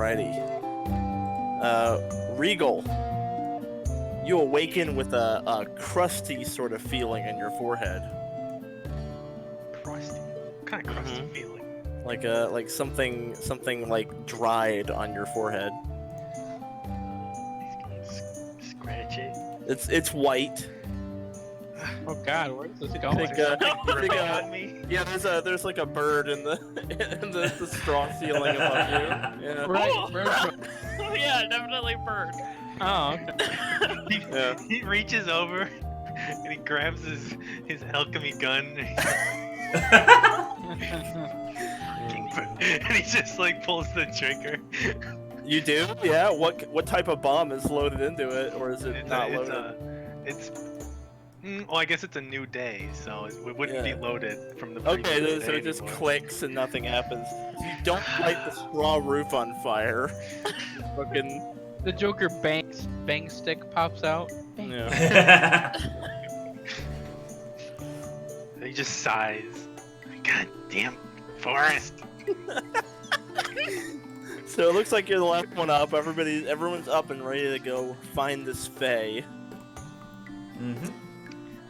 Alrighty. Reigel, you awaken with a crusty sort of feeling in your forehead. Crusty? What kind of crusty feeling? Like something like dried on your forehead. Scratch it. It's white. Oh God, where's this going? Yeah, there's like a bird in the the straw ceiling above you. Yeah. Right. Oh yeah, definitely bird. Oh, okay. He reaches over and he grabs his alchemy gun and he just like pulls the trigger. You do? Yeah. What type of bomb is loaded into it, or is it not loaded? Well, I guess it's a new day, so it wouldn't be loaded from the previous Okay, day so it just anymore. clicks and nothing happens. You don't light the straw roof on fire. Fucking. The Joker bang stick pops out. Yeah. And he just sighs. God damn forest. So it looks like you're the last one up. Everyone's up and ready to go find this Fae.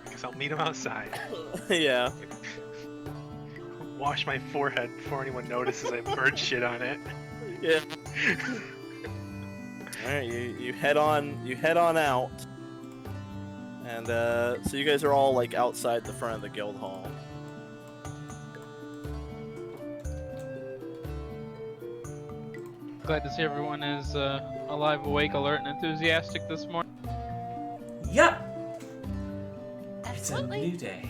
Guess I'll meet him outside. Yeah. Wash my forehead before anyone notices I bird shit on it. Yeah. Alright, you head on out. And so you guys are all like outside the front of the guild hall. Glad to see everyone is alive, awake, alert, and enthusiastic this morning. Yep. It's a Absolutely. new day.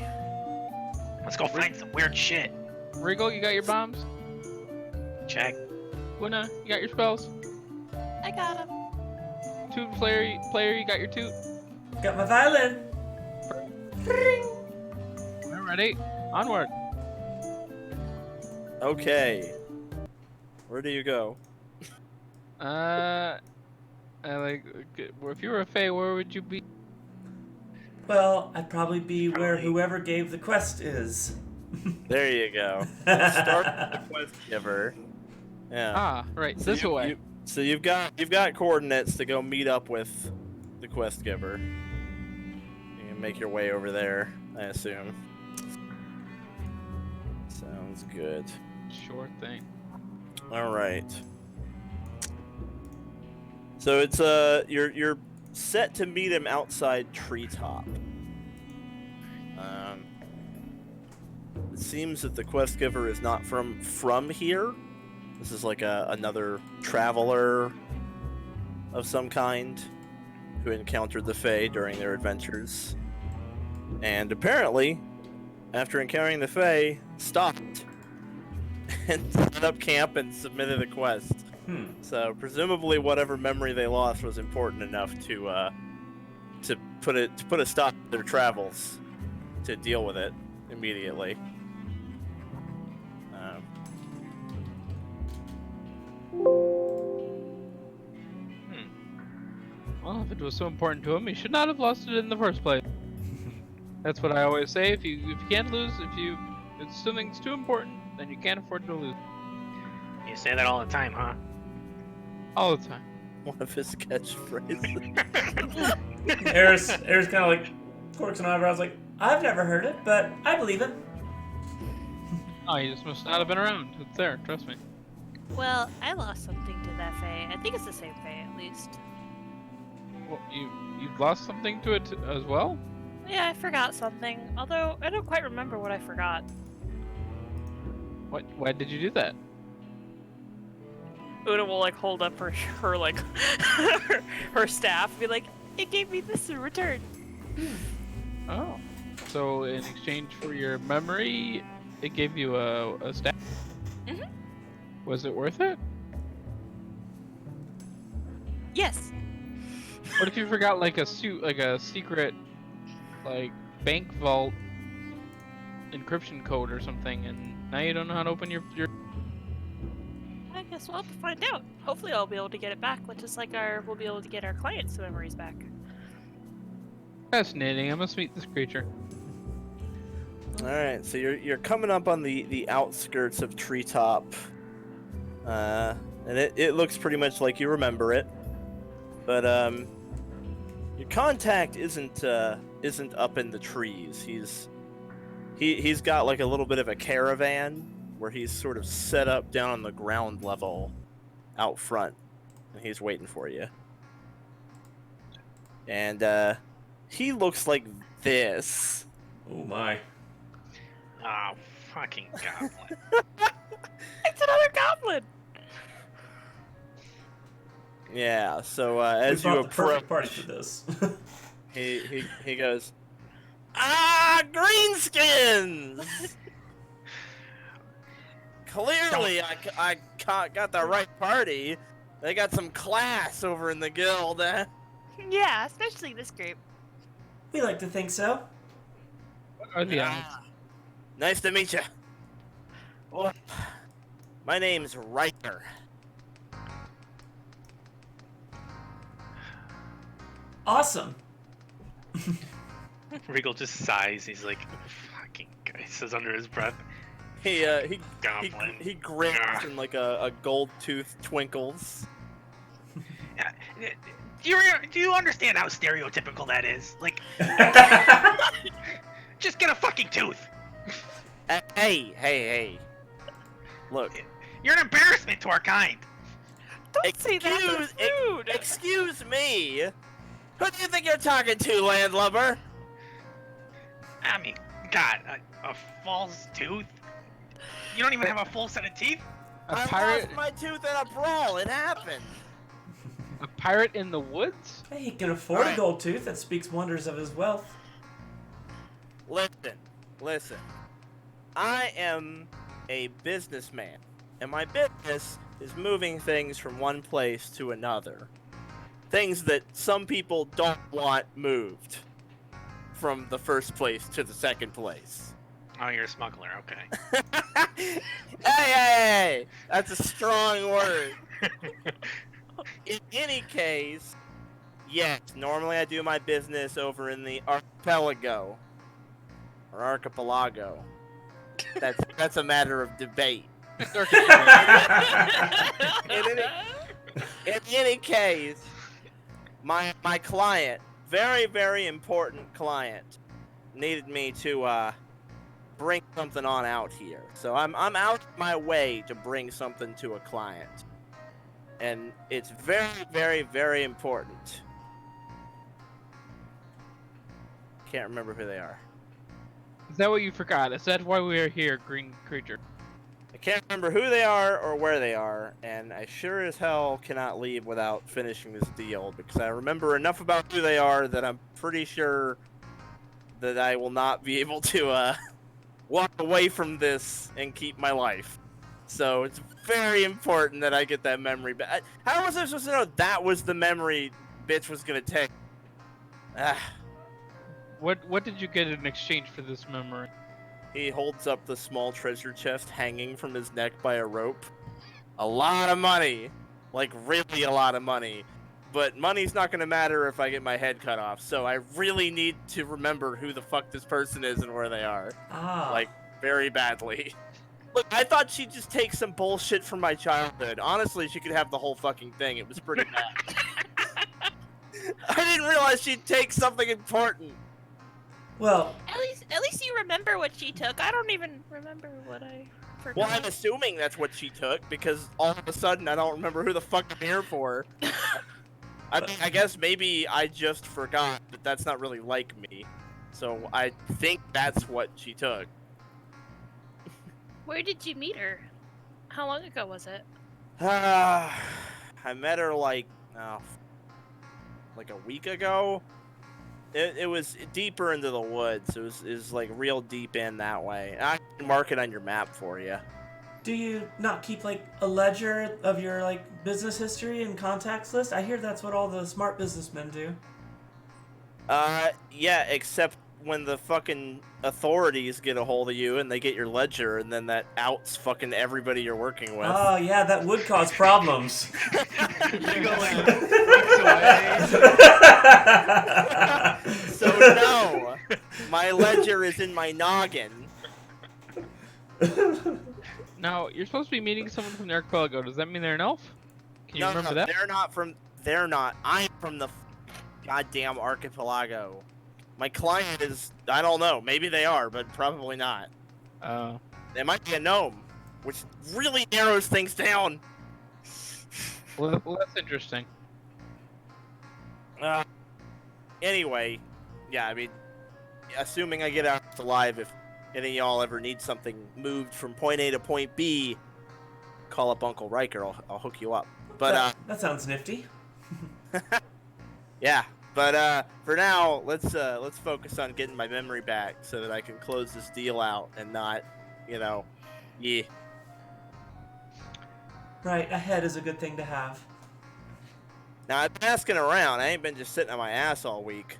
Let's go find some weird shit. Reigel, you got your bombs? Check. Oona, you got your spells? I got him. Toot player, you got your toot? Got my violin. Ring. Alrighty, onward. Okay. Where do you go? If you were a Fae, where would you be? Well, I'd probably be where whoever gave the quest is. There you go. Start with the quest giver. Yeah. Ah, right, this way. So you've got coordinates to go meet up with the quest giver. You can make your way over there, I assume. Sounds good. Sure thing. All right. So it's you're set to meet him outside Treetop. It seems that the quest giver is not from here. This is like another traveler of some kind who encountered the Fae during their adventures. And apparently, after encountering the Fae, stopped and set up camp and submitted a quest. So presumably, whatever memory they lost was important enough to put a stop to their travels, to deal with it immediately. Well, if it was so important to him, he should not have lost it in the first place. That's what I always say. If you can't lose, if something's too important, then you can't afford to lose. You say that all the time, huh? All the time. One of his catchphrases. Eris kind of like quirks an eyebrows, like, I've never heard it, but I believe it. Oh, you just must not have been around. It's there, trust me. Well, I lost something to that Fae. I think it's the same Fae, at least. Well, you've lost something to it as well? Yeah, I forgot something. Although, I don't quite remember what I forgot. What? Why did you do that? Oona will, like, hold up her like, her staff and be like, it gave me this in return. Oh. So, in exchange for your memory, it gave you a staff? Mhm. Was it worth it? Yes. What if you forgot, like, a secret, like, bank vault encryption code or something, and now you don't know how to open your... I guess we'll have to find out. Hopefully I'll be able to get it back, which is like we'll be able to get our clients' memories back. Fascinating. I must meet this creature. All right, so you're coming up on the outskirts of Treetop. And it looks pretty much like you remember it. But your contact isn't up in the trees. He's got like a little bit of a caravan where he's sort of set up down on the ground level out front, and he's waiting for you. And he looks like this. Oh my. Oh, fucking goblin. It's another goblin. Yeah. So as we you bought the perfect approach, party for this. he goes, "Ah, greenskins! Clearly, I got the right party. They got some class over in the guild." Yeah, especially this group. We like to think so. What are the odds? Nice to meet you. Well, my name's Reigel. Awesome. Reigel just sighs. He's like, fucking guy, says under his breath. He Goblin. grins Yeah. and like a gold tooth twinkles. Do you understand how stereotypical that is? Like, just get a fucking tooth. Hey. Look, You're an embarrassment to our kind. Don't say that. That's rude. excuse me. Who do you think you're talking to, landlubber? I mean, God, a false tooth? You don't even have a full set of teeth? I pirate? lost my tooth in a brawl. It happened. A pirate in the woods? Hey, he can afford Alright. a gold tooth. That speaks wonders of his wealth. Listen. I am a businessman, and my business is moving things from one place to another. Things that some people don't want moved from the first place to the second place. Oh, you're a smuggler, okay. Hey! That's a strong word. In any case, yes, normally I do my business over in the archipelago. Or archipelago. That's a matter of debate. In any case, my client, very, very important client, needed me to bring something on out here. So I'm out my way to bring something to a client. And it's very, very, very important. Can't remember who they are. Is that what you forgot? Is that why we are here, green creature? I can't remember who they are or where they are, and I sure as hell cannot leave without finishing this deal, because I remember enough about who they are that I'm pretty sure that I will not be able to walk away from this and keep my life. So it's very important that I get that memory back. How was I supposed to know that was the memory bitch was gonna take? What did you get in exchange for this memory? He holds up the small treasure chest hanging from his neck by a rope. A lot of money. Like, really a lot of money. But money's not gonna matter if I get my head cut off, so I really need to remember who the fuck this person is and where they are. Ah. Like, very badly. Look, I thought she'd just take some bullshit from my childhood. Honestly, she could have the whole fucking thing. It was pretty bad. I didn't realize she'd take something important. Well, At least you remember what she took. I don't even remember what I forgot. Well, I'm assuming that's what she took, because all of a sudden I don't remember who the fuck I'm here for. I mean, I guess maybe I just forgot, but that's not really like me. So I think that's what she took. Where did you meet her? How long ago was it? I met her like a week ago. It was deeper into the woods. It was like real deep in that way. I can mark it on your map for you. do you not keep like a ledger of your like business history and contacts list? I hear that's what all the smart businessmen do. Yeah, except when the fucking authorities get a hold of you and they get your ledger, and then that outs fucking everybody you're working with. Oh yeah, that would cause problems. Reigel, like, looks away. So no, my ledger is in my noggin. Now, you're supposed to be meeting someone from the archipelago. Does that mean they're an elf? Can you remember that? They're not from. They're not. I'm from the goddamn archipelago. My client is. I don't know. Maybe they are, but probably not. They might be a gnome, which really narrows things down. Well, that's interesting. Anyway, yeah, I mean, assuming I get out alive, if any of y'all ever need something moved from point A to point B, call up Uncle Riker. I'll hook you up. But that sounds nifty. yeah. But for now, let's focus on getting my memory back so that I can close this deal out and not, yeah. Right, a head is a good thing to have. Now, I've been asking around. I ain't been just sitting on my ass all week.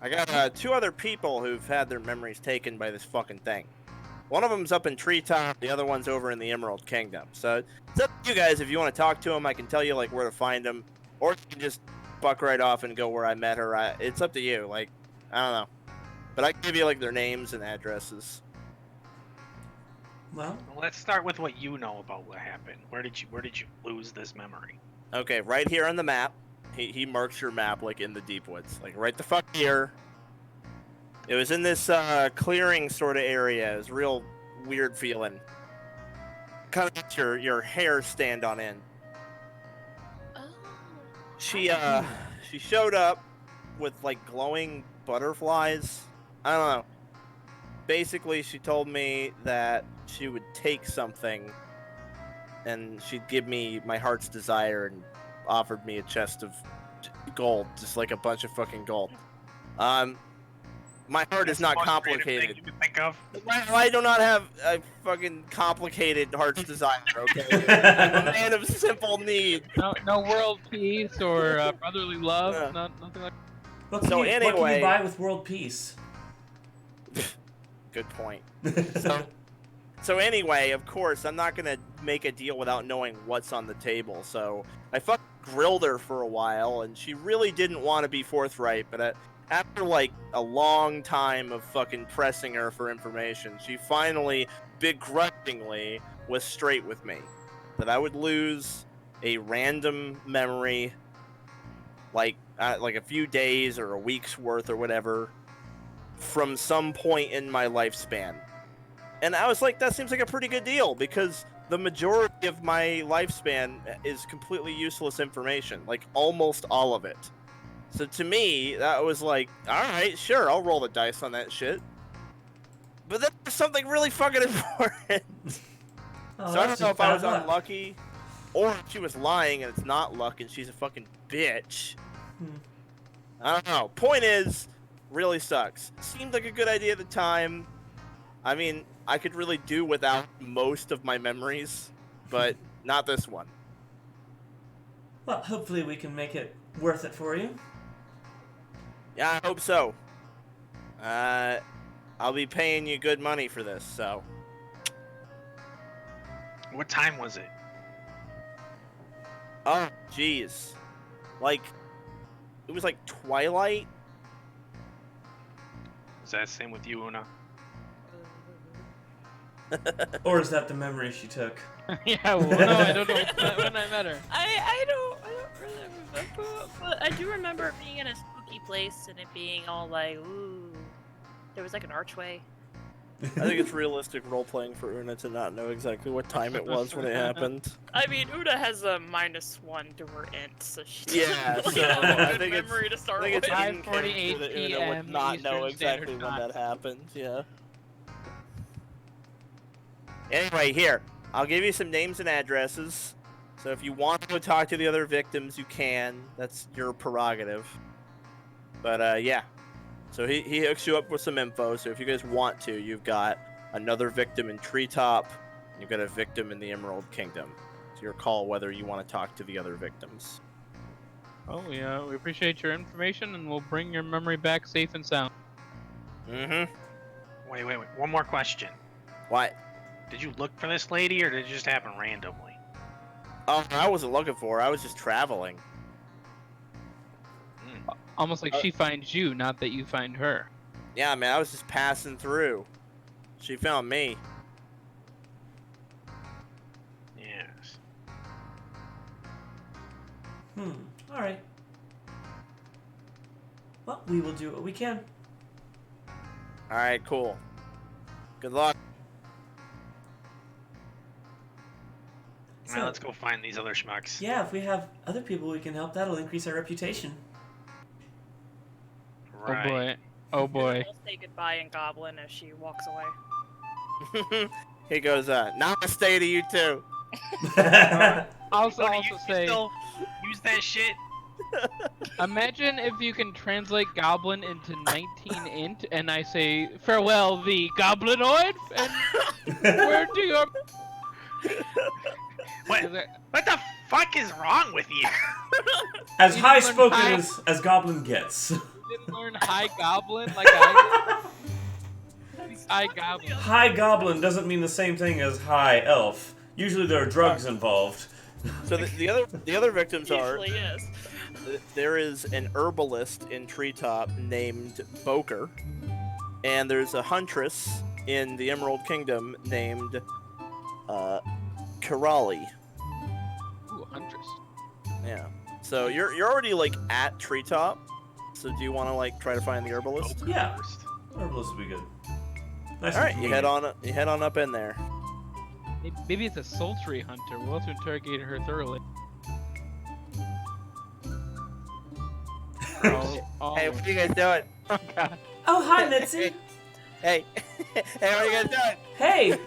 I got 2 other people who've had their memories taken by this fucking thing. One of them's up in Treetop, the other one's over in the Emerald Kingdom. So, it's up to you guys. If you want to talk to them, I can tell you, where to find them. Or you can just buck right off and go where I met her. It's up to you. I don't know. But I can give you, their names and addresses. Well, let's start with what you know about what happened. Where did you lose this memory? Okay, right here on the map. He marks your map, in the deep woods. Right the fuck here. It was in this clearing sort of area. It was real weird feeling. Kind of makes your hair stand on end. Oh. She showed up with glowing butterflies. I don't know. Basically, she told me that she would take something and she'd give me my heart's desire and offered me a chest of gold, just a bunch of fucking gold. My heart is not complicated. You can think of. I do not have a fucking complicated heart's desire, okay? I'm a man of simple need. No world peace or brotherly love, nothing like what So can anyway- you buy with world peace? Good point. So anyway, of course, I'm not gonna make a deal without knowing what's on the table. So I fucking grilled her for a while, and she really didn't want to be forthright. But after a long time of fucking pressing her for information, she finally, begrudgingly, was straight with me that I would lose a random memory, like a few days or a week's worth or whatever, from some point in my lifespan. And I was like, that seems like a pretty good deal, because the majority of my lifespan is completely useless information, almost all of it. So to me, that was alright, sure, I'll roll the dice on that shit. But then there's something really fucking important. Oh, So I that's don't know just if I was bad luck. unlucky, or if she was lying and it's not luck and she's a fucking bitch. I don't know. Point is, really sucks. Seemed like a good idea at the time. I mean, I could really do without most of my memories, but not this one. Well, hopefully we can make it worth it for you. Yeah, I hope so. I'll be paying you good money for this, so. What time was it? Oh, jeez. It was twilight. Is that the same with you, Oona? Or is that the memory she took? Yeah, well, no, I don't know when I met her. I don't really remember, but I do remember being in a spooky place and it being all ooh. There was an archway. I think it's realistic role-playing for Oona to not know exactly what time it was when it happened. I mean, Oona has a -1 to her int, so she Yeah, doesn't so really have a I good think it's- memory to start I think with. it's in 5:48 character that Oona would PM not know Eastern exactly Standard when Time. that happened, yeah. Anyway, here, I'll give you some names and addresses. So if you want to go talk to the other victims, you can. That's your prerogative. But, yeah. So he hooks you up with some info, so if you guys want to, you've got another victim in Treetop, and you've got a victim in the Emerald Kingdom. It's your call whether you want to talk to the other victims. Oh, we appreciate your information, and we'll bring your memory back safe and sound. Mm-hmm. Wait. One more question. What? Did you look for this lady, or did it just happen randomly? Oh, I wasn't looking for her. I was just traveling. Almost like she finds you, not that you find her. Yeah, man, I was just passing through. She found me. All right. Well, we will do what we can. All right, cool. Good luck. Now let's go find these other schmucks. Yeah, if we have other people we can help, that'll increase our reputation. Right. Oh boy. Oh boy. We'll say goodbye in Goblin as she walks away. He goes, namaste to you too. Also Oona, you say, still use that shit? imagine if you can translate goblin into 19 int, and I say farewell the goblinoid, and where do your What the fuck is wrong with you? As You high learn spoken high- as Goblin gets. didn't learn high goblin like I did? High goblin. High Goblin doesn't mean the same thing as High Elf. Usually there are drugs involved. So the other victims are Usually is. there is an herbalist in Treetop named Boker, and there's a huntress in the Emerald Kingdom named Kirali. Ooh, huntress. Yeah. So you're already like at Treetop. So do you want to like try to find the herbalist? Yeah. Herbalist would be good. Nice All right, and you head on up in there. Maybe it's a sultry hunter. We'll have to interrogate her thoroughly. Hey, what are you guys doing? Oh god. Oh, hi, Mitzi. Hey, hey, what are you guys doing? Hey,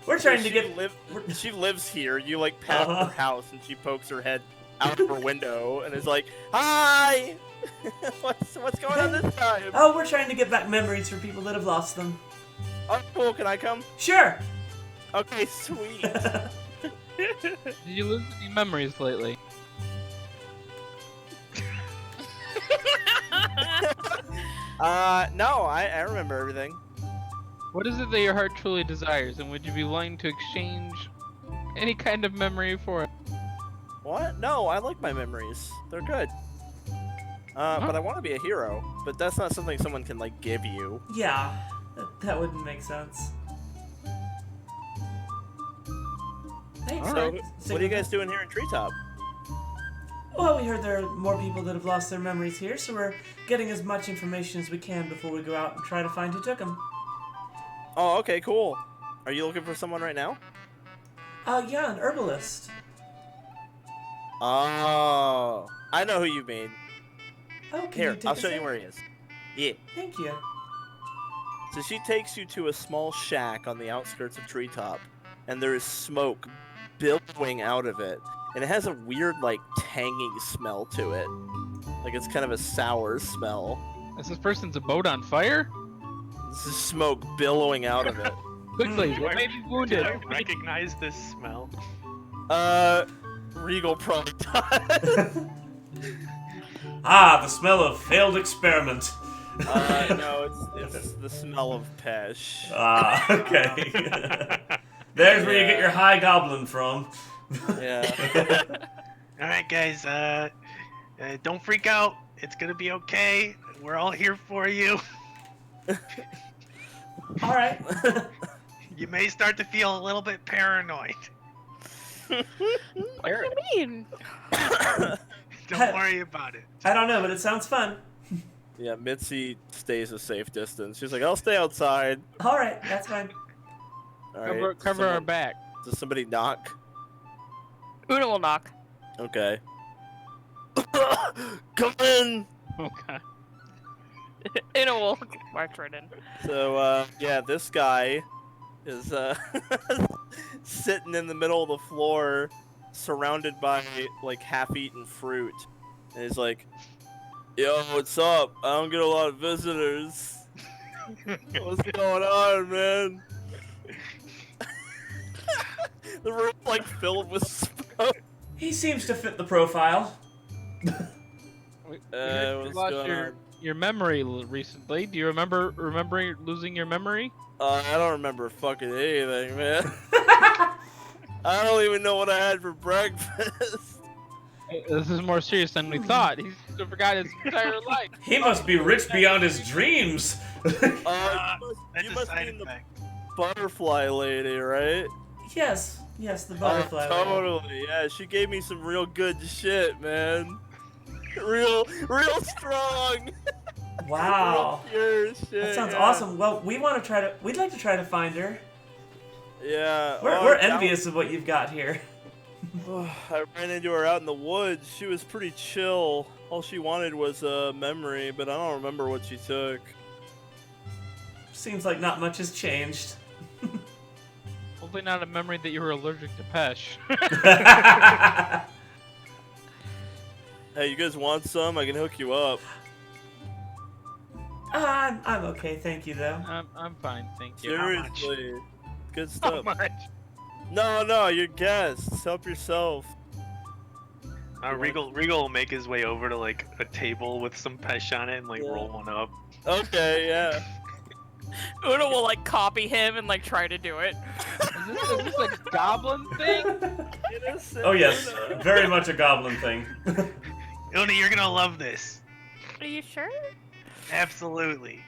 we're trying to She get. She lives here. You like pass Uh-huh. her house, and she pokes her head out of her window and is like, "Hi, what's going on this time?" Oh, we're trying to get back memories for people that have lost them. Oh, cool. Can I come? Sure. Okay, sweet. Did you lose any memories lately? No, I remember everything. What is it that your heart truly desires, and would you be willing to exchange any kind of memory for it? What? No, I like my memories. They're good. But I want to be a hero. But that's not something someone can like give you. Yeah, that wouldn't make sense. Hey, So, what are you guys doing here in Treetop? Well, we heard there are more people that have lost their memories here, so we're getting as much information as we can before we go out and try to find who took them. Oh, okay, cool. Are you looking for someone right now? Yeah, an herbalist. Oh, I know who you mean. Oh, can Here, you take I'll us show you in? where he is. Yeah. Thank you. So she takes you to a small shack on the outskirts of Treetop, and there is smoke billowing out of it, and it has a weird, like, tangy smell to it. Like it's kind of a sour smell. Is this person's abode on fire? This is smoke billowing out of it. Quickly, Do what I- may be Do wounded? I recognize this smell? Regal probably does. Ah, the smell of failed experiment. No, it's the smell of Pesh. Ah, okay. There's where you get your high goblin from. Yeah. Alright, guys, don't freak out. It's gonna be okay. We're all here for you. All right. You may start to feel a little bit paranoid. What do you mean? Don't worry about it. I don't know, but it sounds fun. Yeah, Mitzi stays a safe distance. She's like, I'll stay outside. All right, that's fine. All right. Cover our back. Does somebody knock? Oona will knock. Okay. Come in! Oh god. Oona will march right in. So, yeah, this guy is, sitting in the middle of the floor, surrounded by, like, half-eaten fruit. And he's like, yo, what's up? I don't get a lot of visitors. What's going on, man? The room's, like, filled with smoke. He seems to fit the profile. You What's lost going on? your memory recently. Do you remember losing your memory? I don't remember fucking anything, man. I don't even know what I had for breakfast. This is more serious than we thought. He's forgot his entire life. He must be rich beyond his dreams. You That's a must be side in the effect. butterfly lady, right? Yes. Yes, the butterfly lady. Totally. Yeah, she gave me some real good shit, man. Real strong. Wow. Real pure shit. That sounds yeah. awesome. Well, we'd like to try to find her. Yeah. We're envious of what you've got here. I ran into her out in the woods. She was pretty chill. All she wanted was a memory, but I don't remember what she took. Seems like not much has changed. Hopefully not a memory that you were allergic to Pesh. Hey, you guys want some? I can hook you up. I'm okay, thank you though. I'm fine, thank you. Seriously. Good How stuff. much? No, you're guests. Help yourself. Regal will make his way over to like a table with some pesh on it and like Yeah. roll one up. Okay, yeah. Una will like copy him and like try to do it. Is this a goblin thing? Oh yes, very much a goblin thing. Oona, you're gonna love this. Are you sure? Absolutely.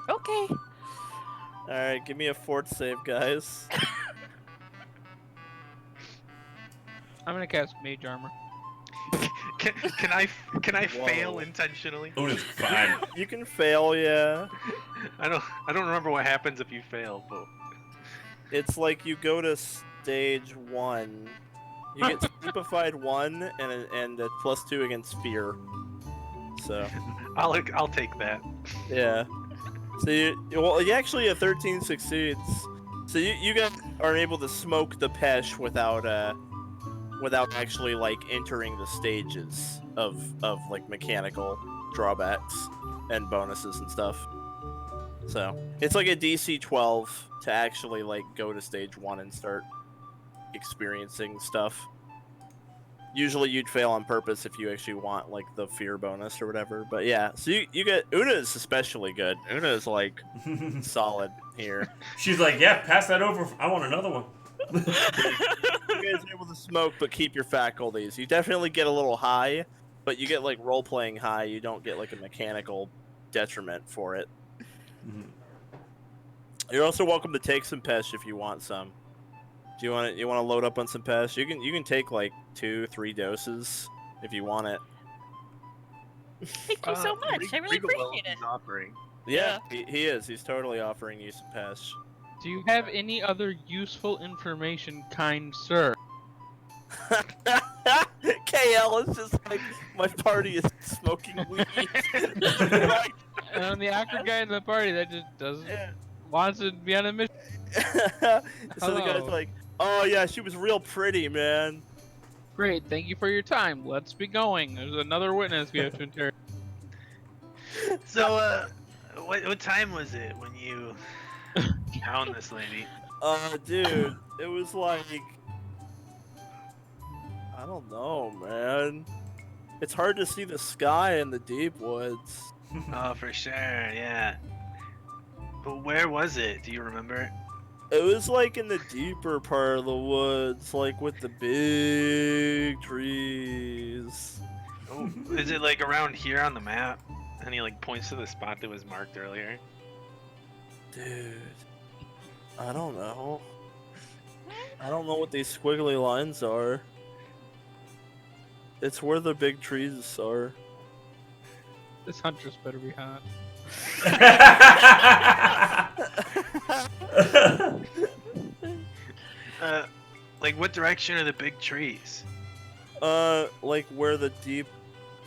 Okay. Alright, give me a fort save, guys. I'm gonna cast Mage Armor. Can I fail Whoa. intentionally? Una's fine. You can fail, yeah. I don't remember what happens if you fail, but It's like you go to stage 1. You get stupefied 1 and a +2 against fear. So, I'll take that. yeah. So you actually a 13 succeeds. So you guys are able to smoke the pesh without actually like entering the stages of like mechanical drawbacks and bonuses and stuff. So it's like a DC 12 to actually like go to stage 1 and start experiencing stuff. Usually you'd fail on purpose if you actually want like the fear bonus or whatever. But yeah, so you get Oona is especially good. Oona is like solid here. She's like, yeah, pass that over. I want another one. You guys are able to smoke but keep your faculties. You definitely get a little high, but you get like role playing high. You don't get like a mechanical detriment for it. You're also welcome to take some pesh if you want some. Do you want to load up on some pesh? You can take like 2-3 doses if you want it. Thank you so much. I really appreciate it. Offering. Yeah, he is. He's totally offering you some pesh. Do you have any other useful information, kind sir? KL is just like, my party is smoking weed. Right. And I'm the awkward guy in the party that just doesn't wants to be on a mission. So the guy's Hello. like, oh yeah, she was real pretty, man. Great, thank you for your time. Let's be going. There's another witness we have to interrogate. So, what time was it when you found this lady? Dude, it was like, I don't know, man. It's hard to see the sky in the deep woods. Oh, for sure, yeah. But where was it? Do you remember? It was like in the deeper part of the woods, like with the big trees. Oh, is it like around here on the map? And he like points to the spot that was marked earlier. Dude, I don't know. I don't know what these squiggly lines are. It's where the big trees are. This huntress better be hot. Like what direction are the big trees? Like where the deep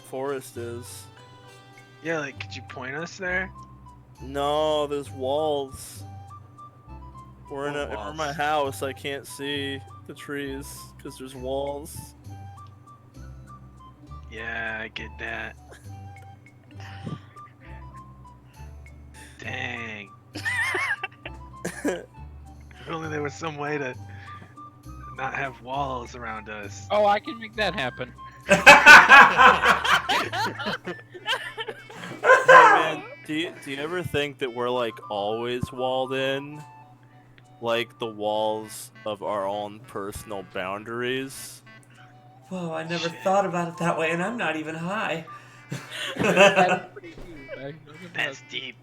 forest is. Yeah, like could you point us there? No, there's walls. We're What in walls? my house. I can't see the trees because there's walls. Yeah, I get that. Dang. If only there was some way to not have walls around us. Oh, I can make that happen. Hey man, do you ever think that we're like always walled in? Like the walls of our own personal boundaries? Whoa, I never thought about it that way, and I'm not even high. That's pretty huge. That's deep.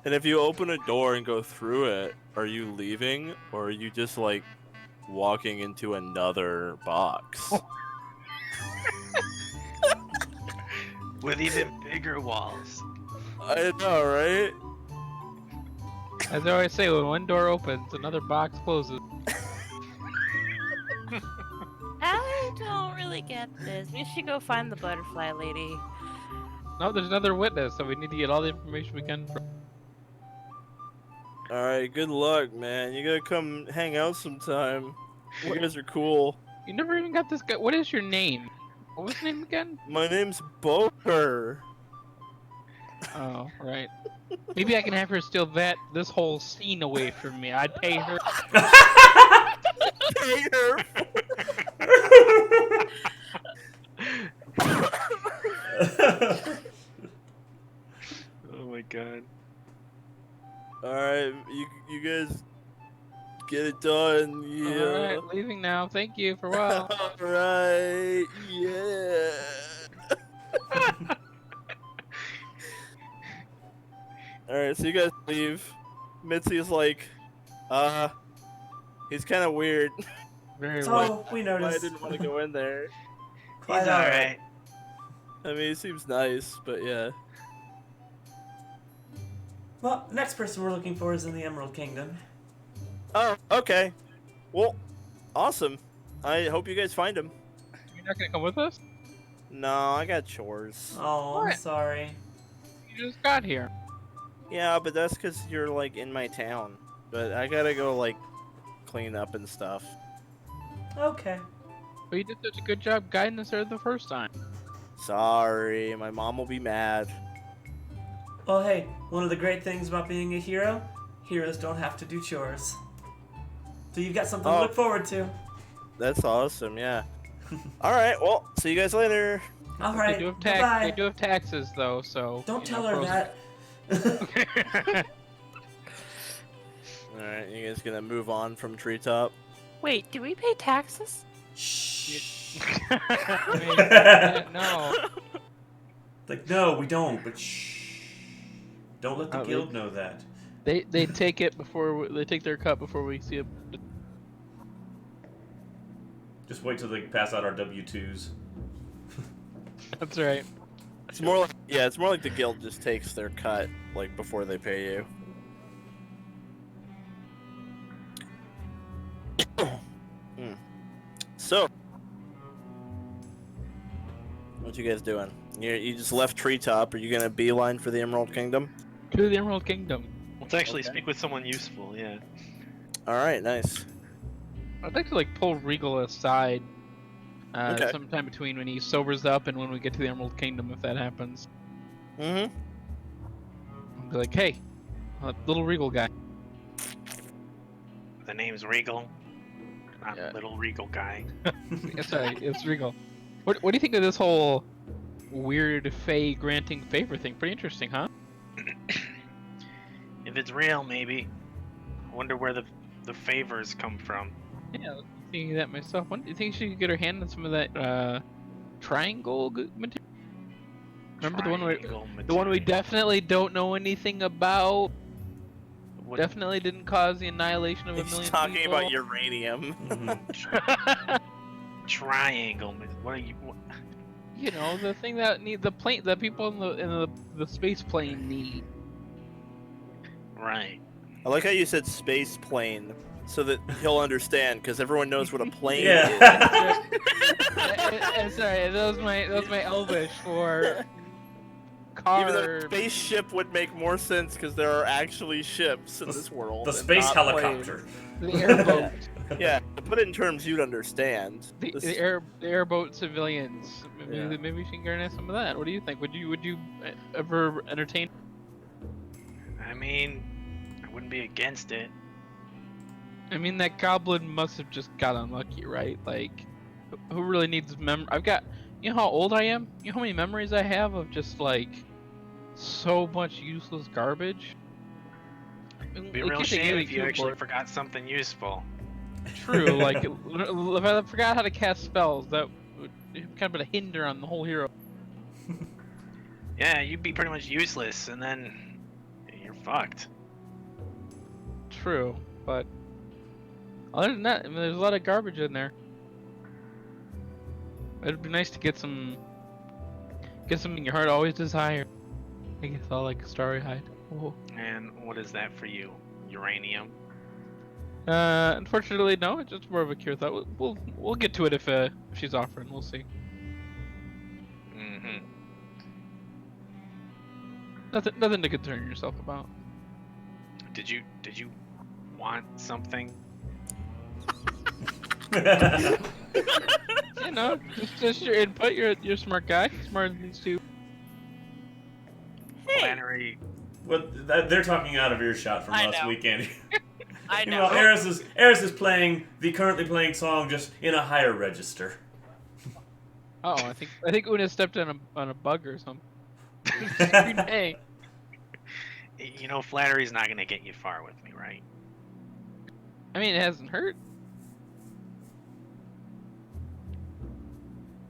And if you open a door and go through it, are you leaving or are you just like walking into another box? With even bigger walls. I know, right? As I always say, when one door opens, another box closes. I don't really get this. We should go find the butterfly lady. No, there's another witness, so we need to get all the information we can. Alright, good luck, man. You gotta come hang out sometime. You guys are cool. You never even got this guy. What is your name? What was your name again? My name's Boker. Oh, right. Maybe I can have her steal this whole scene away from me. I'd pay her. Pay her. Oh my god. Alright, you guys get it done. Yeah. Alright, leaving now. Thank you for a while. Alright, yeah. Alright, so you guys leave. Mitzi's like, he's kind of weird. Very well. So we I noticed. didn't want to go in there. Quite He's alright. alright. I mean, he seems nice, but yeah. Well, the next person we're looking for is in the Emerald Kingdom. Oh, okay. Well, awesome. I hope you guys find him. You're not gonna come with us? No, I got chores. Oh, I'm What? sorry. You just got here. Yeah, but that's because you're, like, in my town. But I gotta go, like, clean up and stuff. Okay. But you did such a good job guiding us there the first time. Sorry, my mom will be mad. Well, hey, one of the great things about being a hero, heroes don't have to do chores. So you've got something to Oh. look forward to. That's awesome, yeah. Alright, well, see you guys later. All right. They do have Bye-bye. They do have taxes though, so. Don't you tell know, her that. Alright, you guys gonna move on from Treetop? Wait, do we pay taxes? Shh. I mean, yeah, no. Like, no, we don't, but shh. Don't let the Oh, guild know that. They take it before they take their cut before we see it. Just wait till they pass out our W-2s. That's right. It's more like, yeah, it's more like the guild just takes their cut, like, before they pay you. So, what you guys doing? You just left Treetop. Are you gonna beeline for the Emerald Kingdom? To the Emerald Kingdom. Let's actually Okay. speak with someone useful, yeah. Alright, nice. I'd like to like pull Regal aside Okay. sometime between when he sobers up and when we get to the Emerald Kingdom, if that happens. Mm-hmm. I'll be like, hey, little Regal guy. The name's Reigel. Not Yeah. little Regal guy. Sorry, it's Regal. What do you think of this whole weird Fae granting favor thing? Pretty interesting, huh? If it's real, maybe. I wonder where the favors come from. Yeah, I was thinking that myself. Do you think she could get her hand on some of that triangle material? Remember the one Triangle the one we material. definitely don't know anything about. What- Definitely didn't cause the annihilation of a He's million talking people. about uranium. Mhm. Triangle. What are you? What? You know, the thing that the people in the space plane need. Right. I like how you said space plane, so that he'll understand, because everyone knows what a plane Yeah. Sorry, that was my Elvish for is. car. Even though spaceship would make more sense, because there are actually ships in The- this world. The and space not helicopter. the airboat, planes. Yeah, to put it in terms you'd understand. the This- the airboat civilians. Maybe Yeah. maybe we should garner some of that. What do you think? Would you ever entertain? I mean, I wouldn't be against it. I mean, that goblin must have just got unlucky, right? Like, who really needs I've got, you know how old I am? You know how many memories I have of just, like, so much useless garbage? It'd be a We real could take shame any if you cube actually board. forgot something useful. True, like, if I forgot how to cast spells, that would kind of put a hinder on the whole hero. Yeah, you'd be pretty much useless, and then your fucked. True, but other than that, I mean, there's a lot of garbage in there. It'd be nice to get something your heart always desired. I guess I'll like a starry hide. Whoa. And what is that for you? Uranium? Unfortunately, no. It's just more of a cure thought. We'll get to it if she's offering. We'll see. Mm-hmm. Nothing to concern yourself about. Did you want something? You know, just your input. You're a smart guy. Smarter than these two. Hey, Flannery. Well, they're talking out of earshot from I last know. weekend. I know. Meanwhile, Eris is playing the currently playing song just in a higher register. Oh, I think Oona stepped on a bug or something. Hey. You know, Flannery's not gonna get you far with me, right? I mean, it hasn't hurt.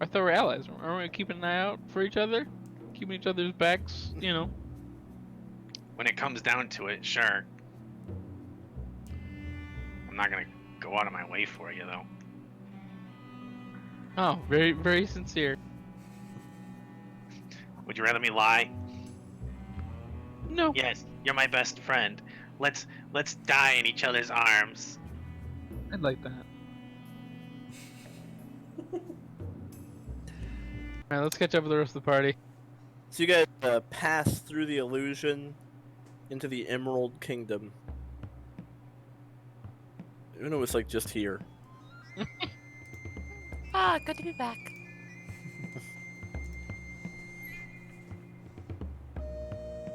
I thought we're allies. Aren't we keeping an eye out for each other? Keeping each other's backs, you know. When it comes down to it, sure. I'm not gonna go out of my way for you, though. Oh, very, very sincere. Would you rather me lie? No. Yes, you're my best friend. Let's die in each other's arms. I'd like that. Alright, let's catch up with the rest of the party. So you guys pass through the illusion into the Emerald Kingdom. Even though it's like just here. Ah, good to be back.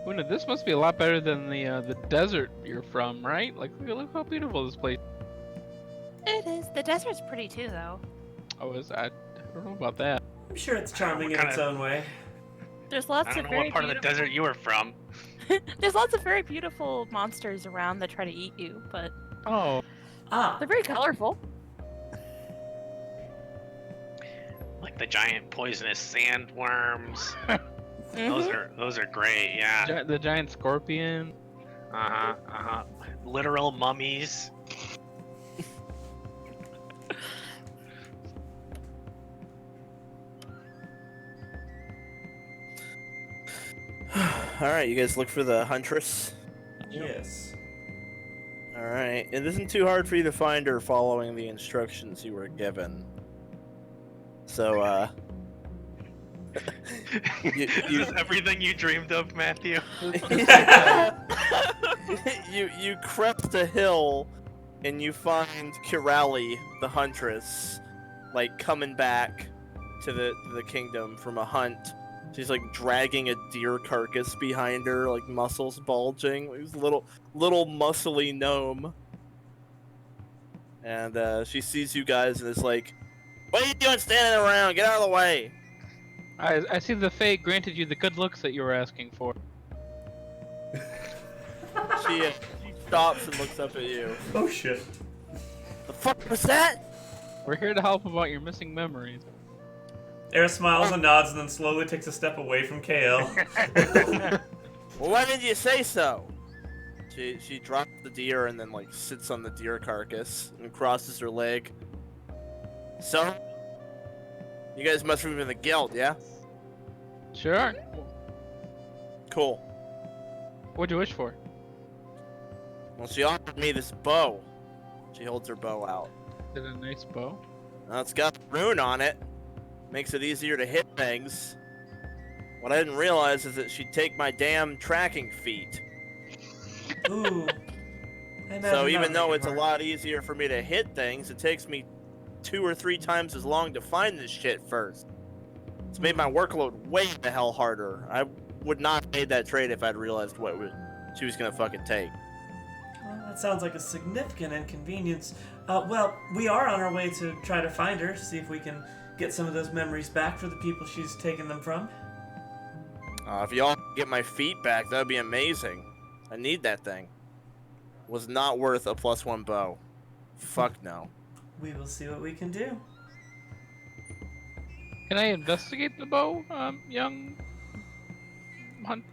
Oona, this must be a lot better than the desert you're from, right? Like, look how beautiful this place. It is. The desert's pretty too, though. Oh, I don't know about that. I'm sure it's charming in What its kinda- own way. There's lots I of don't know very what part of the beautiful... desert you were from. There's lots of very beautiful monsters around that try to eat you, but Oh, Ah, they're very colorful. Like the giant poisonous sandworms. Mhm. Those are great, yeah. the giant scorpion. Uh-huh. Literal mummies. Alright, you guys look for the Huntress. yes. Alright, it isn't too hard for you to find her following the instructions you were given. So, Is this everything you dreamed of, Matthew? you crest a hill and you find Kirali, the Huntress, like coming back to the kingdom from a hunt. She's like dragging a deer carcass behind her, like muscles bulging. This little muscly gnome. And she sees you guys and is like, "What are you doing standing around? Get out of the way!" I see the fate granted you the good looks that you were asking for. She stops and looks up at you. Oh shit. The fuck was that? We're here to help about your missing memories. Eris smiles and nods and then slowly takes a step away from KL. Well, why didn't you say so? She drops the deer and then like sits on the deer carcass and crosses her leg. So, you guys must have been the guild, yeah? Sure. Cool. What'd you wish for? Well, she offered me this bow. She holds her bow out. Is it a nice bow? Now, it's got a rune on it. Makes it easier to hit things. What I didn't realize is that she'd take my damn tracking feet. Ooh. I imagine So that even would though make it it's a hard. lot easier for me to hit things, it takes me 2 or 3 times as long to find this shit first. It's made my workload way the hell harder. I would not have made that trade if I'd realized what she was gonna fucking take. Well, that sounds like a significant inconvenience. Well, we are on our way to try to find her, see if we can get some of those memories back for the people she's taken them from. If y'all get my feet back, that would be amazing. I need that thing. Was not worth a +1 bow. Fuck no. We will see what we can do. Can I investigate the bow, young hunt?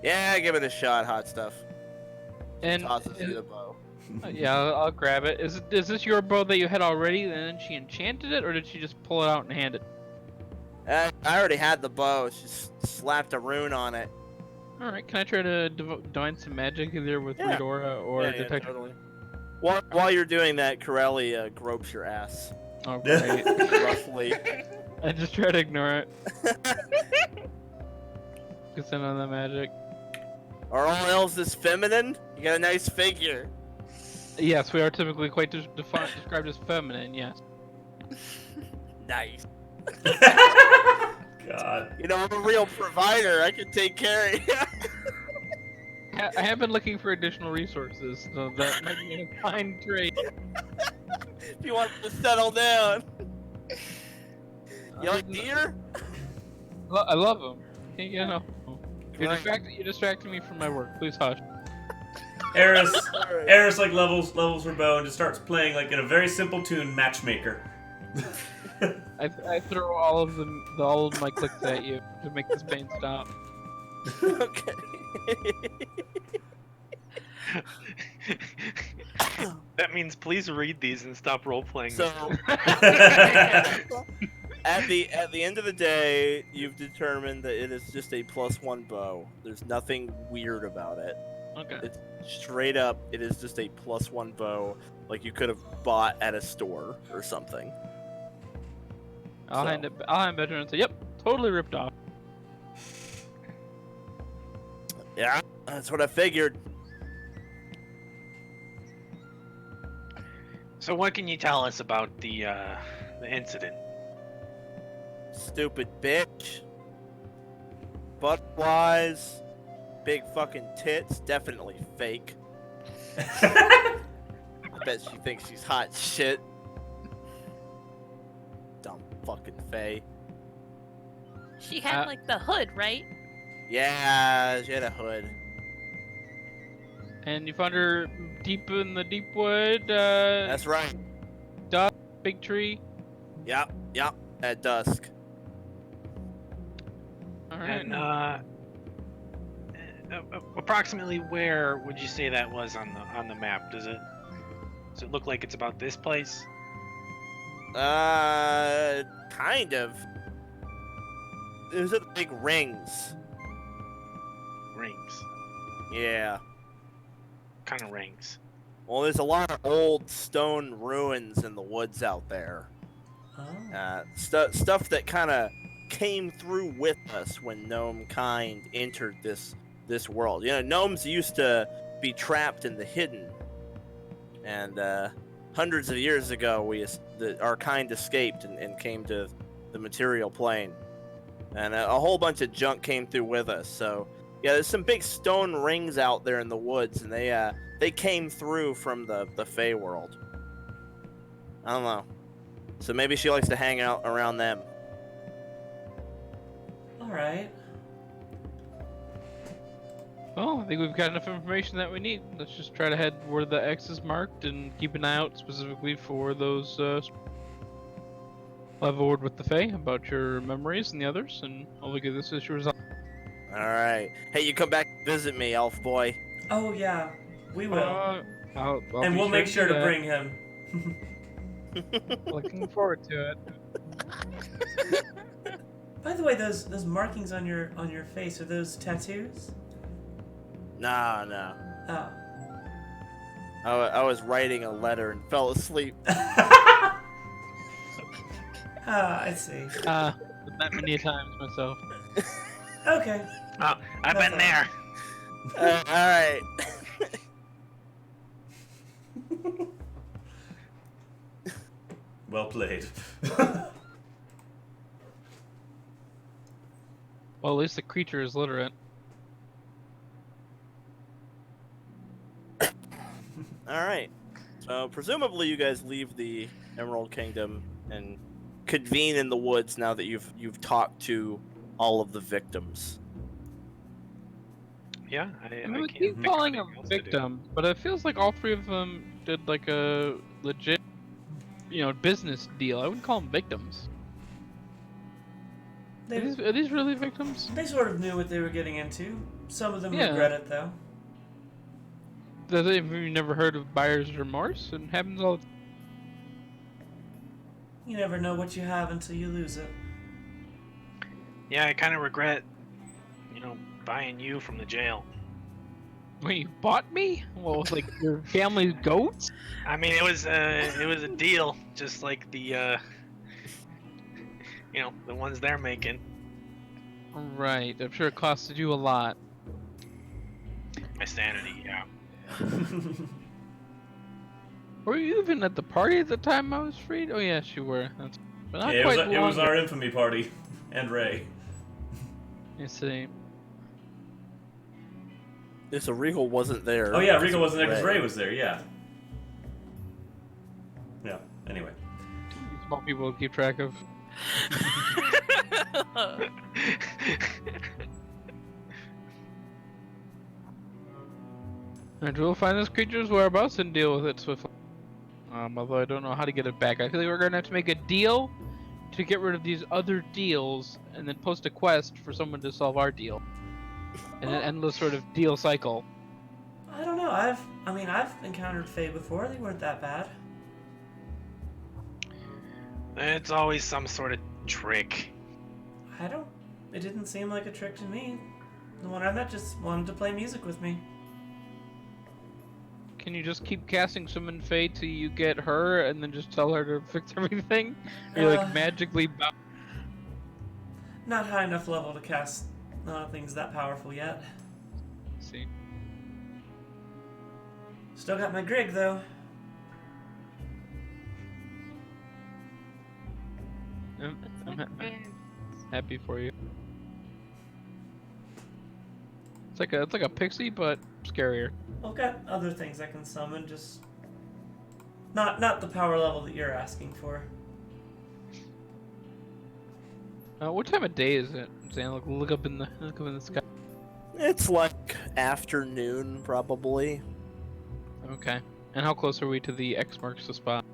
Yeah, give it a shot, hot stuff. And Tosses you the bow. yeah, I'll grab it. Is this your bow that you had already, and then she enchanted it, or did she just pull it out and hand it? I already had the bow. She slapped a rune on it. All right, can I try to divine some magic either with Yeah. Read Aura or Yeah, detect? totally. While you're doing that, Corelli gropes your ass Oh, great. roughly. I just try to ignore it. Get in on the magic. Are all elves this feminine? You got a nice figure. Yes, we are typically quite described as feminine. Yes. Nice. God. You know, I'm a real provider. I can take care of you. I have been looking for additional resources, so that might be a fine trade. If you want to settle down. You like deer? I love them. You know, you're Right. distracting me from my work. Please hush. Eris, Alright. Eris like levels her bow and just starts playing like in a very simple tune, Matchmaker. I throw all of my clicks at you to make this pain stop. Okay. That means please read these and stop role playing. So at the end of the day, you've determined that it is just a +1 bow. There's nothing weird about it. Okay. It's straight up. It is just a +1 bow, like you could have bought at a store or something. I'll So- hand Benjamin and say, "Yep, totally ripped off." Yeah, that's what I figured. So what can you tell us about the incident? Stupid bitch. Butterflies. Big fucking tits. Definitely fake. I bet she thinks she's hot shit. Dumb fucking Faye. She had like the hood, right? Yeah, she had a hood. And you found her deep in the deep wood. That's right. Big tree. Yep, at dusk. All right. And approximately where would you say that was on the map? Does it look like it's about this place? Kind of. There's the big rings. Rings. Yeah. Kind of rings. Well, there's a lot of old stone ruins in the woods out there. Oh. Stuff that kind of came through with us when gnome kind entered this world. You know, gnomes used to be trapped in the hidden, and hundreds of years ago, our kind escaped and came to the material plane, and a whole bunch of junk came through with us. So yeah, there's some big stone rings out there in the woods, and they came through from the Fey world. I don't know. So maybe she likes to hang out around them. All right. Well, I think we've got enough information that we need. Let's just try to head where the X is marked and keep an eye out specifically for those. I'll have a word with the Fae about your memories and the others, and I'll look at this issue resolved. All right. Hey, you come back and visit me, elf boy. Oh yeah, we will. I'll and be we'll make sure do to that. bring him. Looking forward to it. By the way, those markings on your face, are those tattoos? No. Oh. I was writing a letter and fell asleep. Ah, I see. That many times myself. Okay. Oh, I've been there. All right. Well played. Well, at least the creature is literate. All right. So presumably you guys leave the Emerald Kingdom and convene in the woods now that you've talked to all of the victims. Yeah, I I mean, we can't keep think of calling anything them else to do. victims, but it feels like all three of them did like a legit, business deal. I wouldn't call them victims. Are these really victims? They sort of knew what they were getting into. Some of them Yeah. regret it, though. Have you never heard of buyer's remorse? It happens all the time. You never know what you have until you lose it. Yeah, I kind of regret, buying you from the jail. Wait, you bought me? Well, like your family's goats? I mean, it was a deal, just like the the ones they're making. Right, I'm sure it costed you a lot. My sanity, yeah. Were you even at the party at the time I was freed? Oh yes, you were. But not Yeah, quite it was long our infamy party, and Ray. You see. Yeah, so Regal wasn't there. Oh yeah, because Regal it wasn't there because Ray. Ray was there. Yeah. Yeah. Anyway. Small people to keep track of. And we'll find this creature's whereabouts and deal with it swiftly. Although I don't know how to get it back. I feel like we're gonna have to make a deal to get rid of these other deals, and then post a quest for someone to solve our deal. And an endless sort of deal cycle. I don't know. I've encountered Fae before. They weren't that bad. It's always some sort of trick. It didn't seem like a trick to me. The one I met just wanted to play music with me. Can you just keep casting Summon Fae till you get her, and then just tell her to fix everything? Or you like magically bound? Not high enough level to cast things that powerful yet. See. Still got my Grig though. I'm happy for you. It's like a pixie, but scarier. I've got other things I can summon, just not the power level that you're asking for. What time of day is it? I'm saying, look up in the sky. It's like afternoon, probably. Okay. And how close are we to the X marks the spot?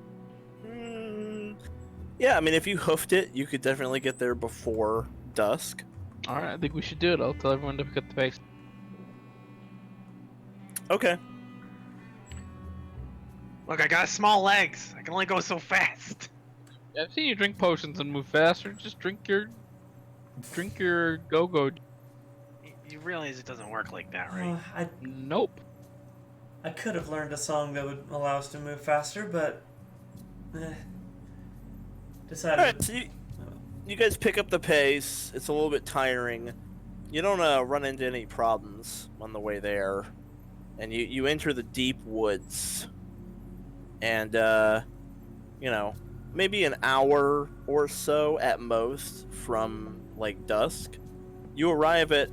Yeah, I mean, if you hoofed it, you could definitely get there before dusk. All right, I think we should do it. I'll tell everyone to pick up the pace. Okay. Look, I got small legs. I can only go so fast. I've seen you drink potions and move faster. Just drink your go-go. You realize it doesn't work like that, right? Nope. I could have learned a song that would allow us to move faster, but decided. Alright, so you guys pick up the pace. It's a little bit tiring. You don't run into any problems on the way there. And you enter the deep woods. And, maybe an hour or so at most from, dusk. You arrive at...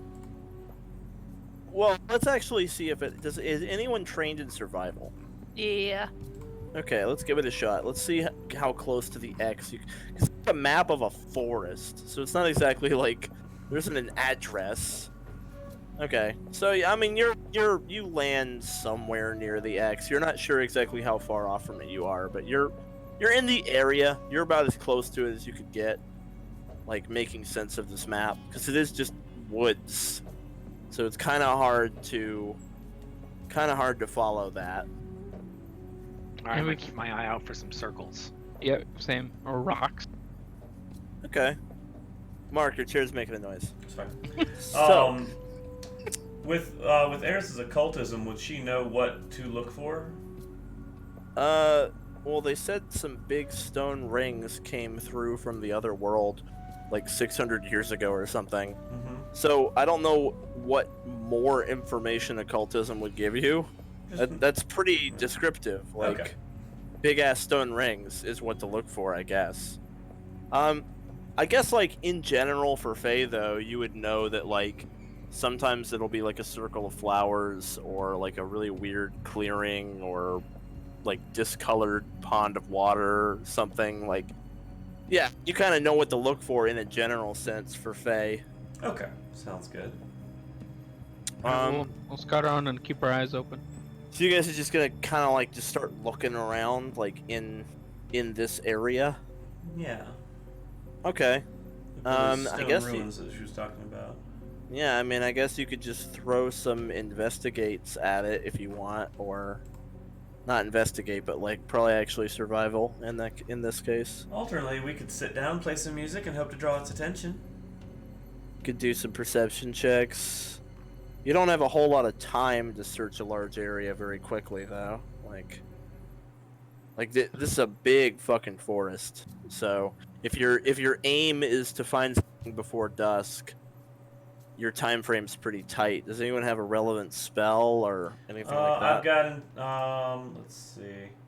Well, let's actually see if is anyone trained in survival? Yeah. Okay, let's give it a shot. Let's see how close to the X you... It's a map of a forest, so it's not exactly there isn't an address. Okay, so I mean you land somewhere near the X. You're not sure exactly how far off from it you are, but you're in the area. You're about as close to it as you could get, making sense of this map, because it is just woods. So it's kind of hard to follow that. Alright, I'm gonna keep my eye out for some circles. Yep, same. Or rocks. Okay. Mark, your chair's making a noise. It's fine. So, With Eris' occultism, would she know what to look for? well, they said some big stone rings came through from the other world, 600 years ago or something. Mm-hmm. So I don't know what more information occultism would give you. That's pretty descriptive. Okay. Big ass stone rings is what to look for, I guess. I guess in general for Fae though, you would know that sometimes it'll be a circle of flowers or a really weird clearing or discolored pond of water or something yeah, you kind of know what to look for in a general sense for Fae. Okay, sounds good. We'll scout around and keep our eyes open. So you guys are just gonna kind of just start looking around in this area. Yeah. Okay. Those I stone guess ruins that she was talking about. Yeah, I mean, I guess you could just throw some investigates at it if you want, or not investigate, but like probably actually survival in this case. Alternately, we could sit down, play some music, and hope to draw its attention. Could do some perception checks. You don't have a whole lot of time to search a large area very quickly, though. This is a big fucking forest. So if your aim is to find something before dusk, your time frame's pretty tight. Does anyone have a relevant spell or anything like that? I've got let's see.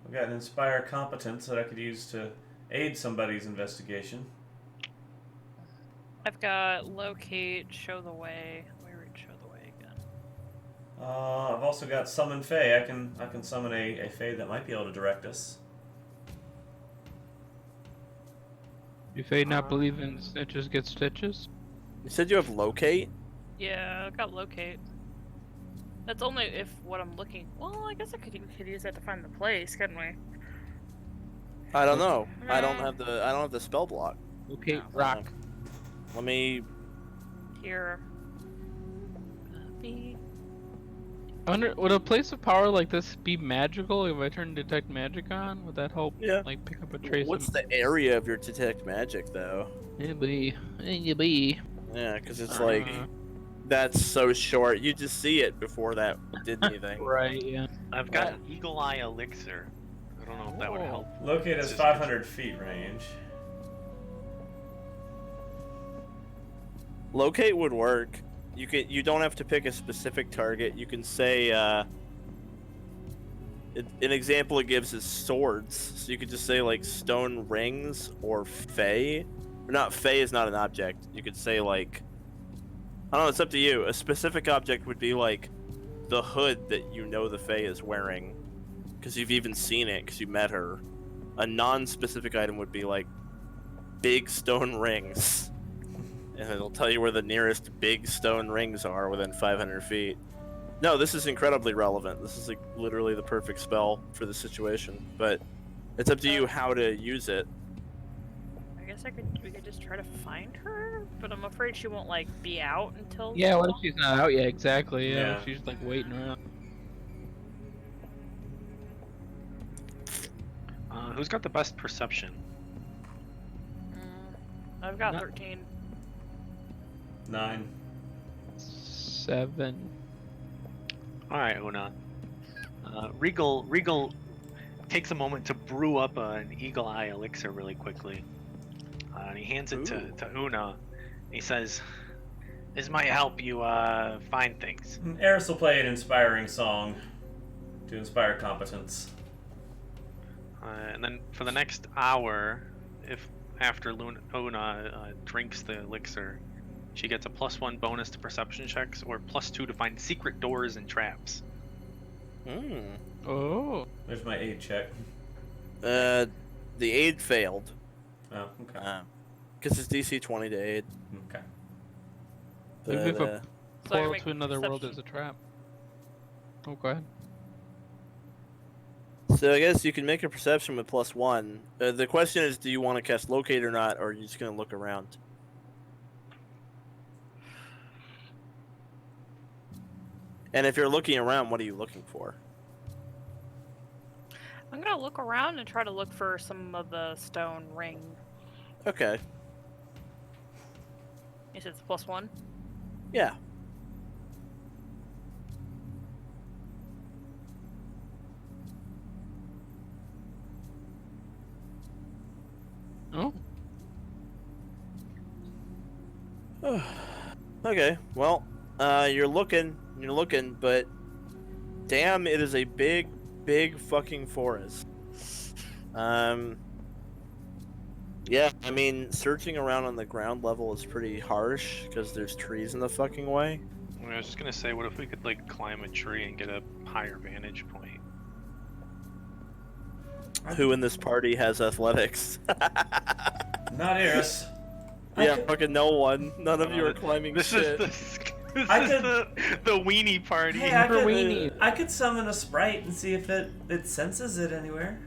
I've got an Inspire Competence that I could use to aid somebody's investigation. I've got Locate, Show the Way. Where would Show the Way again? I've also got Summon Fae. I can summon a Fae that might be able to direct us. You fade not believe in snitches get stitches? You said you have locate? Yeah, I've got Locate. That's only if what I'm looking. Well, I guess I could use that to find the place, couldn't we? I don't know. I don't have the spell block. Okay, No. rock. Let me. Here. Be. I wonder, would a place of power like this be magical if I turn detect magic on? Would that help? Yeah. Like pick up a trace What's of the area of your detect magic though? anybody? Yeah, because it's like that's so short. You just see it before that did anything. Right, yeah. I've got an Eagle Eye Elixir. I don't know if that would Oh. help. Locate has Just- 500 feet range. Locate would work. You don't have to pick a specific target. You can say an example it gives is swords. So you could just say like stone rings or fae. Or not, fae is not an object. You could say like, I don't know, it's up to you. A specific object would be like the hood that you know the fae is wearing because you've even seen it because you met her. A non-specific item would be like big stone rings. And it'll tell you where the nearest big stone rings are within 500 feet. No, this is incredibly relevant. This is like literally the perfect spell for the situation. But it's up to you how to use it. I guess we could just try to find her, but I'm afraid she won't like be out until. Yeah, what if she's not out yet? Exactly, yeah. Yeah. If she's like waiting around. Who's got the best perception? I've got Not- 13. 9. 7. All right, Oona. Reigel takes a moment to brew up an Eagle Eye Elixir really quickly. And he hands it to Oona. He says, "This might help you find things." Eris will play an inspiring song to inspire competence. And then for the next hour, if after Oona drinks the elixir, she gets a +1 bonus to perception checks or +2 to find secret doors and traps. Oh. There's my aid check. The aid failed. Oh, okay. Because it's DC 20 to aid. Okay. Maybe if But, a So I portal make to another world perception. is a trap. Oh, go ahead. so I guess you can make a perception with +1. The question is, do you want to cast locate or not, or are you just going to look around? And if you're looking around, what are you looking for? I'm gonna look around and try to look for some of the stone ring. Okay. You said it's +1? Yeah. Oh. Okay. Well, you're looking, but damn, it is a big fucking forest. Yeah, I mean, searching around on the ground level is pretty harsh because there's trees in the fucking way. I was just gonna say, what if we could like climb a tree and get a higher vantage point? Who in this party has athletics? Not Eris. Yeah, fucking no one. None of you are climbing This shit. is I the weenie party. Hey, I For could, weenie. I could summon a sprite and see if it senses it anywhere.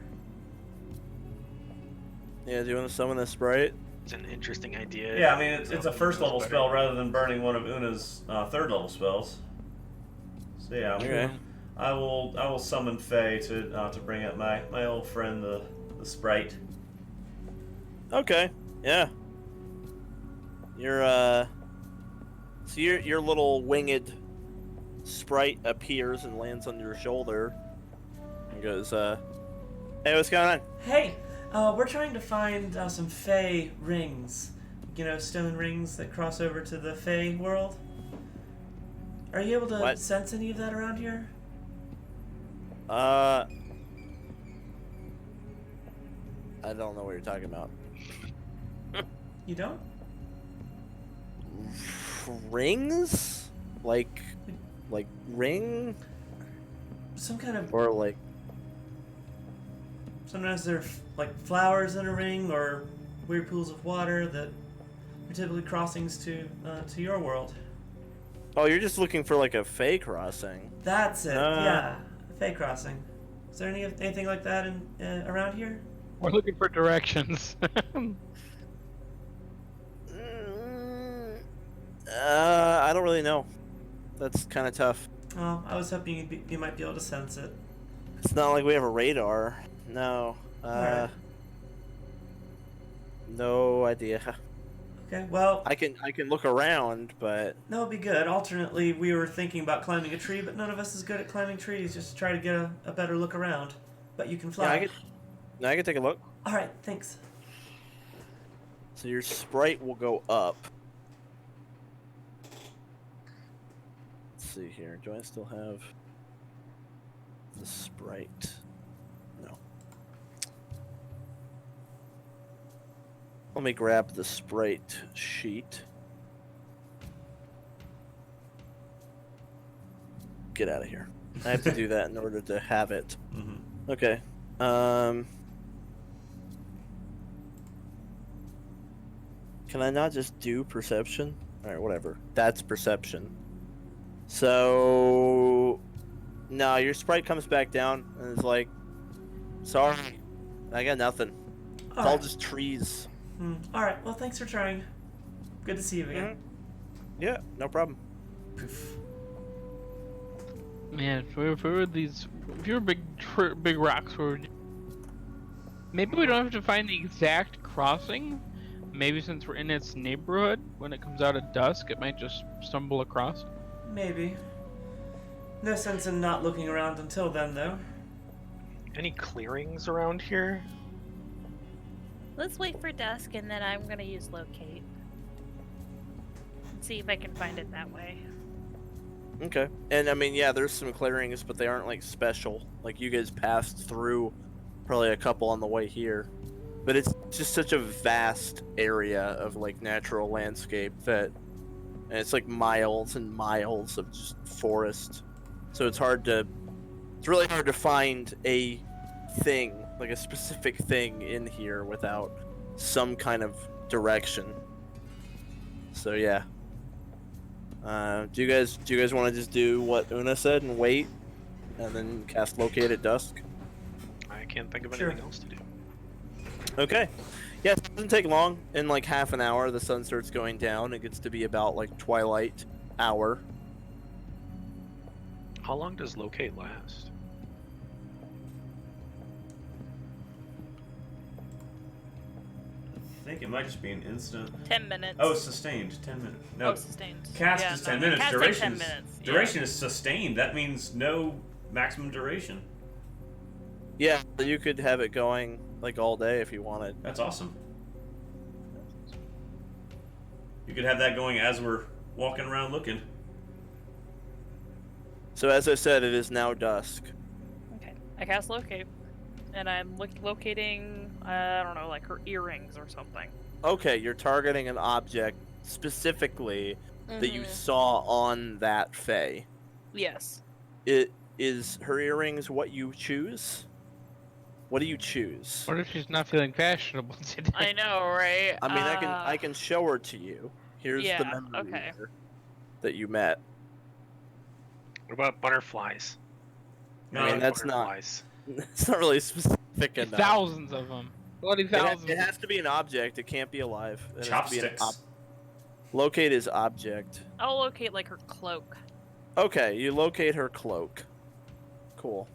Yeah, do you want to summon a sprite? It's an interesting idea. Yeah, I mean, it's a Oona first level knows spell better. rather than burning one of Una's third level spells. So yeah, Okay. I will summon Faye to bring up my old friend the sprite. Okay. Yeah. So your little winged sprite appears and lands on your shoulder and goes, "Hey, what's going on?" Hey, we're trying to find some Fey rings. You know, stone rings that cross over to the Fey world. Are you able to What? sense any of that around here? I don't know what you're talking about. You don't? Rings? Like ring? Some kind of. Or like... Sometimes there are like flowers in a ring or weird pools of water that are typically crossings to your world. Oh, you're just looking for like a Fey crossing. That's it. Yeah, a Fey crossing. Is there anything like that in around here? We're looking for directions. I don't really know. That's kind of tough. Oh, I was hoping you might be able to sense it. It's not like we have a radar. No. Alright. No idea. Okay, well, I can look around, but that would be good. Alternately, we were thinking about climbing a tree, but none of us is good at climbing trees. Just to try to get a better look around. But you can fly. I can take a look. All right, thanks. So your sprite will go up. Let's see here. Do I still have the sprite? No. Let me grab the sprite sheet. Get out of here. I have to do that in order to have it. Mm-hmm. Okay. Can I not just do perception? Alright, whatever. That's perception. So... No, your sprite comes back down and is like, sorry, I got nothing. It's all Alright. just trees. All right. Well, thanks for trying. Good to see you again. Yeah, no problem. Poof. Man, if we were big rocks, maybe we don't have to find the exact crossing. Maybe since we're in its neighborhood, when it comes out at dusk, it might just stumble across. Maybe. No sense in not looking around until then, though. Any clearings around here? Let's wait for dusk, and then I'm gonna use locate. And see if I can find it that way. Okay. And I mean, yeah, there's some clearings, but they aren't like special. Like you guys passed through probably a couple on the way here. But it's just such a vast area of like natural landscape that, and it's like miles and miles of just forest. So it's really hard to find a thing, like a specific thing in here without some kind of direction. So yeah. Do you guys want to just do what Oona said and wait, and then cast locate at dusk? I can't think of Sure. anything else to do. Okay. Yeah, it doesn't take long. In like half an hour, the sun starts going down. It gets to be about like twilight hour. How long does locate last? I think it might just be an instant. 10 minutes. Oh, sustained. 10 minutes. No. Oh, sustained. Cast Yeah, is no, 10 no, minutes. cast Duration like 10 is, minutes. Yeah. duration is sustained. That means no maximum duration. Yeah, you could have it going like all day if you wanted. That's awesome. You could have that going as we're walking around looking. So as I said, it is now dusk. Okay. I cast locate, and I'm locating. I don't know, like her earrings or something. Okay, you're targeting an object specifically that you saw on that Fae. Yes. It is her earrings what you choose? What do you choose? What if she's not feeling fashionable today? I know, right? I mean, I can show her to you. Here's the yeah, memory okay. reader that you met. What about butterflies? I mean, that's not. butterflies. It's not really specific enough. Thousands of them. Bloody It thousand. has to be an object. It can't be alive. It has to be an Chopsticks. locate is object. I'll locate like her cloak. Okay, you locate her cloak. Cool.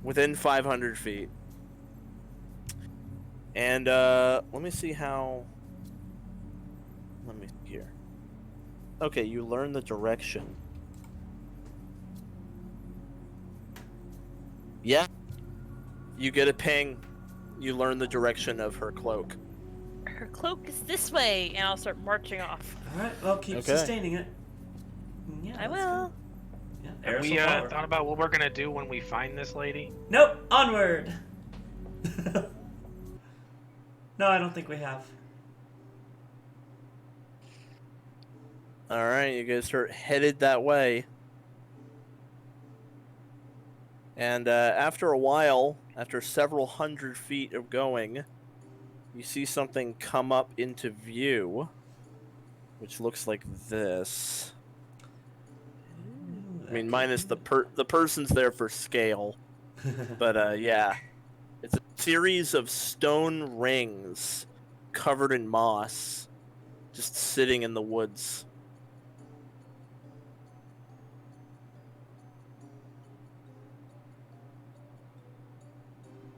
Within 500 feet. And let me see how. Let me see here. Okay, you learn the direction. Yeah. You get a ping. You learn the direction of her cloak. Her cloak is this way, and I'll start marching off. All right, well, keep Okay. sustaining it. Yeah, I that's will. good. Yeah, Have Eris we will follow her. thought about what we're gonna do when we find this lady? Nope, onward. No, I don't think we have. Alright, you guys start headed that way. And after a while, after several hundred feet of going, you see something come up into view, which looks like this. I mean, minus the person's there for scale, but yeah, it's a series of stone rings covered in moss, just sitting in the woods.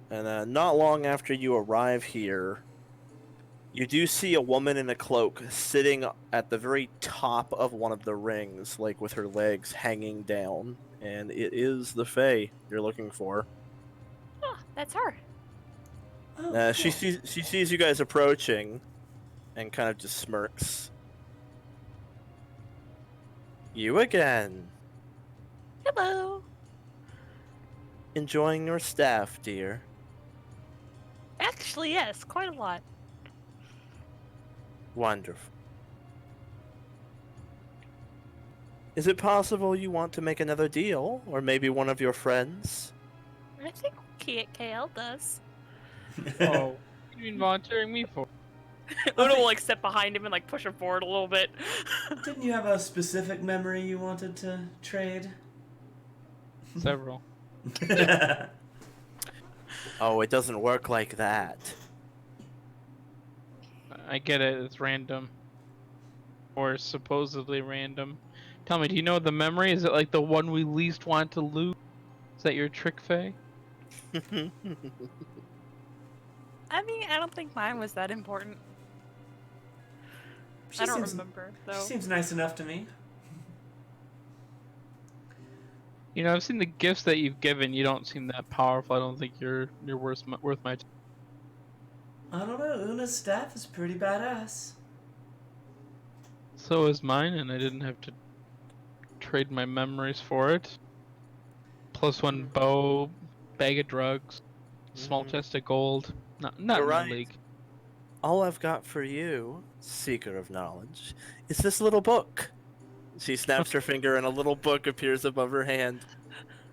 And not long after you arrive here, you do see a woman in a cloak sitting at the very top of one of the rings, like with her legs hanging down. And it is the Fae you're looking for. Oh, that's her. Oh, She cool. sees you guys approaching, and kind of just smirks. You again. Hello. Enjoying your staff, dear. Actually, yes, quite a lot. Wonderful. Is it possible you want to make another deal? Or maybe one of your friends? I think KL does. Oh, what are you volunteering me for? Oona will like step behind him and like push him forward a little bit. Didn't you have a specific memory you wanted to trade? Several. Oh, it doesn't work like that. I get it. It's random, or supposedly random. Tell me, do you know the memory? Is it like the one we least want to lose? Is that your trick, Faye? I mean, I don't think mine was that important. She I don't seems- remember She though. seems nice enough to me. You know, I've seen the gifts that you've given. You don't seem that powerful. I don't think you're worth my time. I don't know. Una's staff is pretty badass. So is mine, and I didn't have to trade my memories for it. Plus one bow, bag of drugs, small Mhm. chest of gold. Not You're in my right. league. All I've got for you, seeker of knowledge, is this little book. She snaps her finger and a little book appears above her hand.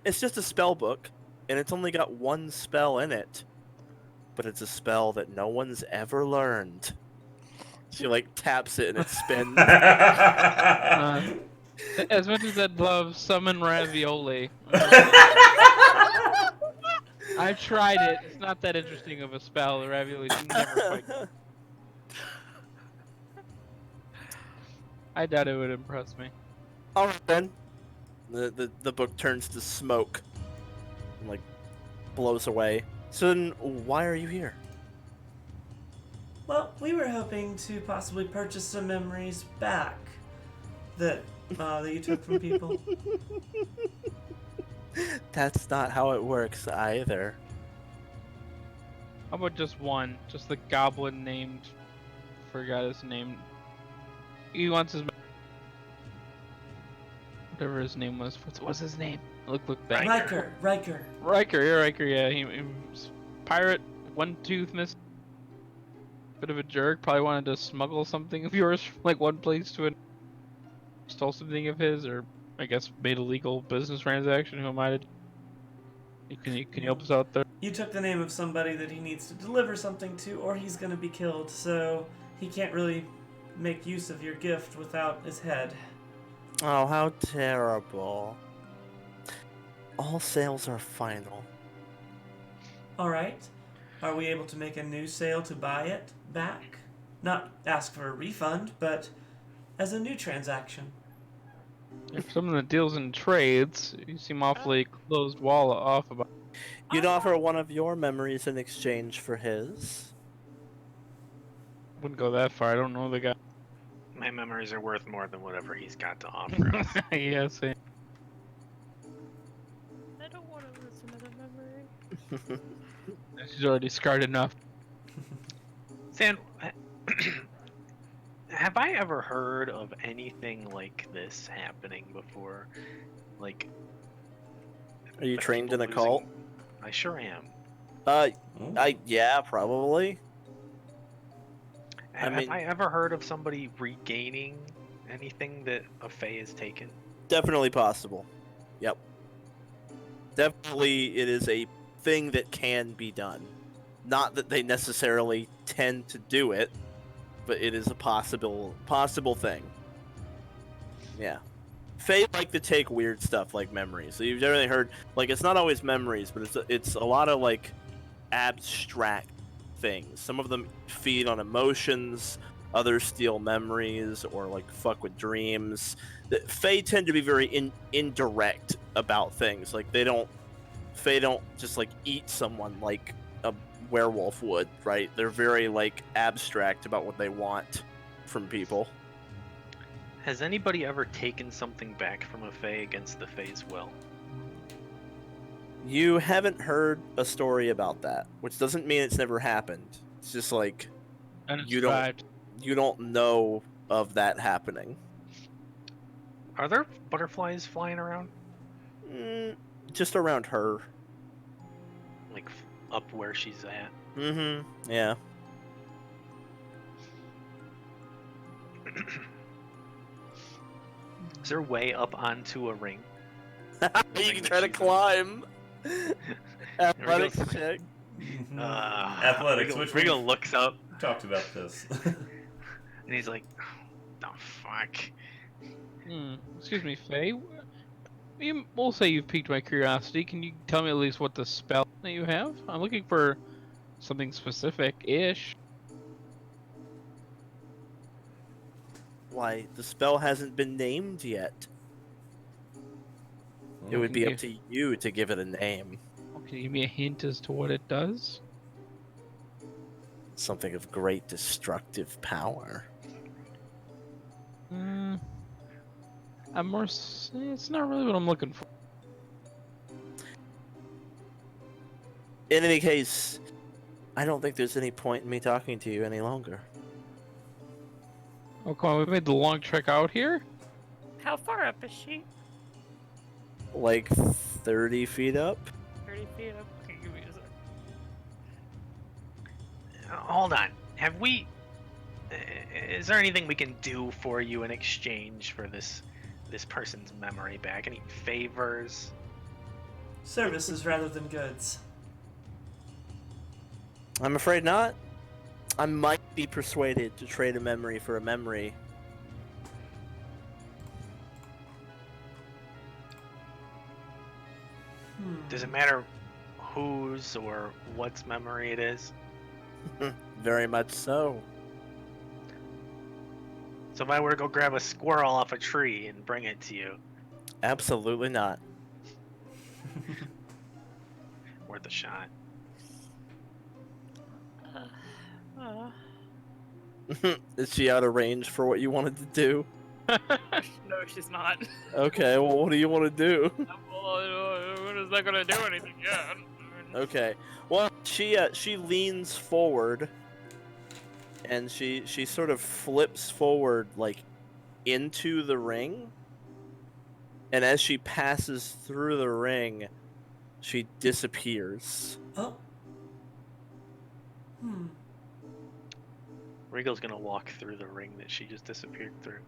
It's just a spell book, and it's only got one spell in it. But it's a spell that no one's ever learned. She like taps it and it spins. As much as I'd love summon ravioli, I tried it. It's not that interesting of a spell. The ravioli never quite. I doubt it would impress me. Alright then. The book turns to smoke. And like blows away. So then why are you here? Well, we were hoping to possibly purchase some memories back that you took from people. That's not how it works either. How about just one? Just the goblin named. Forgot his name. He wants his. Whatever his name was. What's his name? Look back. Riker. Riker, yeah. He was pirate, one tooth missing. Bit of a jerk. Probably wanted to smuggle something of yours from like one place to another. Stole something of his, or I guess made a legal business transaction. Who am I to? Can you help us out there? You took the name of somebody that he needs to deliver something to, or he's gonna be killed, so he can't really make use of your gift without his head. Oh, how terrible. All sales are final. Alright. are we able to make a new sale to buy it back? Not ask for a refund, but as a new transaction. If someone that deals in trades, you seem awfully closed wall off about. You'd offer one of your memories in exchange for his. Wouldn't go that far. I don't know the guy. My memories are worth more than whatever he's got to offer us. Yeah, same. I don't want to lose another memory. She's already scarred enough. San, have I ever heard of anything like this happening before? Like, Are you of trained in people a cult? losing- I sure am. Yeah, probably. Have mean- I ever heard of somebody regaining anything that a Fae has taken? Definitely possible. Yep. Definitely, it is a thing that can be done. Not that they necessarily tend to do it, but it is a possible thing. Yeah. Fae like to take weird stuff like memories. So you've definitely heard, like, it's not always memories, but it's a lot of, like, abstract things. Some of them feed on emotions, others steal memories, or, like, fuck with dreams. Fae tend to be very indirect about things. Like, Fae don't just, like, eat someone like a werewolf would, right? They're very, like, abstract about what they want from people. Has anybody ever taken something back from a Fae against the Fae's will? You haven't heard a story about that, which doesn't mean it's never happened. It's just like And it's You don't- vibed. you don't know of that happening. Are there butterflies flying around? Just around her. Like, up where she's at? Mm-hmm. Yeah. Is there a way up onto a ring? You can try to climb. Athletics go. check. Athletics, which Reigel we looks up talked about this. and he's like, "The fuck." Excuse me, Faye. We'll say you've piqued my curiosity. Can you tell me at least what the spell that you have? I'm looking for something specific-ish. Why, the spell hasn't been named yet. It would be up to you to give it a name. Can you give me a hint as to what it does? Something of great destructive power. I'm more. It's not really what I'm looking for. In any case, I don't think there's any point in me talking to you any longer. Oh, come on, we made the long trek out here? How far up is she? Like 30 feet up? 30 feet up? Okay, give me a sec. Hold on. Have we? Is there anything we can do for you in exchange for this person's memory back? Any favors? Services rather than goods. I'm afraid not. I might be persuaded to trade a memory for a memory. Does it matter whose or what's memory it is? Very much so. So if I were to go grab a squirrel off a tree and bring it to you, Absolutely not. worth a shot. Is she out of range for what you wanted to do? No, she's not. Okay, well, what do you want to do? What is that gonna do anything? Yeah. Okay. Well, she leans forward, and she sort of flips forward, like, into the ring. And as she passes through the ring, she disappears. Oh. Reigel's gonna walk through the ring that she just disappeared through.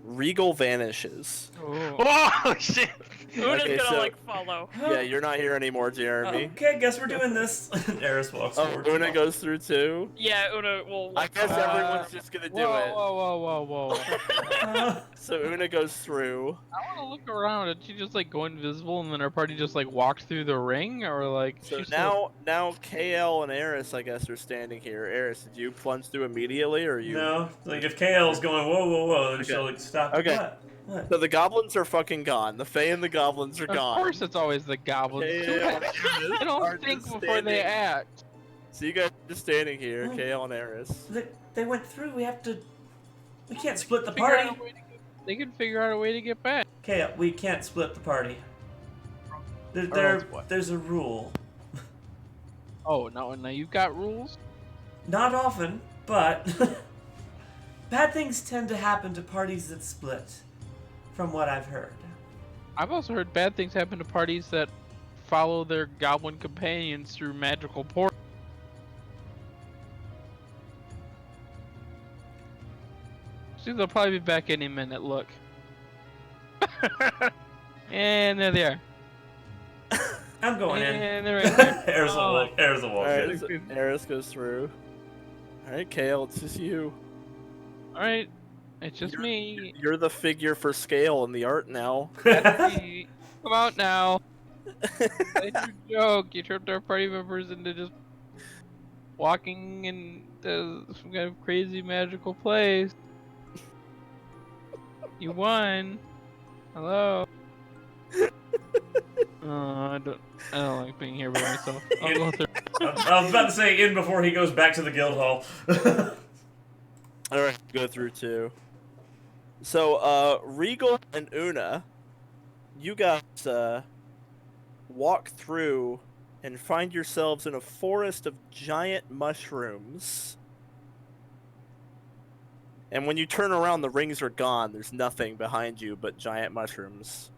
Reigel vanishes. Oh. Oh shit! Una's Okay, gonna so- like follow. Yeah, you're not here anymore, Jeremy. Okay, guess we're doing this. Eris walks Oh, forward. Una goes through too. Yeah, Una will. I guess Uh, everyone's just gonna do Whoa, it. whoa, whoa, whoa. So Una goes through. I want to look around. Did she just like go invisible and then our party just like walked through the ring, or like? So she's still- now KL and Eris, I guess, are standing here. Eris, did you plunge through immediately, or you? No, like if KL's going whoa, whoa, whoa, then she'll like stop. Okay. What? So the goblins are fucking gone. The Fae and the goblins are Of gone. course, it's always the goblins. KL and They Eris are don't think just before they standing. act. So you guys are just standing here, Oh. KL and Eris. They went through. We have to. We can't split the Figure out party. a way to they can figure out a way to get back. KL, we can't split the party. Or else what? There's a rule. Oh, now you've got rules. Not often, but bad things tend to happen to parties that split, from what I've heard. I've also heard bad things happen to parties that follow their goblin companions through magical portals. See, they'll probably be back any minute. Look. And there they are. I'm going in. And they're right there. Eris will walk. Eris will walk Alright, in. so Eris goes through. Alright, KL, it's just you. Alright, it's just me. You're the figure for scale in the art now. That's me. Come out now. It's your joke. You tripped our party members into just walking into some kind of crazy magical place. You won. Hello. I don't like being here by myself. I'll go through. I was about to say in before he goes back to the guild hall. Alright, go through too. So, Reigel and Una, you guys, walk through and find yourselves in a forest of giant mushrooms. And when you turn around, the rings are gone. There's nothing behind you but giant mushrooms.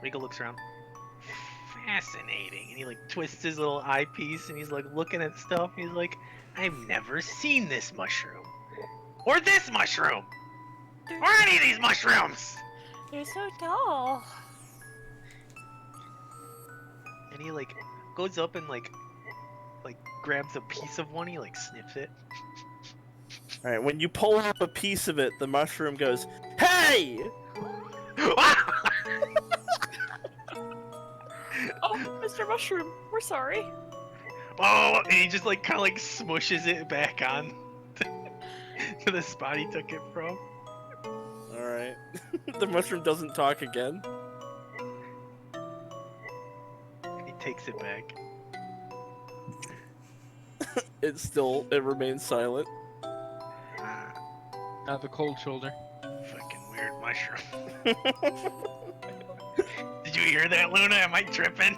Reigel looks around. Fascinating, and he like twists his little eyepiece, and he's like looking at stuff. He's like, I've never seen this mushroom, or this mushroom, or any of these mushrooms. They're so tall. And he like goes up and like grabs a piece of one. He like sniffs it. Alright, when you pull up a piece of it, the mushroom goes, "Hey!" Oh, Mr. Mushroom, we're sorry. Oh, and he just like kind of like smushes it back on to the spot he took it from. Alright. The mushroom doesn't talk again. He takes it back. It remains silent. Not the cold shoulder. Fucking weird mushroom. Did you hear that, Luna? Am I tripping?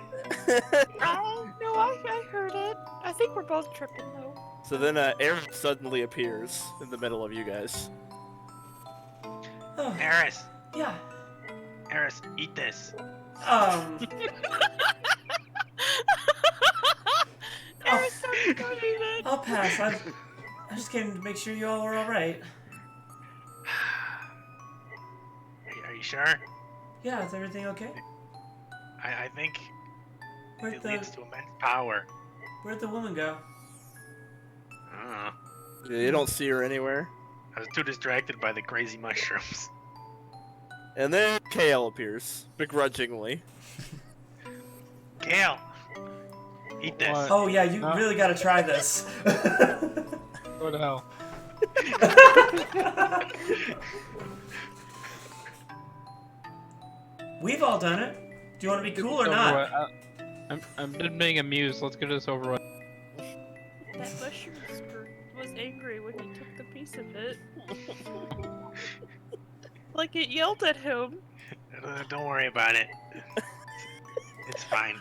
Oh, no, I heard it. I think we're both tripping, though. So then, Eris suddenly appears in the middle of you guys. Oh, Eris, yeah. Eris, eat this. Eris, sorry, don't eat it. I'll pass. I just came to make sure you all were all right. Are you sure? Yeah, is everything okay? I think Where'd it leads the to immense power. Where'd the woman go? I don't know. Yeah, you don't see her anywhere. I was too distracted by the crazy mushrooms. And then Kale appears, begrudgingly. Kale, eat this. What? Oh yeah, you No. really got to try this. Go to hell. We've all done it. Do you want to be cool or Over not? with. I'm done being amused. Let's get this over with. That mushroom was angry when he took the piece of it. Like it yelled at him. Don't worry about it. It's fine.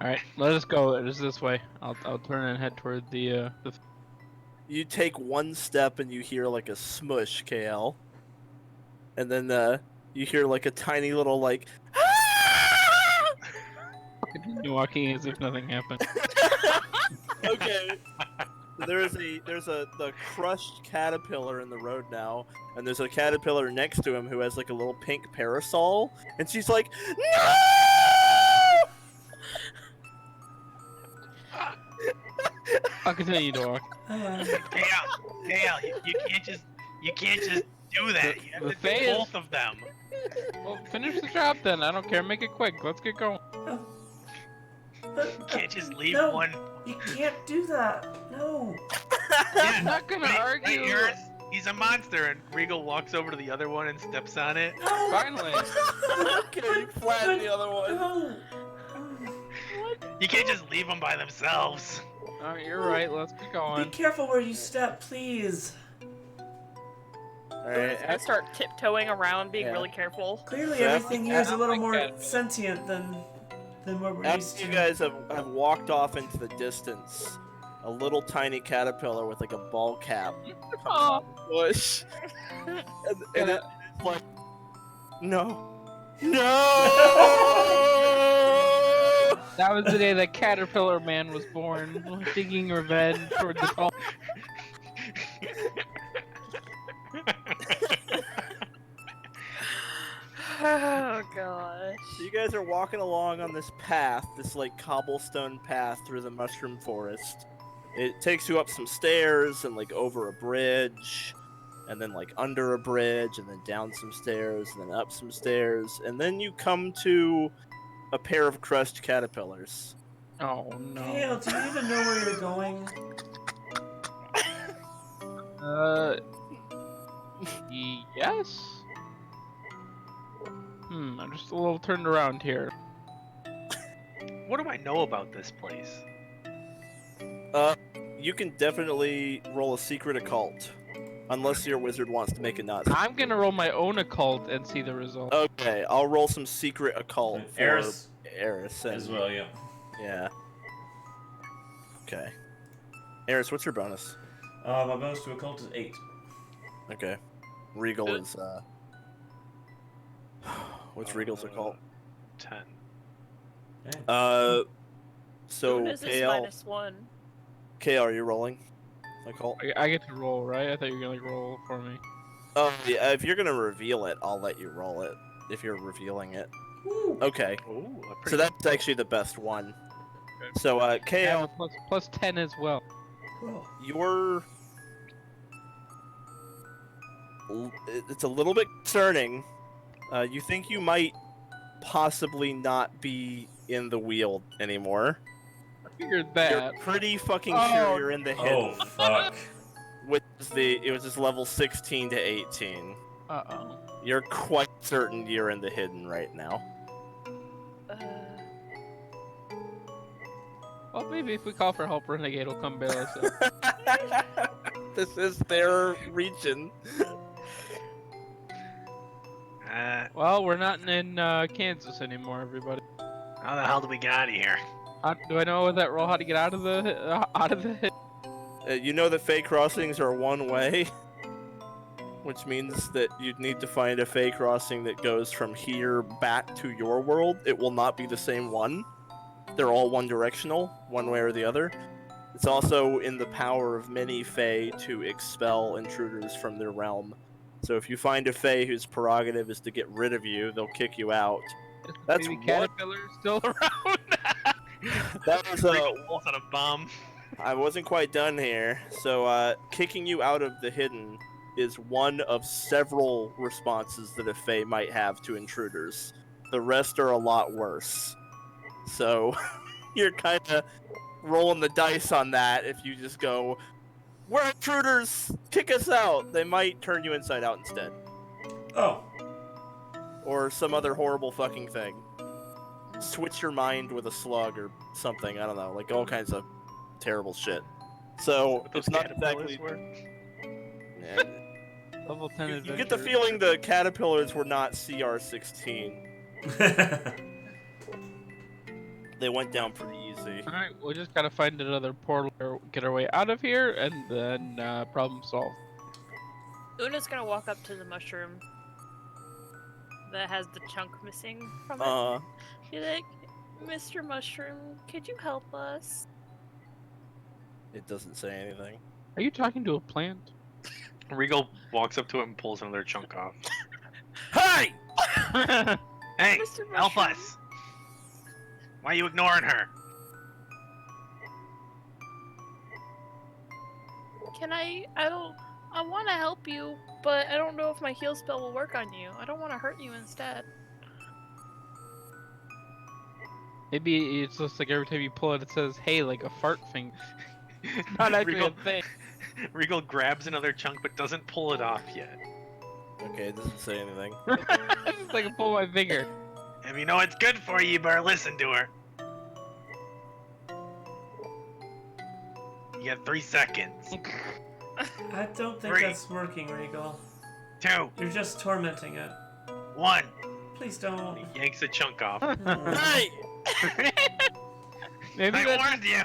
All right, let us go. It is this way. I'll turn and head toward the. You take one step and you hear like a smush, KL. And then you hear like a tiny little like Continue walking as if nothing happened. Okay. there's the crushed caterpillar in the road now, and there's a caterpillar next to him who has like a little pink parasol, and she's like, no! I'll continue to walk. Kale, you can't just do that. You have The to Fae do is- both of them. Well, finish the job then. I don't care. Make it quick. Let's get going. But, You can't just leave no, one. you can't do that. No. I'm not gonna argue. Right, Eris, he's a monster, and Reigel walks over to the other one and steps on it. No. Finally. Okay, you flatten the other one. No. You can't just leave them by themselves. Alright, you're right. Let's get Be going. careful where you step, please. Alright, I start tiptoeing around, being Yeah. really careful. Clearly, So everything here is a little I more get it. sentient than what we're used after to. you guys have walked off into the distance, a little tiny caterpillar with like a ball cap Aw. bush, and it's like, no. That was the day that Caterpillar Man was born, seeking revenge for the tall. Oh gosh. So you guys are walking along on this path, this like cobblestone path through the mushroom forest. It takes you up some stairs and like over a bridge, and then like under a bridge, and then down some stairs, and then up some stairs, and then you come to a pair of crushed caterpillars. Oh no. Kale, do you even know where you're going? Yes? I'm just a little turned around here. What do I know about this place? You can definitely roll a secret occult, unless your wizard wants to make it not. I'm gonna roll my own occult and see the result. Okay, I'll roll some secret occult And for Eris Eris and- as well, yeah. Yeah. Okay. Eris, what's your bonus? My bonus to occult is 8. Okay. Reigel is what's Regal's occult? 10. So Una's is Kale, -1. Kale, are you rolling occult? I get to roll, right? I thought you were gonna like, roll for me. Oh yeah, if you're gonna reveal it, I'll let you roll it. If you're revealing it. Woo. Okay. Ooh, a So pretty that's actually the best one. Okay. So Kale, Plus 10 as well. Cool. you're it's a little bit concerning. You think you might possibly not be in the wheel anymore. I figured that. You're pretty fucking Oh, sure you're in the hidden, Oh, fuck. which is it was just level 16 to 18. Uh-oh. You're quite certain you're in the hidden right now. Well, maybe if we call for help, Renegade will come bail us out. This is their region. Well, we're not in Kansas anymore, everybody. How the hell do we get out of here? Do I know that roll how to get out of the You know that Fey crossings are one way, which means that you'd need to find a Fey crossing that goes from here back to your world. It will not be the same one. They're all one directional, one way or the other. It's also in the power of many Fey to expel intruders from their realm. So if you find a Fey whose prerogative is to get rid of you, they'll kick you out. That's baby one- caterpillar still around? That was Reigel pulls out a bomb. I wasn't quite done here. So, kicking you out of the hidden is one of several responses that a Fae might have to intruders. The rest are a lot worse. So, you're kind of rolling the dice on that if you just go, we're intruders! Kick us out! They might turn you inside out instead. Oh. Or some other horrible fucking thing. Switch your mind with a slug or something, I don't know, like all kinds of terrible shit. So, Those it's not caterpillars exactly... were. Yeah. Level 10 You adventure. get the feeling the caterpillars were not CR16. They went down pretty easy. Alright, we'll just gotta find another portal or get our way out of here, and then problem solved. Una's gonna walk up to the mushroom that has the chunk missing from it. Be like, Mr. Mushroom, could you help us? It doesn't say anything. Are you talking to a plant? Regal walks up to it and pulls another chunk off. Hey! Hey, Mr. help Mushroom. us! Why are you ignoring her? I want to help you, but I don't know if my heal spell will work on you. I don't want to hurt you instead. Maybe it's just like every time you pull it says, hey, like a fart thing. Not actually Regal, a thing. Regal grabs another chunk but doesn't pull it off yet. Okay, it doesn't say anything. It's just like I pull my finger. If you know it's good for you, you better listen to her. You got 3 seconds. I don't think 3, that's working, Regal. 2, You're just tormenting it. 1. Please don't. He yanks a chunk off. Hey! Maybe I that's, warned you!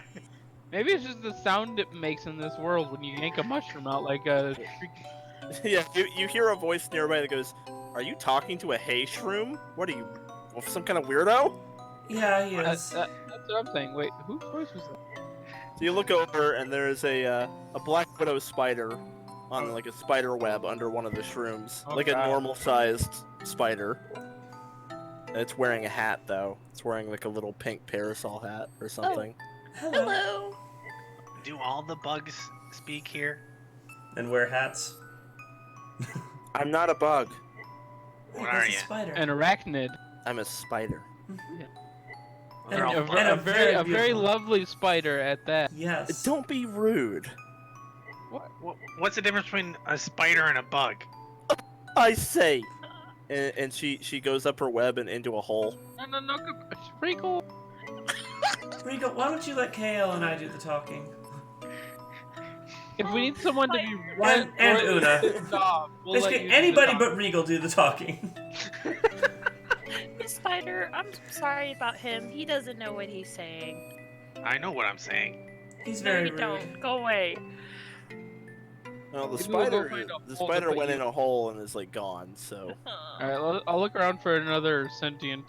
maybe it's just the sound it makes in this world when you yank a mushroom out like a. Yeah, you hear a voice nearby that goes, "Are you talking to a hay shroom? What are you, some kind of weirdo?" Yeah, he That's is. what I'm saying. Wait, whose voice was that? So you look over, and there's a black widow spider on like a spider web under one of the shrooms, Oh, like God. a normal-sized spider. It's wearing a hat though. It's wearing like a little pink parasol hat or something. Hello. Hello. Do all the bugs speak here? And wear hats. I'm not a bug. Wait, What that's are a ya? spider. An arachnid. I'm a spider. Mhm. Well, And they're all a- bugs. and A very beautiful- lovely spider at that. Yes. Don't be rude. What's the difference between a spider and a bug? I say. And she goes up her web and into a hole. No, it's pretty cool. Regal, why don't you let KL and I do the talking? If we need someone to be And Oona. pissed off, we'll let Basically, you do the anybody talk. but Regal do the talking. Miss Spider, I'm sorry about him. He doesn't know what he's saying. I know what I'm saying. He's No, very you rude. don't. Go away. Well, the Maybe we'll go spider, find a the hole to spider put went you in a hole and is like gone. So Alright, I'll look around for another sentient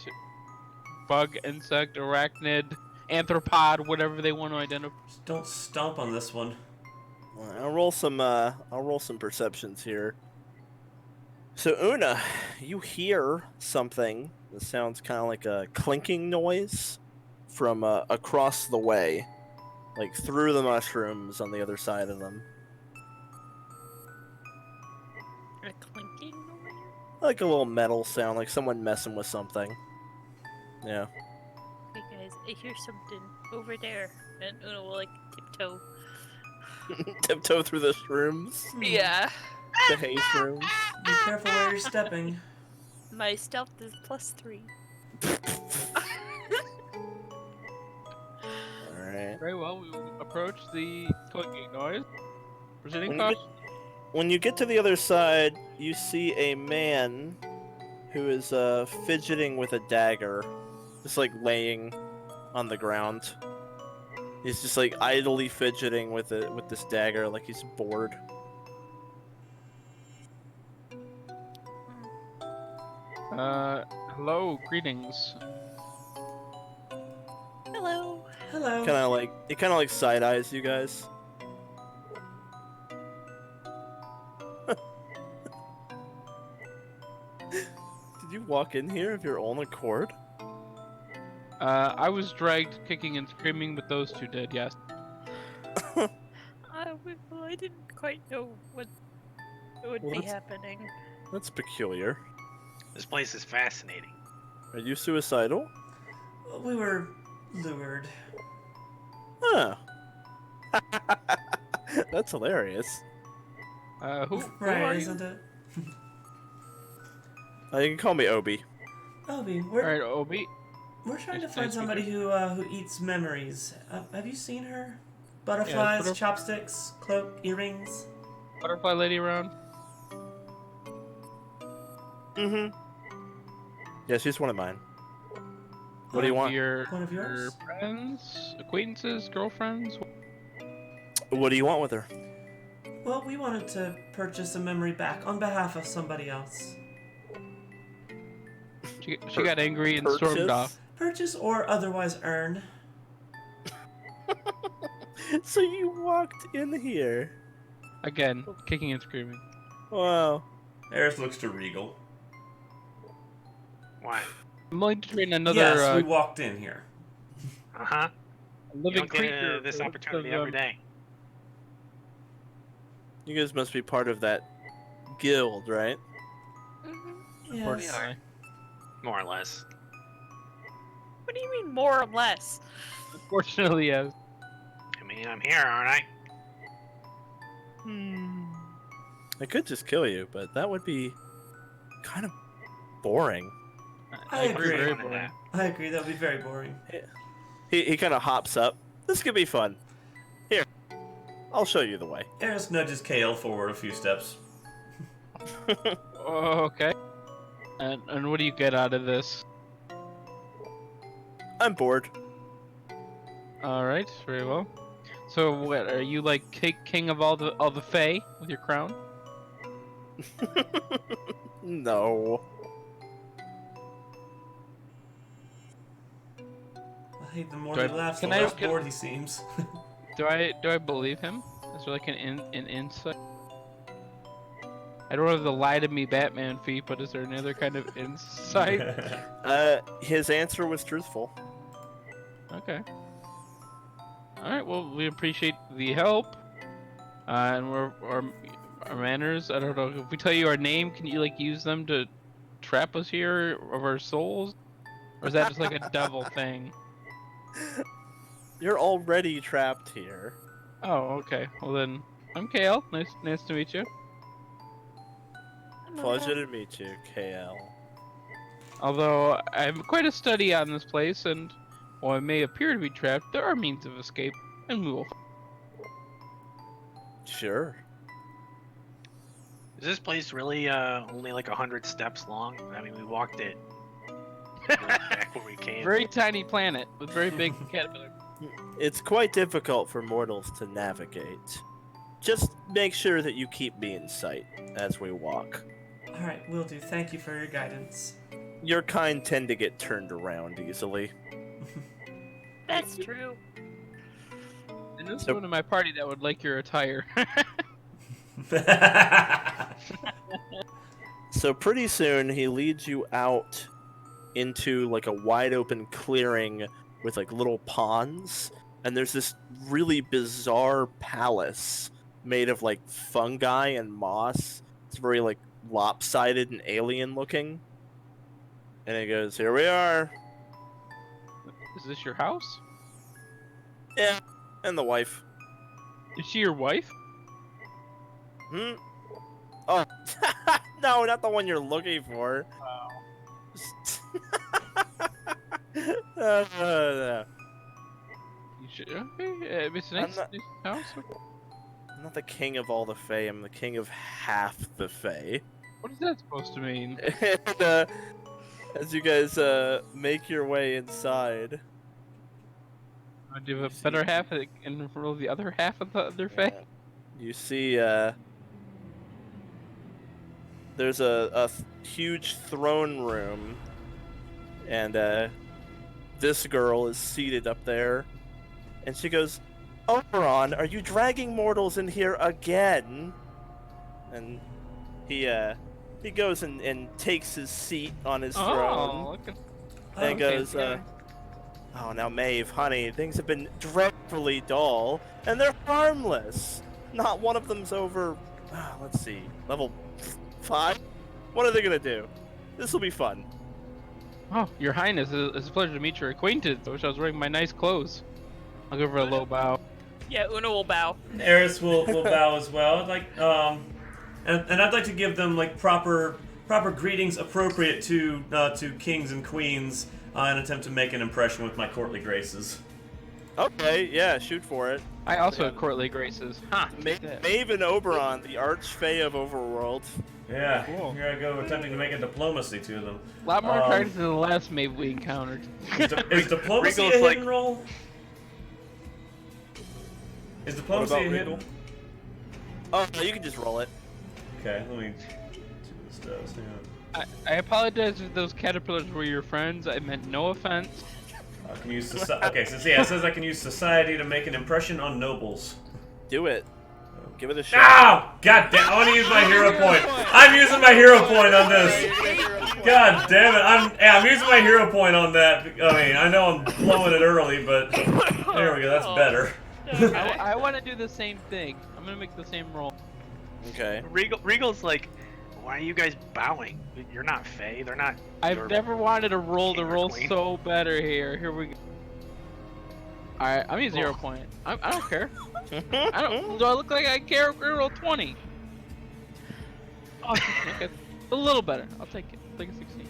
bug, insect, arachnid, anthropod, whatever they want to identify. Just don't stomp on this one. I'll roll some perceptions here. So Oona, you hear something that sounds kind of like a clinking noise from across the way, like through the mushrooms on the other side of them, A clinking noise? like a little metal sound, like someone messing with something. Yeah. Hey guys, I hear something over there. And Una will like tiptoe. Tiptoe through the shrooms, Yeah. the hay shrooms. Be careful where you're stepping. My stealth is +3. All right. Very well, we will approach the clicking noise. Proceeding When you caution. When you get to the other side, you see a man who is fidgeting with a dagger, just like laying on the ground. He's just like idly fidgeting with it with this dagger, like he's bored. Hello, greetings. Hello. Hello. He kind of like side eyes you guys. Did you walk in here of your own accord? I was dragged kicking and screaming, but those two did, yes. I didn't quite know what would Well, be that's- happening. That's peculiar. This place is fascinating. Are you suicidal? We were lured. Huh. That's hilarious. Who Right, are you? isn't it? You can call me Obi. Obi, we're Alright, Obi. trying to Nice find to somebody meet who eats memories. Have you seen her? Butterflies, butterf- chopsticks, cloak, earrings. Butterfly lady around? Mm-hmm. Yeah, she's one of mine. What do you want? Your, One of yours? your friends, acquaintances, girlfriends? What do you want with her? Well, we wanted to purchase a memory back on behalf of somebody else. She got angry and stormed Purchase? off. Purchase or otherwise earn. So you walked in here. Again, kicking and screaming. Wow. Eris looks to Reigel. Why? I'm willing to train another Yes, we walked in here. Uh-huh. You living don't creature. get this for opportunity looks of, every day. You guys must be part of that guild, right? Mm-hmm. Yes. Unfortunately. More or less. What do you mean, more or less? Unfortunately, yes. I mean, I'm here, aren't I? I could just kill you, but that would be kind of boring. I agree. Very Fun in boring. that. I agree, that would be very boring. He kind of hops up. This could be fun. Here, I'll show you the way. Eris nudges Kale forward a few steps. Oh, okay. And what do you get out of this? I'm bored. All right, very well. So, what are you like, king of all the Fae with your crown? No. Hey, the more Do he I- laughs, the can I- less can- bored he seems. Do I believe him? Is there like an insight? I don't have the lie to me Batman feat, but is there any other kind of insight? His answer was truthful. Okay. All right. Well, we appreciate the help, and our manners. I don't know if we tell you our name, can you like use them to trap us here of our souls, or is that just like a devil thing? You're already trapped here. Oh, okay. Well then, I'm Kale. Nice to meet you. Pleasure to meet you, KL. Although I'm quite a study on this place, and while I may appear to be trapped, there are means of escape, and we will. Sure. Is this place really only like 100 steps long? I mean, we walked it back where we came. Very tiny planet with very big caterpillar. It's quite difficult for mortals to navigate. Just make sure that you keep me in sight as we walk. Alright, will do. Thank you for your guidance. Your kind tend to get turned around easily. That's true. And there's So- one in my party that would like your attire. So pretty soon he leads you out into like a wide open clearing with like little ponds, and there's this really bizarre palace made of like fungi and moss. It's very like lopsided and alien looking. And he goes, "Here we are." Is this your house? Yeah, and the wife. Is she your wife? Hmm. Oh, no, not the one you're looking for. No. You should. Okay, it's a nice, not- nice house. I'm not the king of all the Fae. I'm the king of half the Fae. What is that supposed to mean? And as you guys make your way inside, Do you have a better half and roll the other half of the other Fae? you see there's a huge throne room, and this girl is seated up there, and she goes, "Oberon, are you dragging mortals in here again?" And he goes and takes his seat on his throne. Oh, look at And Okay, goes, yeah. "Oh, now Maeve, honey, things have been dreadfully dull, and they're harmless. Not one of them's over, let's see, level 5? What are they gonna do? This will be fun." Oh, Your Highness, it's a pleasure to meet your acquaintance. I wish I was wearing my nice clothes. I'll give her a low bow. Yeah, Una will bow. Eris will bow as well. Like, and I'd like to give them like proper greetings appropriate to kings and queens in an attempt to make an impression with my courtly graces. Okay, yeah, shoot for it. I also have courtly graces. Ha! Maeve and Oberon, the archfey of Overworld. Yeah, Cool. here I go attempting to make a diplomacy to them. A lot more Um, cards than the last Maeve we encountered. Is diplomacy Regal's a like- hidden roll? Is diplomacy about a hidden? Regal? Oh, no, you can just roll it. Okay, let me see what this does. Hang on. I apologize if those caterpillars were your friends. I meant no offense. I can use okay, so yeah, it says I can use society to make an impression on nobles. Do it. Give it a shot. Ow! God damn! I want to use my hero point. I'm using my hero point on this. God damn it! I'm using my hero point on that. I mean, I know I'm blowing it early, but there we go. That's better. I want to do the same thing. I'm gonna make the same roll. Okay. Regal's like, why are you guys bowing? You're not Fae. They're not. I've never wanted a roll to king or roll queen. so better here. Here we go. Alright, I'm using 0 point. I don't care. I don't. Do I look like I care? I roll 20. Oh, okay. A little better. I'll take it. I'll take a 16.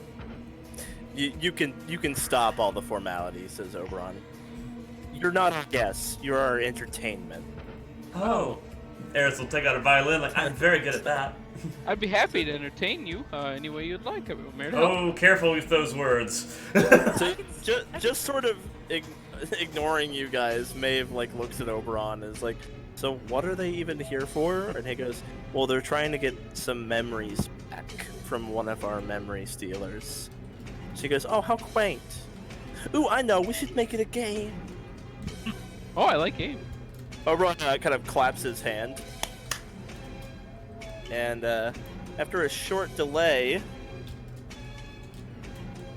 You can stop all the formalities, says Oberon. You're not our guests. You're our entertainment. Oh. Eris will take out a violin. Like, I'm very good at that. I'd be happy to entertain you any way you'd like. I'm here to help. Oh, careful with those words. So just sort of ignoring you guys, Maeve like looks at Oberon and is like, so what are they even here for? And he goes, well, they're trying to get some memories back from one of our memory stealers. She goes, oh, how quaint. Ooh, I know, we should make it a game. Oh, I like game. Oberon kind of claps his hand. And after a short delay,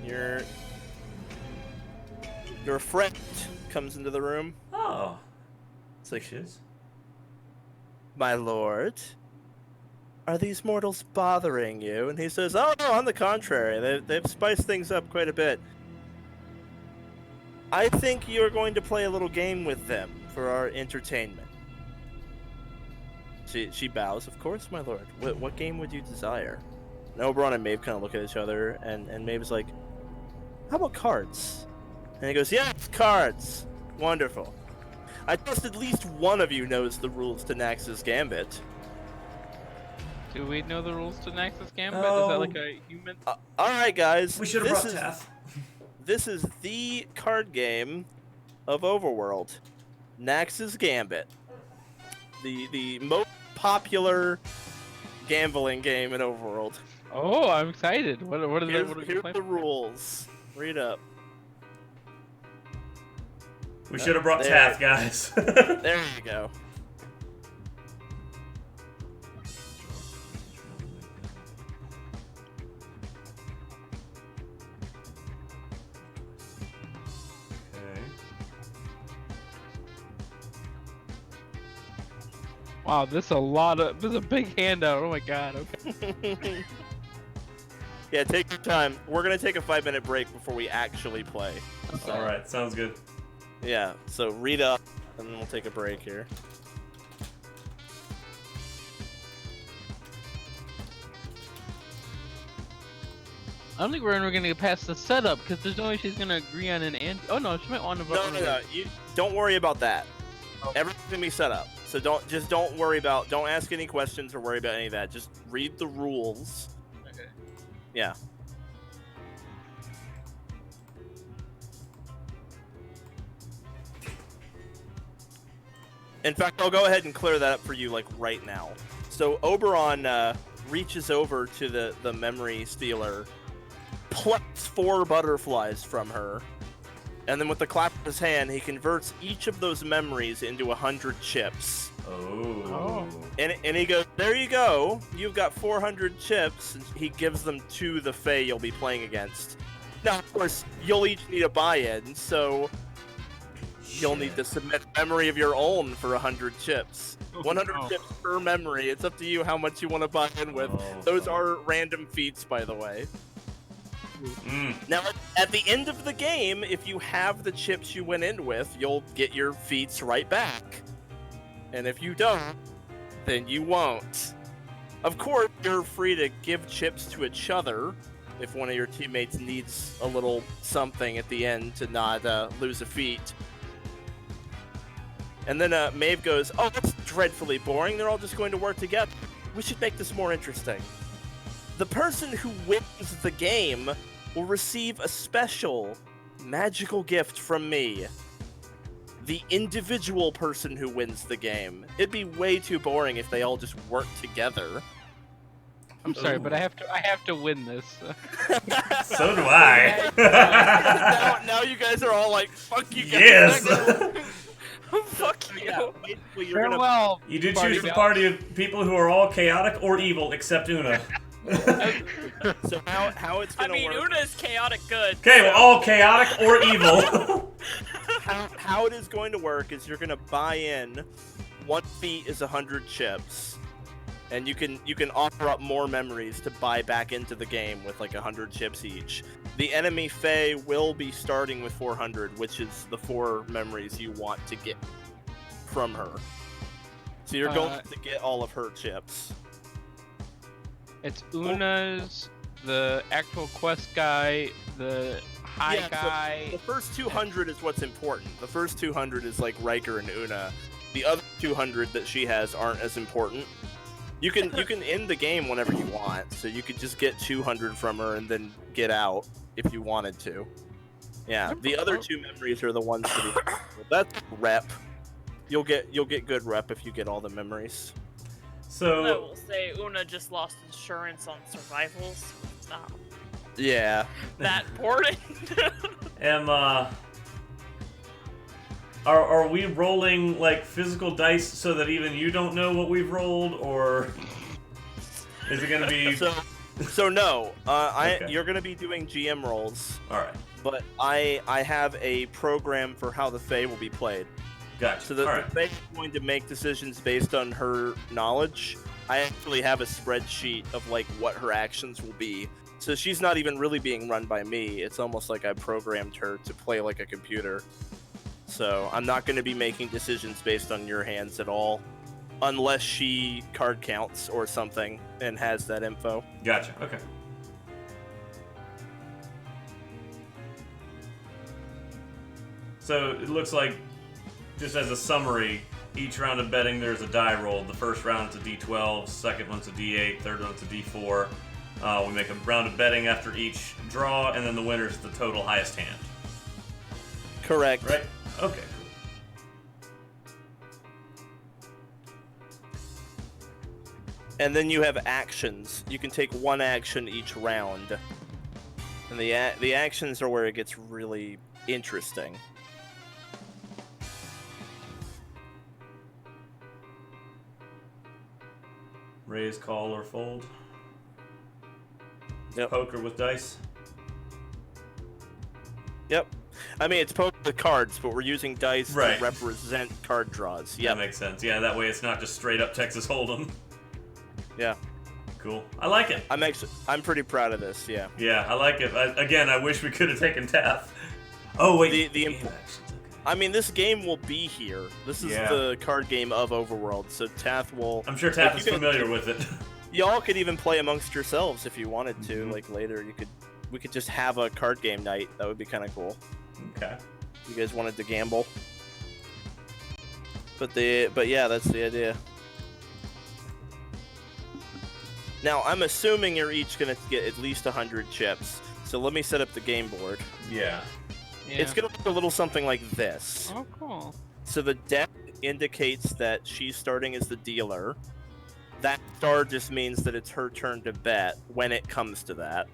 your friend comes into the room. Oh. It's like, Shiz. my lord, are these mortals bothering you? And he says, oh no, on the contrary, they've spiced things up quite a bit. I think you're going to play a little game with them for our entertainment. She bows, of course, my lord. What game would you desire? And Oberon and Maeve kind of look at each other, and Maeve's like, how about cards? And he goes, yeah, cards. Wonderful. I trust at least one of you knows the rules to Naxx's Gambit. Do we know the rules to Naxx's Gambit? Oh. Is that like a human? Alright, guys. We should have brought Tath. This is the card game of Overworld. Naxx's Gambit. The most popular gambling game in Overworld. Oh, I'm excited. What is Here's, that? What are we here's playing? the rules. Read up. We should have brought There. Tath, guys. There you go. Wow, this is a big handout. Oh my god. Okay. Yeah, take your time. We're gonna take a 5-minute break before we actually play. So, All right, sounds good. yeah, so read up, and then we'll take a break here. I don't think we're gonna get past the setup because there's no way she's gonna agree on an anti. Oh no, she might want to vote. No. You don't worry about that. Everything's gonna be set up. So don't worry about. Don't ask any questions or worry about any of that. Just read the rules. Okay. Yeah. In fact, I'll go ahead and clear that up for you, like, right now. So Oberon reaches over to the memory stealer, plucks 4 butterflies from her, and then with the clap of his hand, he converts each of those memories into 100 chips. Oh. And he goes, there you go, you've got 400 chips, and he gives them to the Fae you'll be playing against. Now, of course, you'll each need a buy-in, so you'll need to submit a memory of your own for 100 chips. 100 Oh. chips per memory. It's up to you how much you want to buy in with. Oh, Those fuck. are random feats, by the way. Mm. Now, at the end of the game, if you have the chips you went in with, you'll get your feats right back. And if you don't, then you won't. Of course, you're free to give chips to each other if one of your teammates needs a little something at the end to not lose a feat. And then Maeve goes, oh, that's dreadfully boring. They're all just going to work together. We should make this more interesting. The person who wins the game will receive a special magical gift from me. The individual person who wins the game. It'd be way too boring if they all just worked together. I'm sorry, but Ooh. I have to win this. So do I. now you guys are all like, fuck you guys. Yes. Fuck you. Yeah, basically you're gonna Farewell. You do party choose the gal. party of people who are all chaotic or evil, except Una. So how it's I gonna mean, work? Una's chaotic good. Okay, well, all chaotic or evil. How it is going to work is you're gonna buy in. 1 feat is 100 chips, and you can offer up more memories to buy back into the game with like 100 chips each. The enemy Fae will be starting with 400, which is the 4 memories you want to get from her. So you're going to get all of her chips. It's Una's, the actual quest guy, the high Yeah, so guy. The first 200 is what's important. The first 200 is like Riker and Una. The other 200 that she has aren't as important. You can end the game whenever you want, so you could just get 200 from her and then get out if you wanted to. Yeah, the other 2 memories are the ones to be. That's rep. You'll get good rep if you get all the memories. I So, will say Una just lost insurance on survival, so it's not Yeah. that important. are we rolling like physical dice so that even you don't know what we've rolled, or is it gonna be? So no. Okay. You're gonna be doing GM rolls, All right, but I have a program for how the Fae will be played. gotcha. So the All right. Fae is going to make decisions based on her knowledge. I actually have a spreadsheet of like what her actions will be. So she's not even really being run by me. It's almost like I programmed her to play like a computer. So I'm not going to be making decisions based on your hands at all, unless she card counts or something and has that info. Gotcha. Okay. So it looks like, just as a summary, each round of betting there's a die roll. The first round it's a D12, second one's a D8, third one's a D4. We make a round of betting after each draw, and then the winner's the total highest hand. Correct. Right? Okay. And then you have actions. You can take 1 action each round. And the actions are where it gets really interesting. Raise, call, or fold. Yep. Poker with dice. Yep. I mean, it's poker with cards, but we're using dice Right. to represent card draws. That Yep. makes sense. Yeah, that way it's not just straight up Texas Hold'em. Yeah. Cool. I like it. I'm pretty proud of this. Yeah. Yeah, I like it. Again, I wish we could have taken Taff. Oh wait, The game imp- actions, okay. I mean, this game will be here. This is Yeah. the card game of Overworld, so Tath will. I'm sure Taff Like, is you can- familiar with it. Y'all could even play amongst yourselves if you wanted to. Mhm. Like later, we could just have a card game night. That would be kind of cool. Okay. You guys wanted to gamble. But yeah, that's the idea. Now, I'm assuming you're each gonna get at least 100 chips. So let me set up the game board. Yeah. Yeah. It's gonna look a little something like this. Oh, cool. So the deck indicates that she's starting as the dealer. That star just means that it's her turn to bet when it comes to that.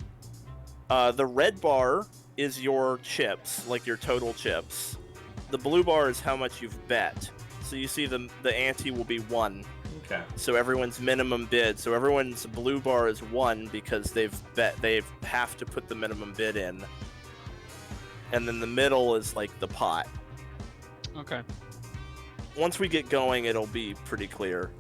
The red bar is your chips, like your total chips. The blue bar is how much you've bet. So you see the ante will be 1. Okay. So everyone's minimum bid. So everyone's blue bar is 1 because they have to put the minimum bid in. And then the middle is like the pot. Okay. Once we get going, it'll be pretty clear.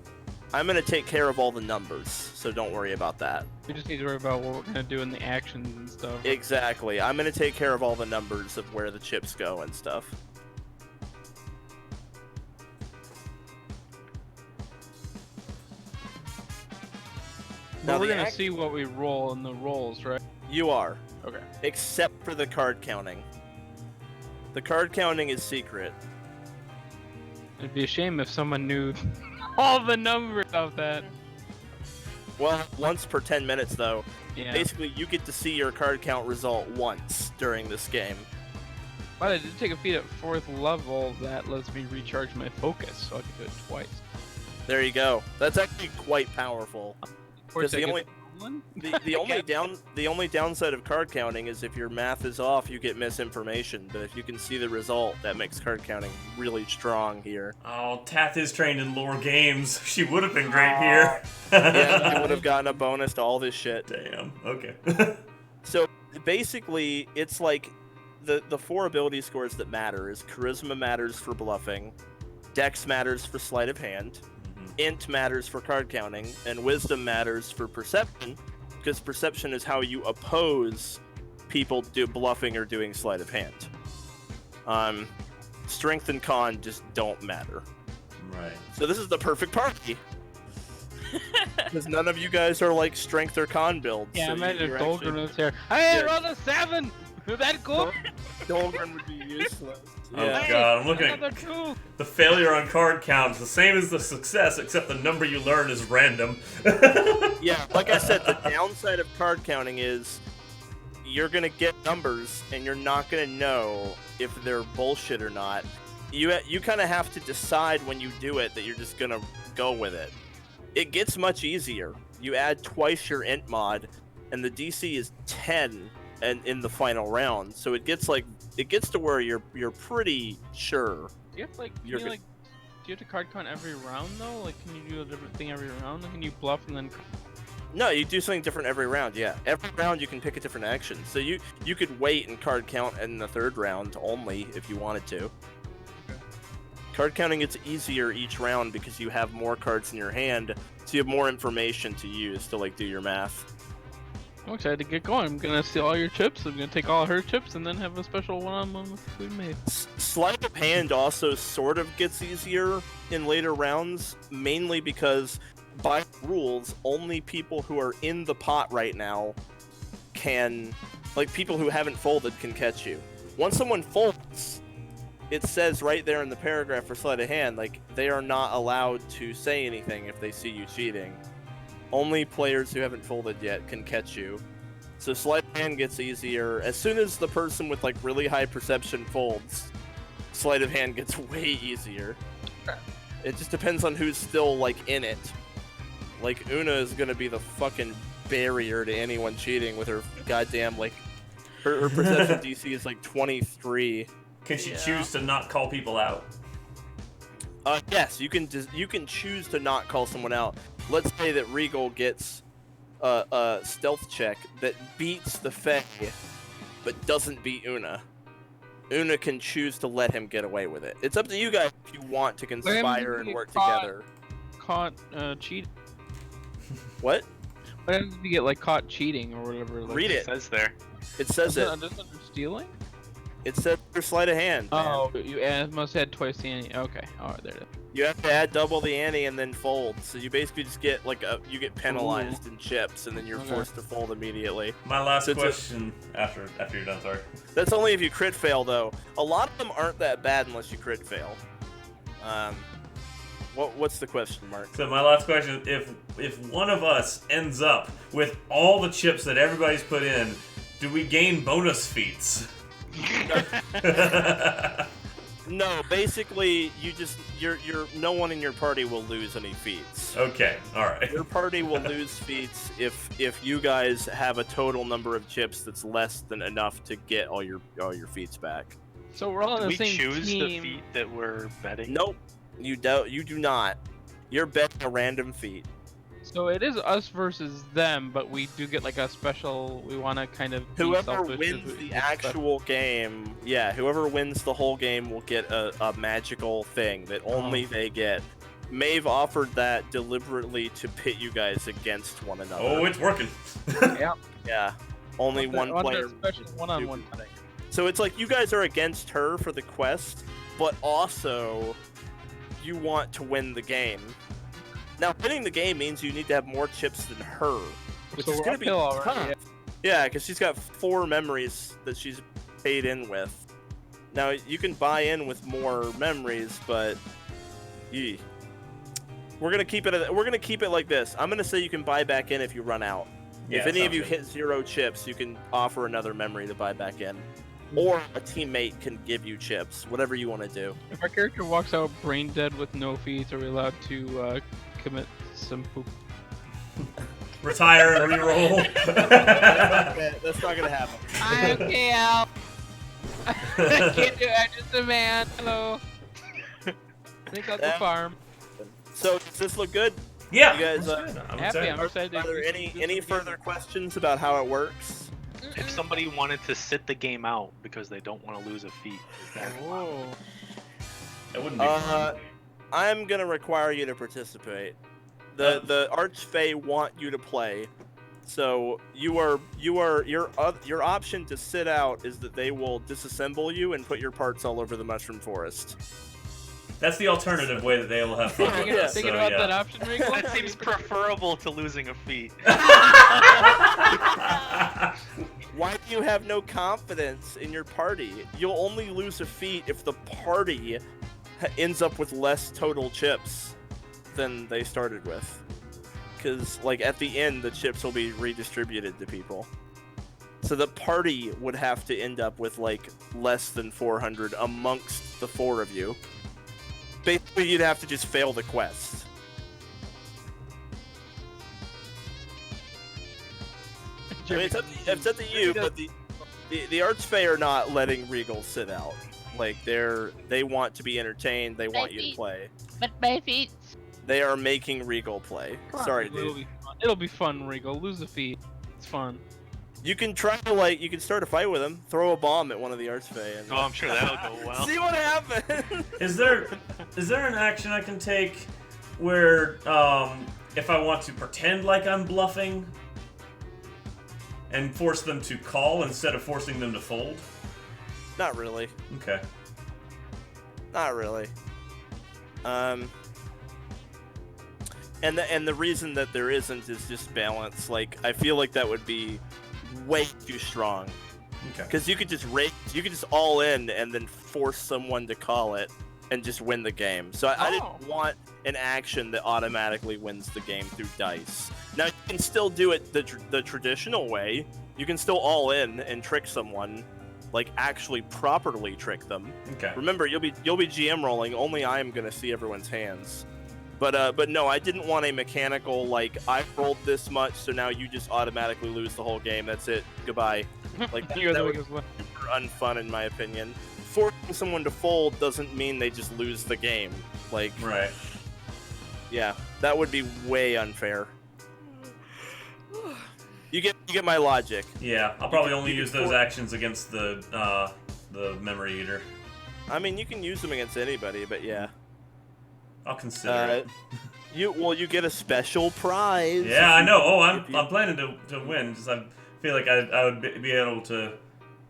I'm gonna take care of all the numbers, so don't worry about that. We just need to worry about what we're gonna do in the actions and stuff. Exactly. I'm gonna take care of all the numbers of where the chips go and stuff. But Now we're the gonna act- see what we roll in the rolls, right? You are, Okay. except for the card counting. The card counting is secret. It'd be a shame if someone knew all the numbers of that. Well, once per 10 minutes though. Yeah. Basically, you get to see your card count result once during this game. But I did take a feat at 4th level that lets me recharge my focus, so I can do it twice. There you go. That's actually quite powerful. Of course, the I get only- Gremlin? The only downside of card counting is if your math is off, you get misinformation. But if you can see the result, that makes card counting really strong here. Oh, Tath is trained in lore games. She would have been great here. Yeah, you would have gotten a bonus to all this shit. Damn. Okay. So basically, it's like the 4 ability scores that matter is Charisma matters for bluffing, Dex matters for sleight of hand, Int matters for card counting, and Wisdom matters for perception, because perception is how you oppose people do bluffing or doing sleight of hand. Strength and con just don't matter. Right. So this is the perfect party. Because none of you guys are like strength or con builds. Yeah, so imagine you're Dolgren actually- was here. Hey, Yeah. roll a 7! Is that good? Dolgren would be useless. Oh Yeah. god, I'm looking Another at 2! the failure on card count. It's the same as the success, except the number you learn is random. Yeah, like I said, the downside of card counting is you're gonna get numbers and you're not gonna know if they're bullshit or not. You kind of have to decide when you do it that you're just gonna go with it. It gets much easier. You add twice your int mod, and the DC is 10, and in the final round, so it gets to where you're pretty sure. Do you have like, You're do you have to card count every round though? Like, can you do a different thing every round? Like, can you bluff and then? No, you do something different every round. Yeah, every round you can pick a different action. So you could wait and card count in the 3rd round only if you wanted to. Card counting gets easier each round because you have more cards in your hand, so you have more information to use to like do your math. I'm excited to get going. I'm gonna steal all your chips. I'm gonna take all her chips and then have a special one-on-one with Food Maid. Sleight of hand also sort of gets easier in later rounds, mainly because by rules, only people who are in the pot right now can, like people who haven't folded can catch you. Once someone folds, it says right there in the paragraph for sleight of hand, like they are not allowed to say anything if they see you cheating. Only players who haven't folded yet can catch you. So sleight of hand gets easier. As soon as the person with like really high perception folds, sleight of hand gets way easier. It just depends on who's still like in it. Like Oona is gonna be the fucking barrier to anyone cheating with her goddamn like her perception DC is like 23. Can she Yeah. choose to not call people out? Yes, you can choose to not call someone out. Let's say that Reigel gets a stealth check that beats the Fae, but doesn't beat Oona. Oona can choose to let him get away with it. It's up to you guys if you want to conspire and work together. Caught cheating. What? What happens if you get like caught cheating or whatever? Like, Read it. says there. It says it. Just under stealing? It says for sleight of hand. Man. Oh, you must add twice the ante. Okay, alright, there it is. You have to add double the ante and then fold. So you basically just get like you get penalized in chips, and then you're Okay. forced to fold immediately. My last So it's question after you're done, sorry. That's only if you crit fail, though. A lot of them aren't that bad unless you crit fail. What's the question, Mark? So my last question is, if one of us ends up with all the chips that everybody's put in, do we gain bonus feats? No, basically, you're no one in your party will lose any feats. Okay, alright. Your party will lose feats if you guys have a total number of chips that's less than enough to get all your feats back. So we're all on Do the we same choose the team. feat that we're betting? Nope, you do not. You're betting a random feat. So it is us versus them, but we do get like a special. We want to kind of be Whoever selfish wins as we the get stuff. actual game, yeah, whoever wins the whole game will get a magical thing that only they get. Maeve offered that deliberately to pit you guys against one another. Oh, it's working. Yeah, only one player. Special one-on-one thing. So it's like you guys are against her for the quest, but also you want to win the game. Now, winning the game means you need to have more chips than her, which So is we're going to be uphill already, tough. Yeah, because she's got 4 memories that she's paid in with. Now, you can buy in with more memories, but we're gonna keep it like this. I'm gonna say you can buy back in if you run out. Yeah, If any of sounds you good. hit 0 chips, you can offer another memory to buy back in. Or a teammate can give you chips, whatever you want to do. If our character walks out brain dead with no feet, are we allowed to commit some poop? retire and re-roll. That's not gonna happen. I'm okay, Al. I can't do it. I'm just a man. Hello. Think out the farm. So does this look good? Yeah. You guys, that's good. I'm Happy. excited. I'm excited. Are there any further questions about how it works? If somebody wanted to sit the game out because they don't want to lose a feat, is that Oh. That wouldn't be fun. I'm gonna require you to participate. The Archfey want you to play, so your option to sit out is that they will disassemble you and put your parts all over the mushroom forest. That's the alternative way that they will have fun. Thinking, with this, thinking so, about yeah. that option, Reigel? That seems preferable to losing a feat. Why do you have no confidence in your party? You'll only lose a feat if the party ends up with less total chips than they started with. Because, like, at the end, the chips will be redistributed to people. So the party would have to end up with, like, less than 400 amongst the 4 of you. Basically, you'd have to just fail the quest. I mean, it's up to you, but the Archfey are not letting Reigel sit out. Like, they want to be entertained. They want you to play. But my feet. They are making Reigel play. Sorry, It'll dude. be fun. It'll be fun, Reigel. Lose a feat. It's fun. You can try to, like, you can start a fight with him. Throw a bomb at one of the Archfey. And, Oh, I'm sure that'll go well. see what happens. Is there an action I can take where if I want to pretend like I'm bluffing and force them to call instead of forcing them to fold? Not really. Okay. Not really. And the reason that there isn't is just balance. Like, I feel like that would be way too strong. Okay. Because you could just all in and then force someone to call it and just win the game. So I didn't want an action that automatically wins the game through dice. Now you can still do it the traditional way. You can still all in and trick someone, like actually properly trick them. Okay. Remember, you'll be GM rolling. Only I am gonna see everyone's hands. But no, I didn't want a mechanical, like, I rolled this much, so now you just automatically lose the whole game. That's it. Goodbye. Like, You're that the would biggest one. be super unfun, in my opinion. Forcing someone to fold doesn't mean they just lose the game. Like, Right. yeah, that would be way unfair. You get my logic. Yeah, I'll probably only you use can those for- actions against the memory eater. I mean, you can use them against anybody, but yeah. I'll consider it. You get a special prize. Yeah, I know. Oh, if you- I'm planning to win. Just I feel like I would be able to.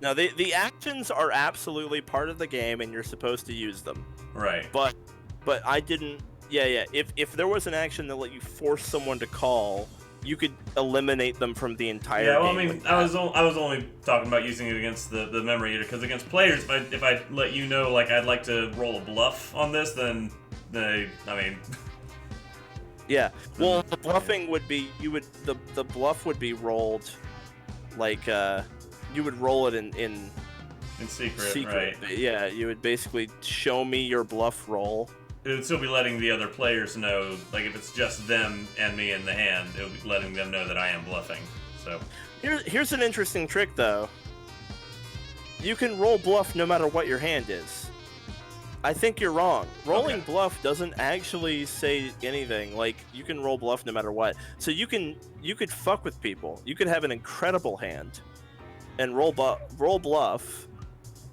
No, the actions are absolutely part of the game, and you're supposed to use them. Right. But I didn't. Yeah. If there was an action that let you force someone to call, you could eliminate them from the entire Yeah, well, game. I mean, with I that. was only talking about using it against the memory eater, because against players, if I let you know, like, I'd like to roll a bluff on this, then I mean. Yeah. Well, the bluffing would be the bluff would be rolled, like you would roll it in In secret, right? Yeah, you would basically show me your bluff roll. It would still be letting the other players know, like, if it's just them and me in the hand, it would be letting them know that I am bluffing. So. Here's an interesting trick, though. You can roll bluff no matter what your hand is. I think you're wrong. Rolling bluff doesn't actually say anything. Like, you can roll bluff no matter what. So you could fuck with people. You could have an incredible hand and roll bluff,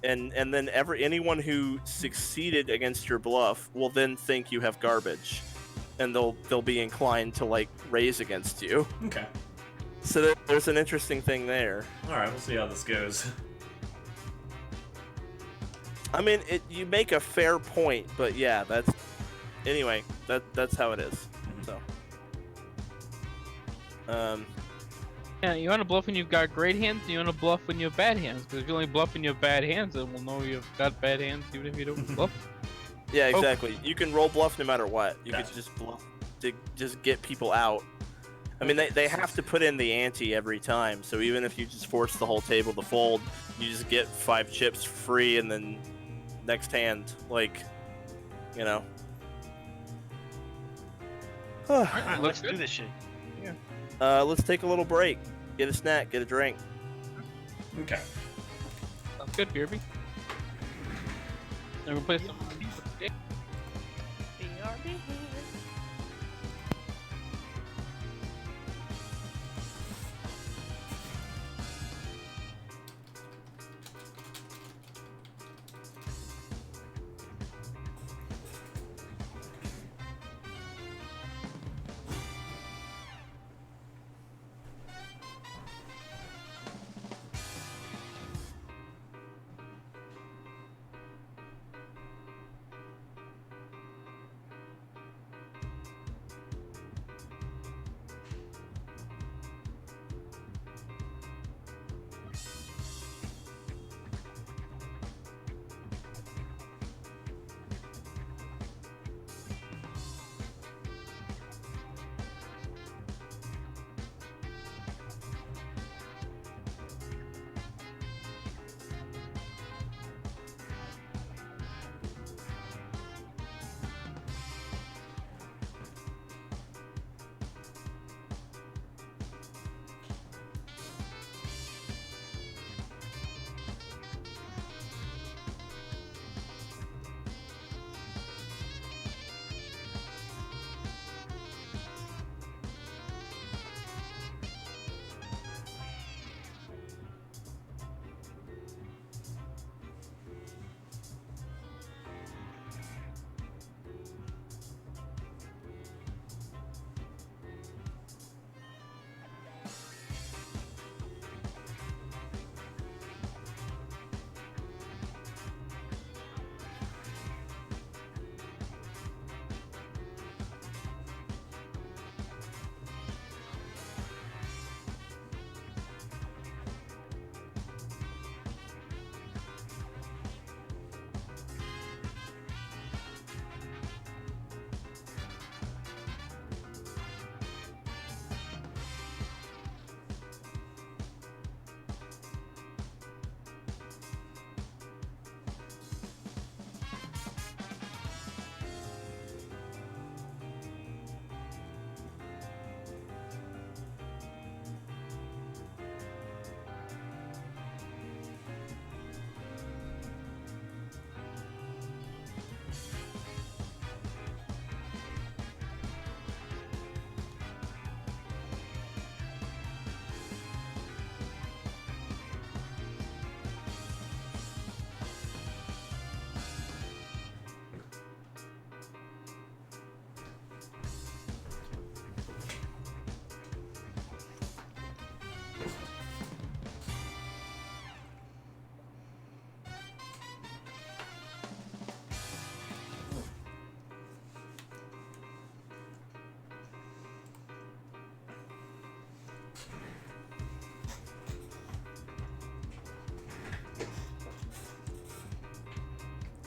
and then anyone who succeeded against your bluff will then think you have garbage, and they'll be inclined to, like, raise against you. Okay. So there's an interesting thing there. All right, we'll see how this goes. I mean, you make a fair point, but yeah, that's how it is. So, Yeah, you want to bluff when you've got great hands, and you want to bluff when you have bad hands. Because if you only bluff when you have bad hands, then we'll know you've got bad hands even if you don't bluff. yeah, exactly. You can roll bluff no matter what. You Gotcha. could just bluff to just get people out. I mean, they have to put in the ante every time. So even if you just force the whole table to fold, you just get 5 chips free, and then next hand, like, you know. Alright, let's do this shit. Let's take a little break. Get a snack, get a drink. Okay. Sounds good, BRB. Then we'll play some. BRB.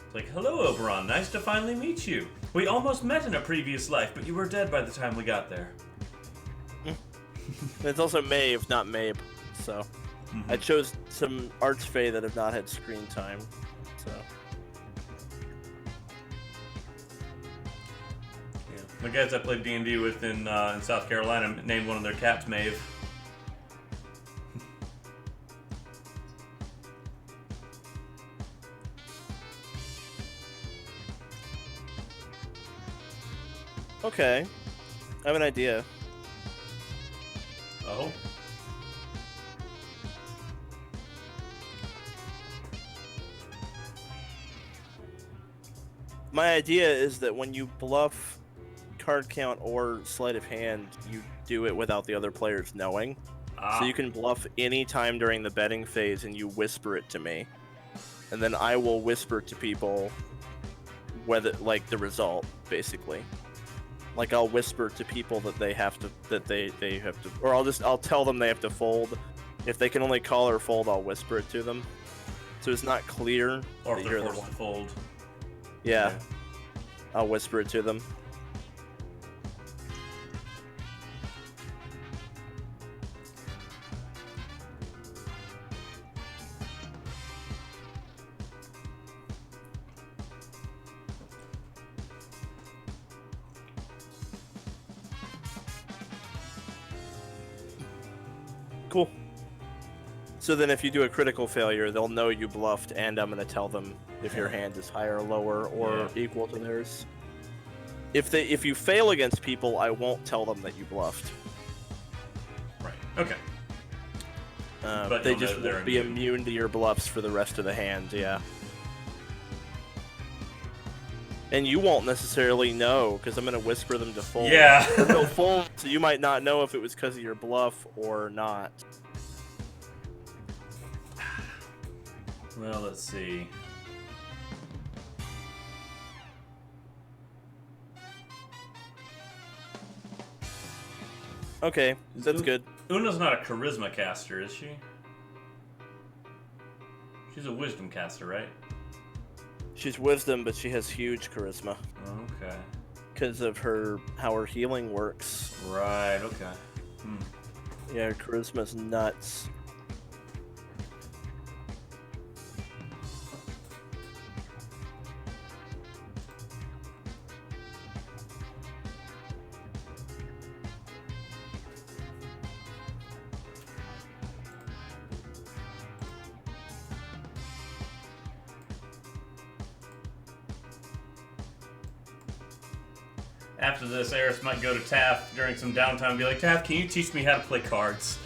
It's like, hello, Oberon. Nice to finally meet you. We almost met in a previous life, but you were dead by the time we got there. It's also Maeve, not Mabe. So I chose some Archfey that have not had screen time. So Yeah. The guys I played D&D with in South Carolina named one of their cats Maeve. okay, I have an idea. Oh? My idea is that when you bluff card count or sleight of hand, you do it without the other players knowing. So you can bluff any time during the betting phase and you whisper it to me. And then I will whisper to people whether, like, the result, basically. Like, I'll whisper to people that they have to, or I'll tell them they have to fold. If they can only call or fold, I'll whisper it to them. So it's not clear Or that if you're they're the forced one. to fold. Yeah. I'll whisper it to them. Cool. So then if you do a critical failure, they'll know you bluffed, and I'm going to tell them if your hand is higher or lower or equal to theirs. If you fail against people, I won't tell them that you bluffed. Right. Okay. But they just won't be immune to your bluffs for the rest of the hand, yeah. And you won't necessarily know, because I'm going to whisper them to fold. Yeah. They'll fold, so you might not know if it was because of your bluff or not. Well, let's see. Okay, that's good. Oona's not a charisma caster, is she? She's a wisdom caster, right? She's wisdom, but she has huge charisma. Okay. Because of how her healing works. Right, okay. Yeah, her charisma's nuts. After this, Eris might go to Taff during some downtime and be like, Taff, can you teach me how to play cards?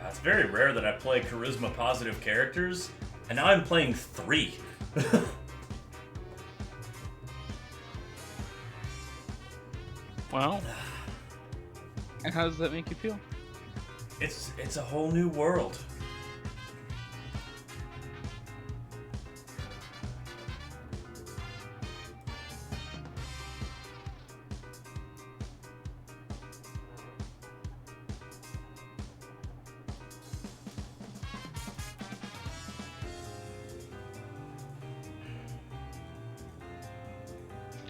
It's very rare that I play charisma positive characters, and now I'm playing 3. Wow. And how does that make you feel? It's a whole new world.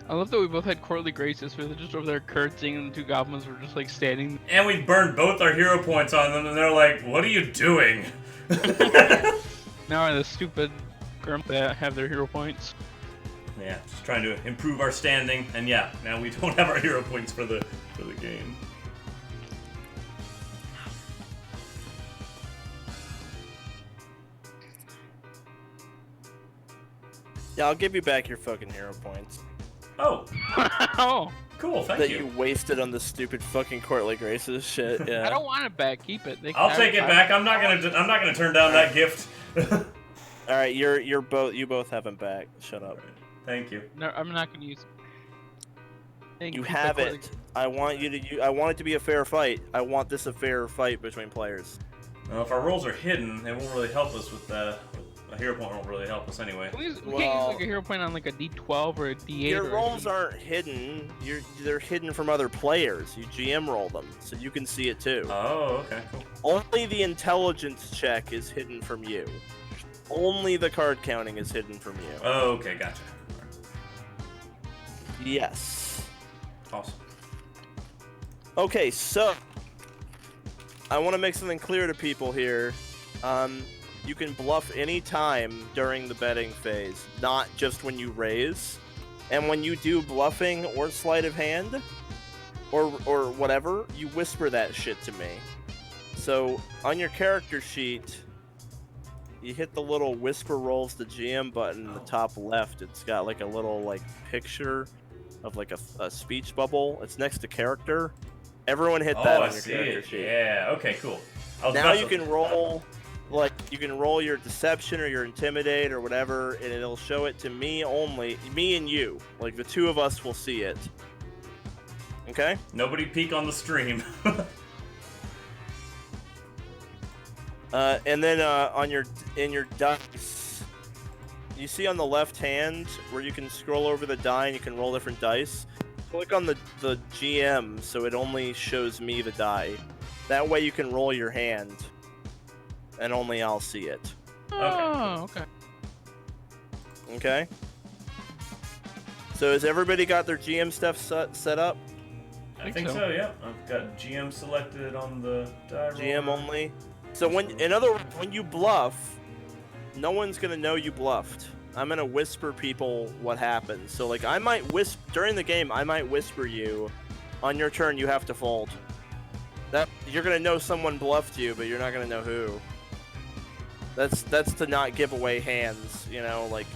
I love that we both had courtly graces. We were just over there curtsying, and the two goblins were just like standing. And we burned both our hero points on them, and they're like, what are you doing? Now are the stupid grump that have their hero points. Yeah, just trying to improve our standing, and yeah, now we don't have our hero points for the game. Yeah, I'll give you back your fucking hero points. Oh, Oh, cool, thank That you. you wasted on the stupid fucking courtly graces shit. Yeah. I don't want it back. Keep it. I'll take it back. I'm not gonna turn down that gift. All right, you both have them back. Shut up. Thank you. No, I'm not gonna use it. Thank You keep have that it. I want you to. I want it to be a fair fight. I want this a fair fight between players. Well, if our rolls are hidden, it won't really help us with that. A hero point won't really help us anyway. We can't use Well, like a hero point on like a D12 or a D8. Your or a rolls D- aren't hidden. They're hidden from other players. You GM roll them, so you can see it too. Oh, okay, cool. Only the intelligence check is hidden from you. Only the card counting is hidden from you. Oh, okay, gotcha. Yes. Awesome. Okay, so I want to make something clear to people here. You can bluff any time during the betting phase, not just when you raise. And when you do bluffing or sleight of hand, or whatever, you whisper that shit to me. So on your character sheet, you hit the little whisper rolls the GM button in the top left. It's got like a little like picture of like a speech bubble. It's next to character. Everyone hit that Oh, I on your see character it. sheet. Yeah, okay, cool. Now you can roll, like, you can roll your deception or your intimidate or whatever, and it'll show it to me only, me and you. Like, the two of us will see it. Okay? Nobody peek on the stream. And then in your dice, you see on the left hand where you can scroll over the die and you can roll different dice. Click on the GM so it only shows me the die. That way you can roll your hand and only I'll see it. Oh, okay. Okay. So has everybody got their GM stuff set up? I think so. Yeah. I've got GM selected on the die roll. GM only. So in other words, when you bluff, no one's gonna know you bluffed. I'm gonna whisper people what happens. So like I might during the game. I might whisper you. On your turn, you have to fold. That you're gonna know someone bluffed you, but you're not gonna know who. That's to not give away hands. You know, like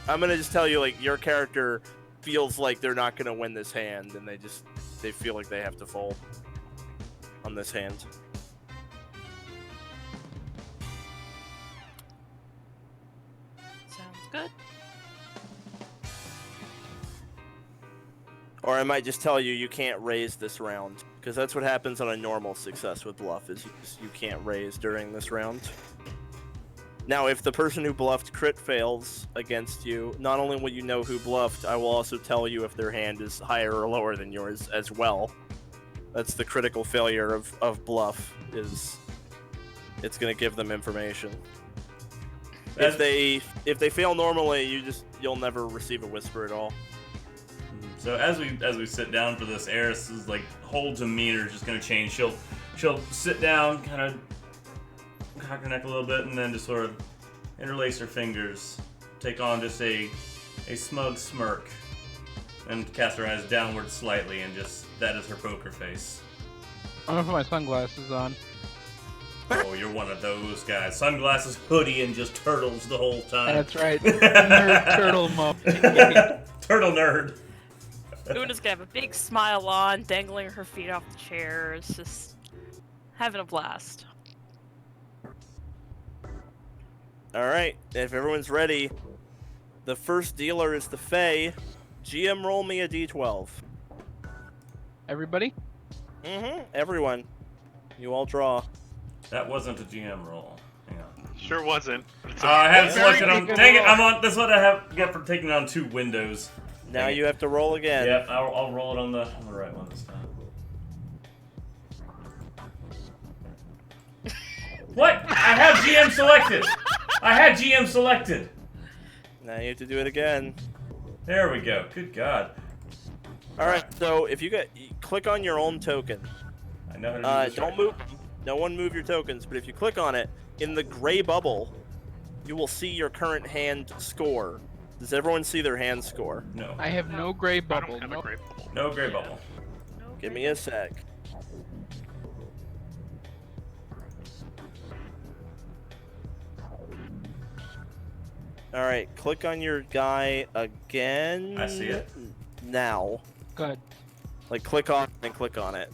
I'm gonna just tell you like your character feels like they're not gonna win this hand, and they feel like they have to fold on this hand. Sounds good. Or I might just tell you you can't raise this round, because that's what happens on a normal success with bluff, is you can't raise during this round. Now, if the person who bluffed crit fails against you, not only will you know who bluffed, I will also tell you if their hand is higher or lower than yours as well. That's the critical failure of bluff, is it's going to give them information. If they fail normally, you'll never receive a whisper at all. So as we sit down for this, Eris's like whole demeanor is just gonna change. She'll sit down, kind of cock her neck a little bit, and then just sort of interlace her fingers, take on just a smug smirk, and cast her eyes downward slightly, and just that is her poker face. I'm gonna put my sunglasses on. Oh, you're one of those guys. Sunglasses, hoodie, and just turtles the whole time. That's right. Nerd turtle mode. Turtle nerd. Oona's gonna have a big smile on, dangling her feet off the chairs, just having a blast. Alright, if everyone's ready, the first dealer is the Fae. GM, roll me a d12. Everybody? Everyone. You all draw. That wasn't a GM roll. Hang on. Sure wasn't. I have selected on. good Dang it! roll. I'm on. That's what I get for taking on 2 windows. Now Dang it. you have to roll again. Yep, I'll roll it on the right one this time. What? I have GM selected. I had GM selected. Now you have to do it again. There we go. Good God. Alright, so if you click on your own token. I know how to do this. Don't right move. No one move your tokens, but if you click on it, in the gray bubble, you will see your current hand score. Does everyone see their hand score? now. No. I have no gray I bubble. don't have a No. great bubble. No gray bubble. Give me a sec. Alright, click on your guy again. I see it. Now. Good. Like, click on and click on it.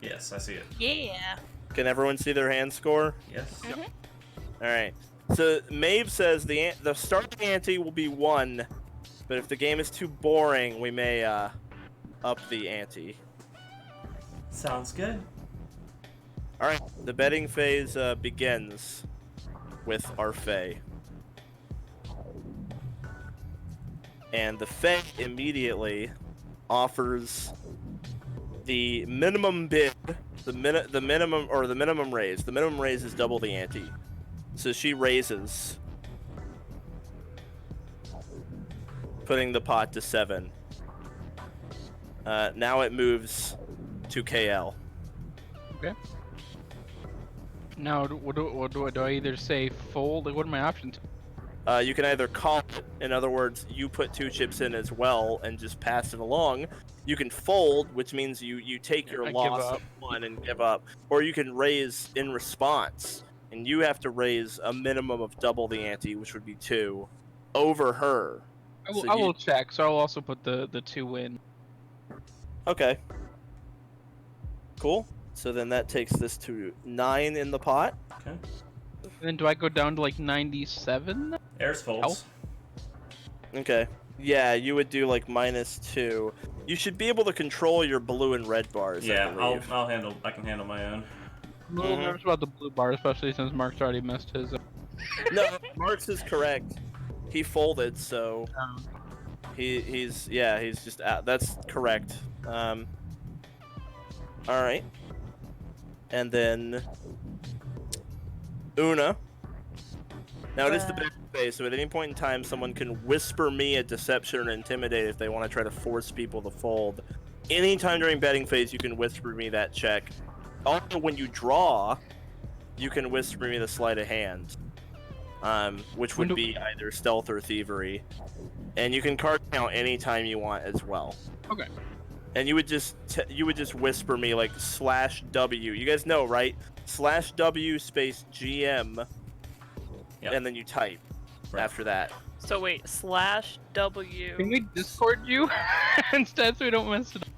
Yes, I see it. Yeah. Can everyone see their hand score? Yes. Alright. So, Maeve says the starting ante will be 1, but if the game is too boring, we may up the ante. Sounds good. Alright, the betting phase begins with our Fae. And the Fae immediately offers the minimum bid, the minimum raise. The minimum raise is double the ante. So she raises, putting the pot to 7. Now it moves to KL. Okay. Now, do I either say fold? Like, what are my options? You can either call it, in other words, you put 2 chips in as well and just pass it along. You can fold, which means you take your I give loss up. of 1 and give up. Or you can raise in response, and you have to raise a minimum of double the ante, which would be 2, over her. I will check, so I'll also put the 2 in. Okay. Cool. So then that takes this to 9 in the pot. Okay. And then do I go down to like 97? Eris folds. Okay. Yeah, you would do like -2. You should be able to control your blue and red bars. I Yeah, believe. I can handle my own. I'm a little nervous about the blue bar, especially since Mark's already missed his. No, Mark's is correct. He folded, so he's just out. That's correct. All right. And then Oona. Now it is the bad phase, so at any point in time, someone can whisper me a deception or intimidate if they want to try to force people to fold. Anytime during betting phase, you can whisper me that check. Also, when you draw, you can whisper me the sleight of hand, which would be either stealth or thievery, and you can card count anytime you want as well. Okay. And you would just whisper me like /W. You guys know, right? /W space GM, and then you type after that. So wait, /W. Can we Discord you instead so we don't mess it up?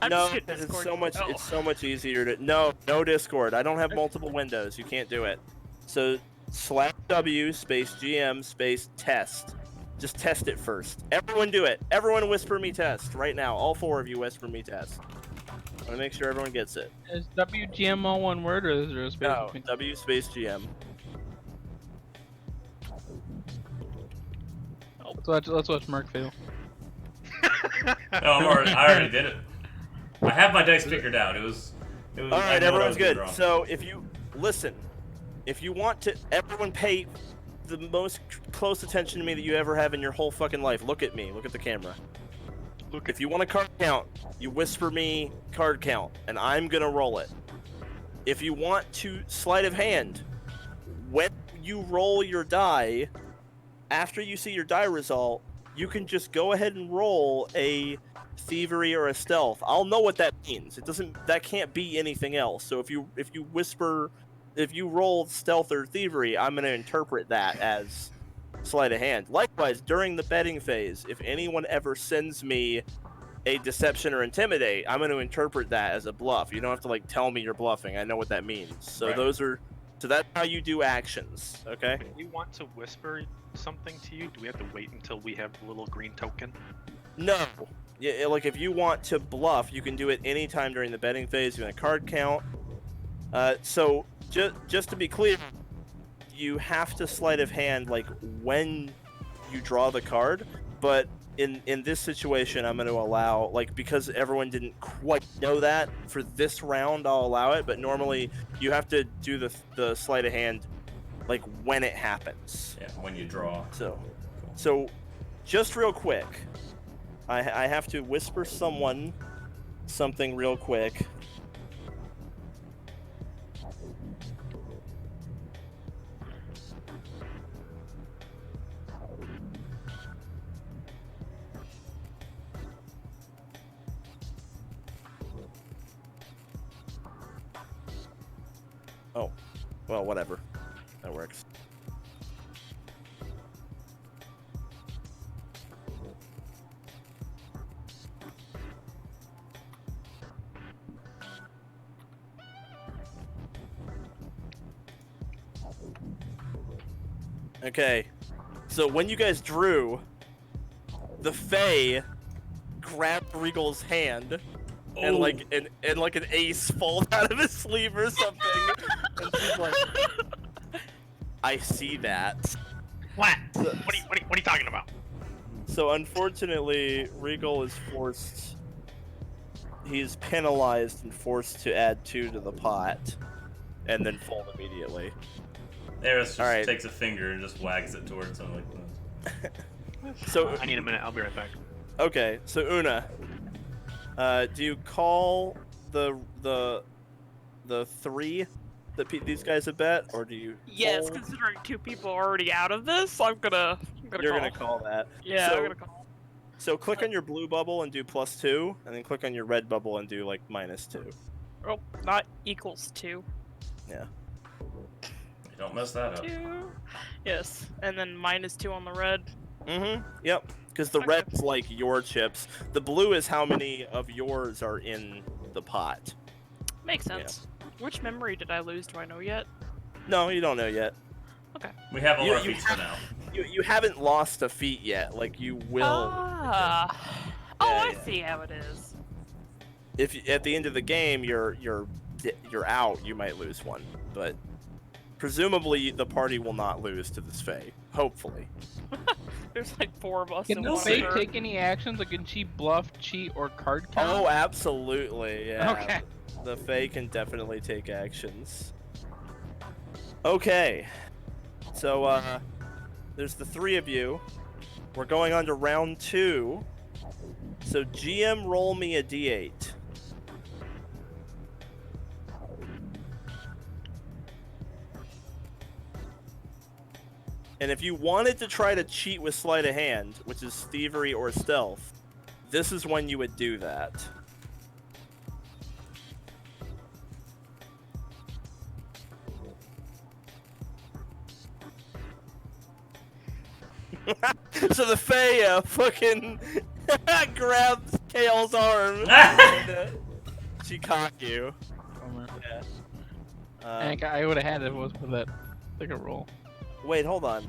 I'm No, just gonna because it's Discord so you. much. Oh. It's so much easier to. No Discord. I don't have multiple windows. You can't do it. So /W space GM space test. Just test it first. Everyone do it. Everyone whisper me test right now. All 4 of you whisper me test. I want to make sure everyone gets it. Is WGM all one word or is there a space No, between? W space GM. Let's watch Mark fail. No, I already did it. I have my dice figured out. It was. All I right, know what I everyone's was doing good. wrong. So if you listen, if you want to, everyone pay the most close attention to me that you ever have in your whole fucking life. Look at me. Look at the camera. If you want a card count, you whisper me card count, and I'm gonna roll it. If you want to sleight of hand, when you roll your die, after you see your die result, you can just go ahead and roll a thievery or a stealth. I'll know what that means. It doesn't. That can't be anything else. So if you roll stealth or thievery, I'm gonna interpret that as sleight of hand. Likewise, during the betting phase, if anyone ever sends me a deception or intimidate, I'm going to interpret that as a bluff. You don't have to like tell me you're bluffing. I know what that means. So that's how you do actions. Okay. If we want to whisper something to you, do we have to wait until we have the little green token? No. Yeah, like if you want to bluff, you can do it anytime during the betting phase. You want a card count. So just to be clear, you have to sleight of hand like when you draw the card, but in this situation I'm going to allow, like, because everyone didn't quite know that for this round, I'll allow it, but normally you have to do the sleight of hand like when it happens. Yeah, when you draw. So just real quick, I have to whisper something real quick. Oh, well, whatever. That works. Okay, so when you guys drew, the Fae grabbed Regal's hand, and like an ace falls out of his sleeve or something, and she's like, "I see that." What? What are you talking about? So unfortunately, Regal is forced. He's penalized and forced to add 2 to the pot, and then fold immediately. Eris just Alright. takes a finger and just wags it towards him like So I need a minute. I'll be right back. okay, so Oona, do you call the 3 that these guys have bet, or do you? Yes, fold? considering 2 people are already out of this, I'm gonna You're call. gonna call that. Yeah, So- I'm gonna call. So click on your blue bubble and do +2, and then click on your red bubble and do like -2. Oh, not equals 2. Yeah. don't mess that up. 2. Yes, and then -2 on the red. Yep. Because the Okay. red's like your chips. The blue is how many of yours are in the pot. Makes sense. Which memory did I lose? Do I know yet? No, you don't know yet. We have all You- our you feats for now. You haven't lost a feat yet. Like you will. Ah. Oh, Yeah, I yeah. see how it is. If at the end of the game you're out, you might lose one, but presumably the party will not lose to this Fae. Hopefully. There's like 4 of us. Can in the one Fae turn. take any actions? Like, can she bluff, cheat, or card count? Oh, absolutely. Yeah. Okay. The Fae can definitely take actions. Okay. So, there's the 3 of you. We're going on to round 2. So, GM, roll me a d8. And if you wanted to try to cheat with sleight of hand, which is thievery or stealth, this is when you would do that. So the Fae fucking grabs Kale's arm and she cocked you. Yeah. I would have had it if it was for that bigger roll. Wait, hold on.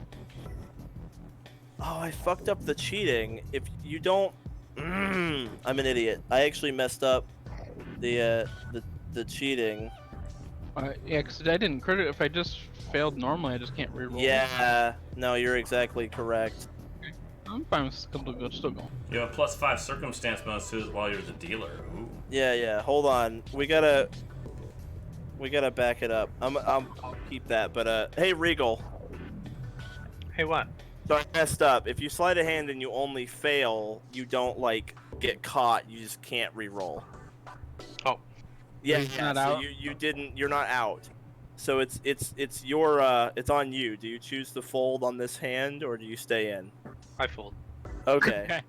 Oh, I fucked up the cheating. If you don't, I'm an idiot. I actually messed up the cheating. Yeah, because I didn't crit it. If I just failed normally, I just can't reroll. Yeah, no, you're exactly correct. I'm fine with still going. You have a +5 circumstance bonus to it while you're the dealer. Ooh. Yeah. Hold on. We gotta back it up. I'll keep that. But hey, Reigel. Hey, what? So I messed up. If you sleight of hand and you only fail, you don't like get caught. You just can't re-roll. Oh. Yeah, He's yeah. not So out? you didn't. You're not out. So it's your it's on you. Do you choose to fold on this hand or do you stay in? I fold. Okay.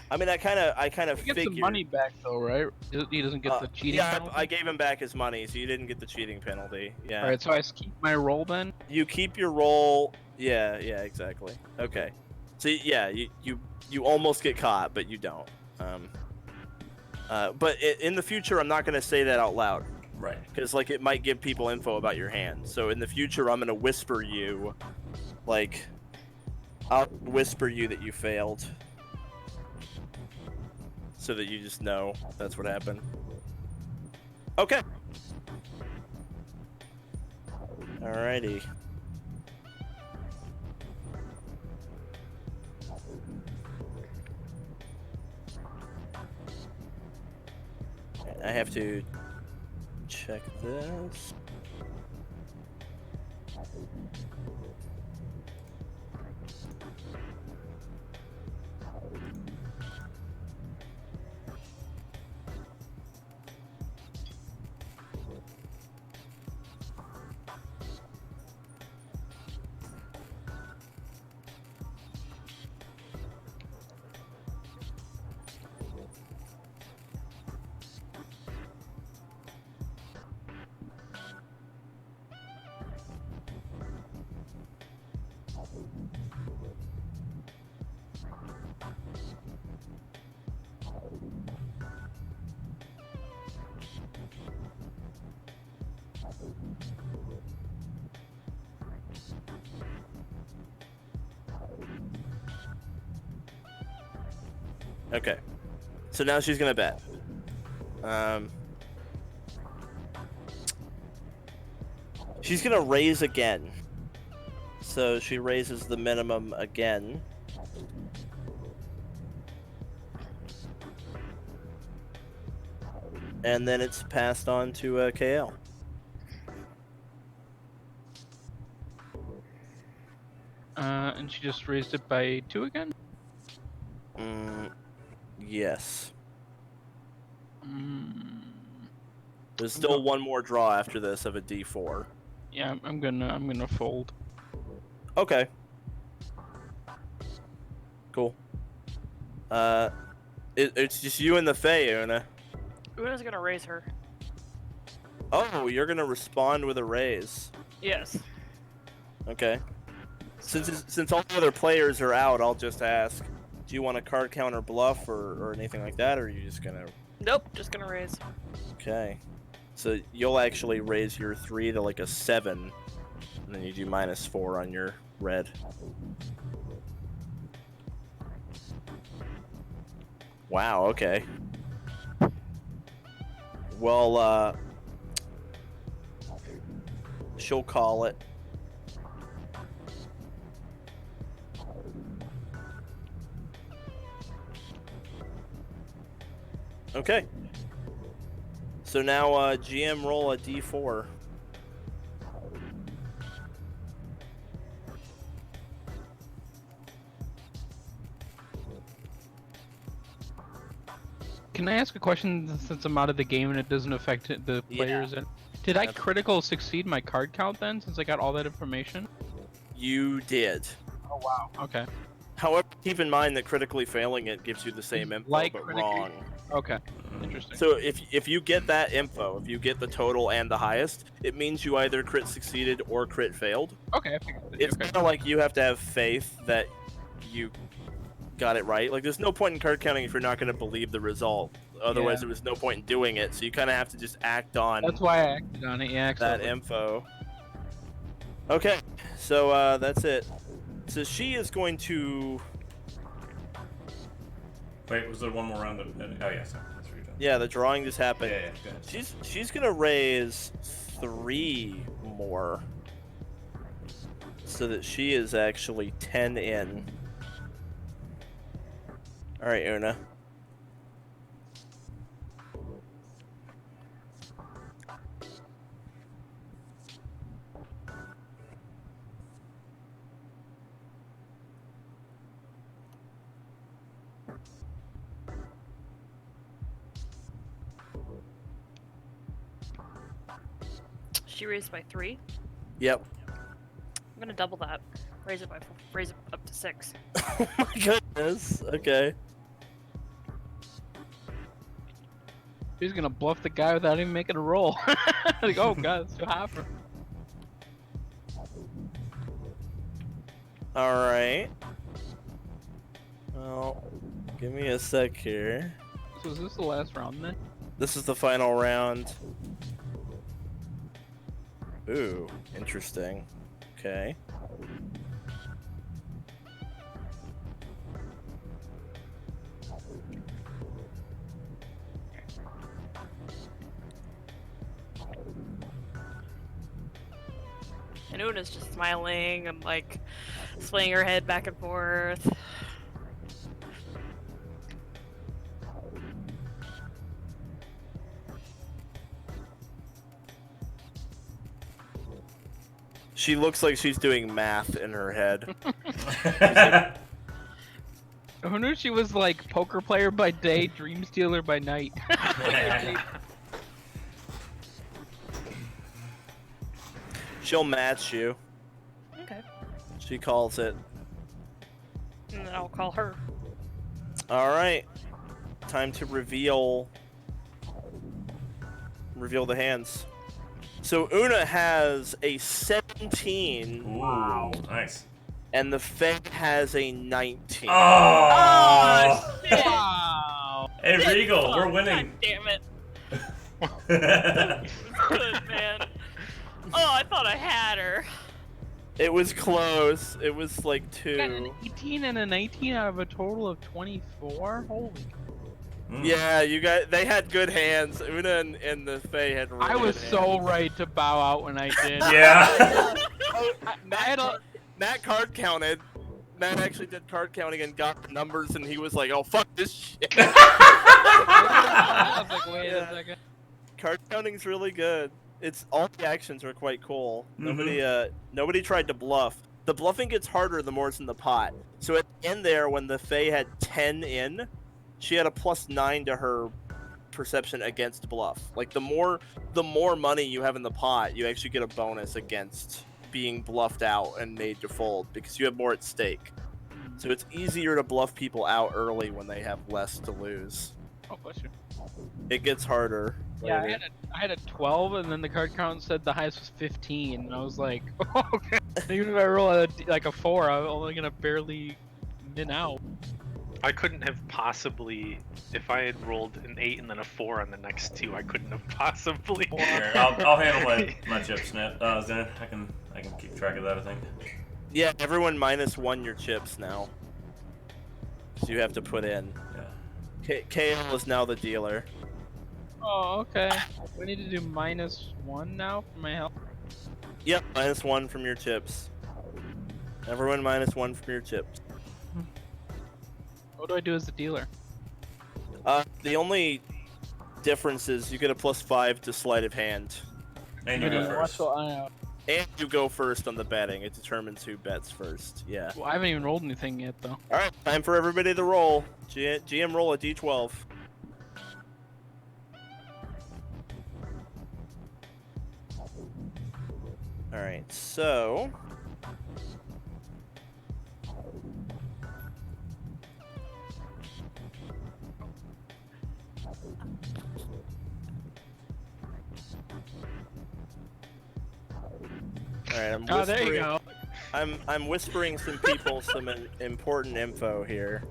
I mean, I kind of He gets figured. the money back though, right? He doesn't get the cheating Yeah, penalty? I gave him back his money, so you didn't get the cheating penalty. Yeah. Alright, so I just keep my roll then? You keep your roll. Yeah, exactly. Okay. So yeah, you almost get caught, but you don't. But in the future, I'm not gonna say that out loud. Right. Because like it might give people info about your hand. So in the future, I'm gonna whisper you, like, I'll whisper you that you failed, so that you just know that's what happened. Okay. Alrighty. I have to check this. Okay. So now she's gonna bet. She's gonna raise again. So she raises the minimum again. And then it's passed on to KL. And she just raised it by 2 again? Yes. Mm, There's still one more draw after this of a D4. yeah, I'm gonna fold. Okay. Cool. It's just you and the Fae, Oona. Una's gonna raise her. Oh, you're gonna respond with a raise. Yes. Okay. Since all the other players are out, I'll just ask: do you want a card counter bluff or anything like that, or are you just gonna? Nope, just gonna raise. Okay. So you'll actually raise your 3 to like a 7, and then you do -4 on your red. Wow. Okay. Well, she'll call it. Okay. So now, GM roll a D4. can I ask a question since I'm out of the game and it doesn't affect the players? Did I critical succeed my card count then, since I got all that information? You did. Oh wow. Okay. However, keep in mind that critically failing it gives you the same info, Like but critically- wrong. Okay. Interesting. So if you get that info, if you get the total and the highest, it means you either crit succeeded or crit failed. Okay. I figured that. It's Okay. kind of like you have to have faith that you got it right. Like, there's no point in card counting if you're not going to believe the result. Otherwise, there was no point in doing it. So you kind of have to just act on That's why I acted on it. Yeah. that Exactly. info. Okay, so that's it. So she is going to... Wait, was there one more round of? Oh yeah, sorry. That's what you're doing. Yeah, the drawing just happened. Yeah, go ahead. She's gonna raise 3 more, so that she is actually 10 in. All right, Oona. She raised by 3. Yep. I'm gonna double that. Raise it up to 6. Oh my goodness. Okay. She's gonna bluff the guy without even making a roll. Like, oh god, it's too high for. All right. Well, give me a sec here. So is this the last round then? This is the final round. Ooh, interesting. Okay. And Oona's just smiling and like swaying her head back and forth. She looks like she's doing math in her head. Who knew she was like poker player by day, dream stealer by night? She'll match you. Okay. She calls it. And then I'll call her. All right. Time to reveal the hands. So Oona has a 17. Ooh, nice. And the Fae has a 19. Oh! Shit. Wow. Hey, Reigel, we're God winning. damn it. Good, man. Oh, I thought I had her. It was close. It was like Got an 2. 18 and a 19 out of a total of 24? Holy. Yeah, you guys. They had good hands. Oona and the Fae had really I was good so hands. right to bow out when I did. Yeah. Matt card counted. Matt actually did card counting and got the numbers, and he was like, "Oh fuck this shit." I was like, wait a second. Card counting's really good. It's all the actions are quite cool. Mhm. Nobody tried to bluff. The bluffing gets harder the more it's in the pot. So at the end there, when the Fae had 10 in, she had a +9 to her perception against bluff. Like the more money you have in the pot, you actually get a bonus against being bluffed out and made to fold because you have more at stake. So it's easier to bluff people out early when they have less to lose. Oh, bless you. It gets harder. Yeah, later. I had a 12, and then the card count said the highest was 15, and I was like, oh, okay. Even if I roll like a 4, I'm only gonna barely min out. I couldn't have possibly, if I had rolled an 8 and then a 4 on the next 2, I couldn't have possibly. Here, I'll handle my chips net. Zen, I can keep track of that, I think. Yeah, everyone -1 your chips now. So you have to put in. Yeah. KL is now the dealer. Oh, okay. We need to do -1 now for my health. Yep, -1 from your chips. Everyone -1 from your chips. What do I do as the dealer? The only difference is you get a +5 to sleight of hand. And you go first. And you go first on the betting. It determines who bets first. Yeah. Well, I haven't even rolled anything yet, though. Alright, time for everybody to roll. GM roll a d12. Alright, so... Alright, I'm whispering. Oh, there you go. I'm whispering some people some important info here.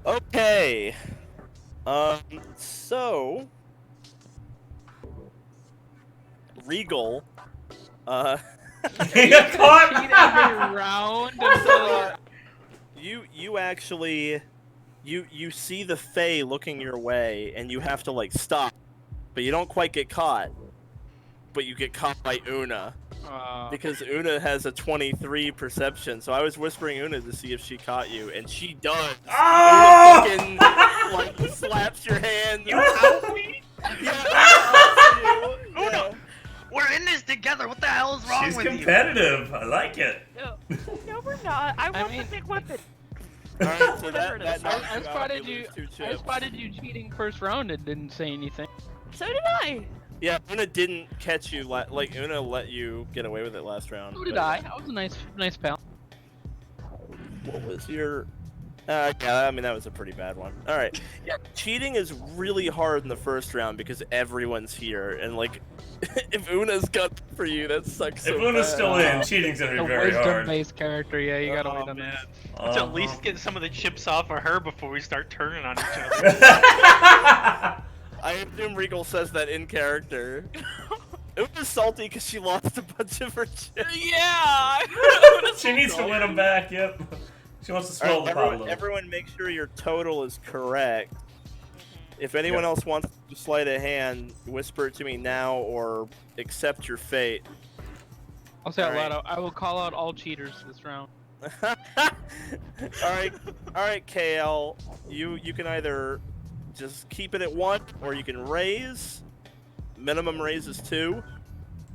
Okay. So Reigel, You caught? Cheat every round until you actually you see the Fae looking your way, and you have to like stop, but you don't quite get caught. But you get caught by Oona because Oona has a 23 perception. So I was whispering Oona to see if she caught you, and she does. Oh! Oona fucking like slaps your hand. You help me? Yeah. Oona, we're in this together. What the hell is wrong She's with competitive. I like it. No, we're not. I want mean- the big weapon. Alright, so Whatever it that is. knocks I you out, spotted you you. lose 2 I chips. spotted you cheating first round and didn't say anything. So did I. Yeah, Oona didn't catch you. Like Oona let you get away with it last round. So did but- I. I was a nice pal. What was your... yeah, I mean, that was a pretty bad one. Alright. Yeah, cheating is really hard in the first round because everyone's here, and like, if Una's got for you, that sucks so If Una's bad. still in, cheating's gonna A be very hard. wisdom-based character. Yeah, you gotta wait on man. that. Let's at least get some of the chips off of her before we start turning on each other. I assume Reigel says that in character. Una's salty because she lost a bunch of her chips. Yeah. She needs to win them back, yep. She wants to swell Alright, the pot a little. everyone make sure your total is correct. If anyone else wants to sleight a hand, whisper it to me now or accept your fate. I'll say out Alright. loud. I will call out all cheaters this round. Alright, KL. You can either just keep it at 1 or you can raise. Minimum raise is 2.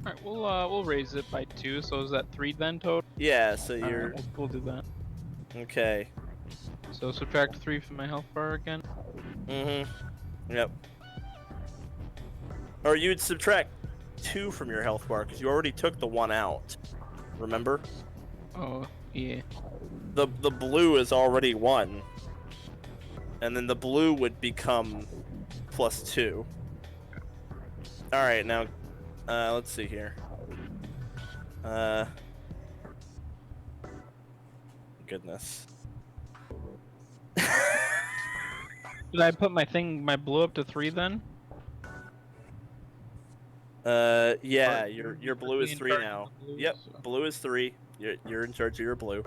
Alright, we'll raise it by 2. So is that 3 then total? Yeah, so Alright, you're we'll do that. okay. So subtract 3 from my health bar again. Yep. Or you'd subtract 2 from your health bar because you already took the 1 out. Remember? Oh yeah. The blue is already 1. And then the blue would become +2. Alright, now let's see here. Goodness. Did I put my blue up to 3 then? Yeah, Or- your blue is in 3 charge now. of the blues, Yep, so- blue is 3. You're in charge of your blue.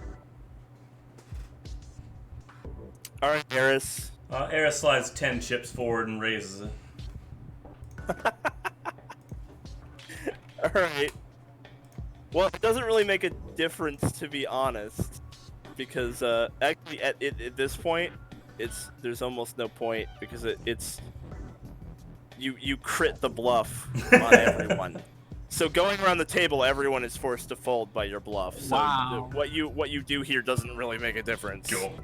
Alright, Eris. Eris slides 10 chips forward and raises it. Alright. Well, it doesn't really make a difference, to be honest. Because, actually, at this point, there's almost no point, because it's... You crit the bluff on everyone. So going around the table, everyone is forced to fold by your bluff. So Wow. what you do here doesn't really make a difference. Cool.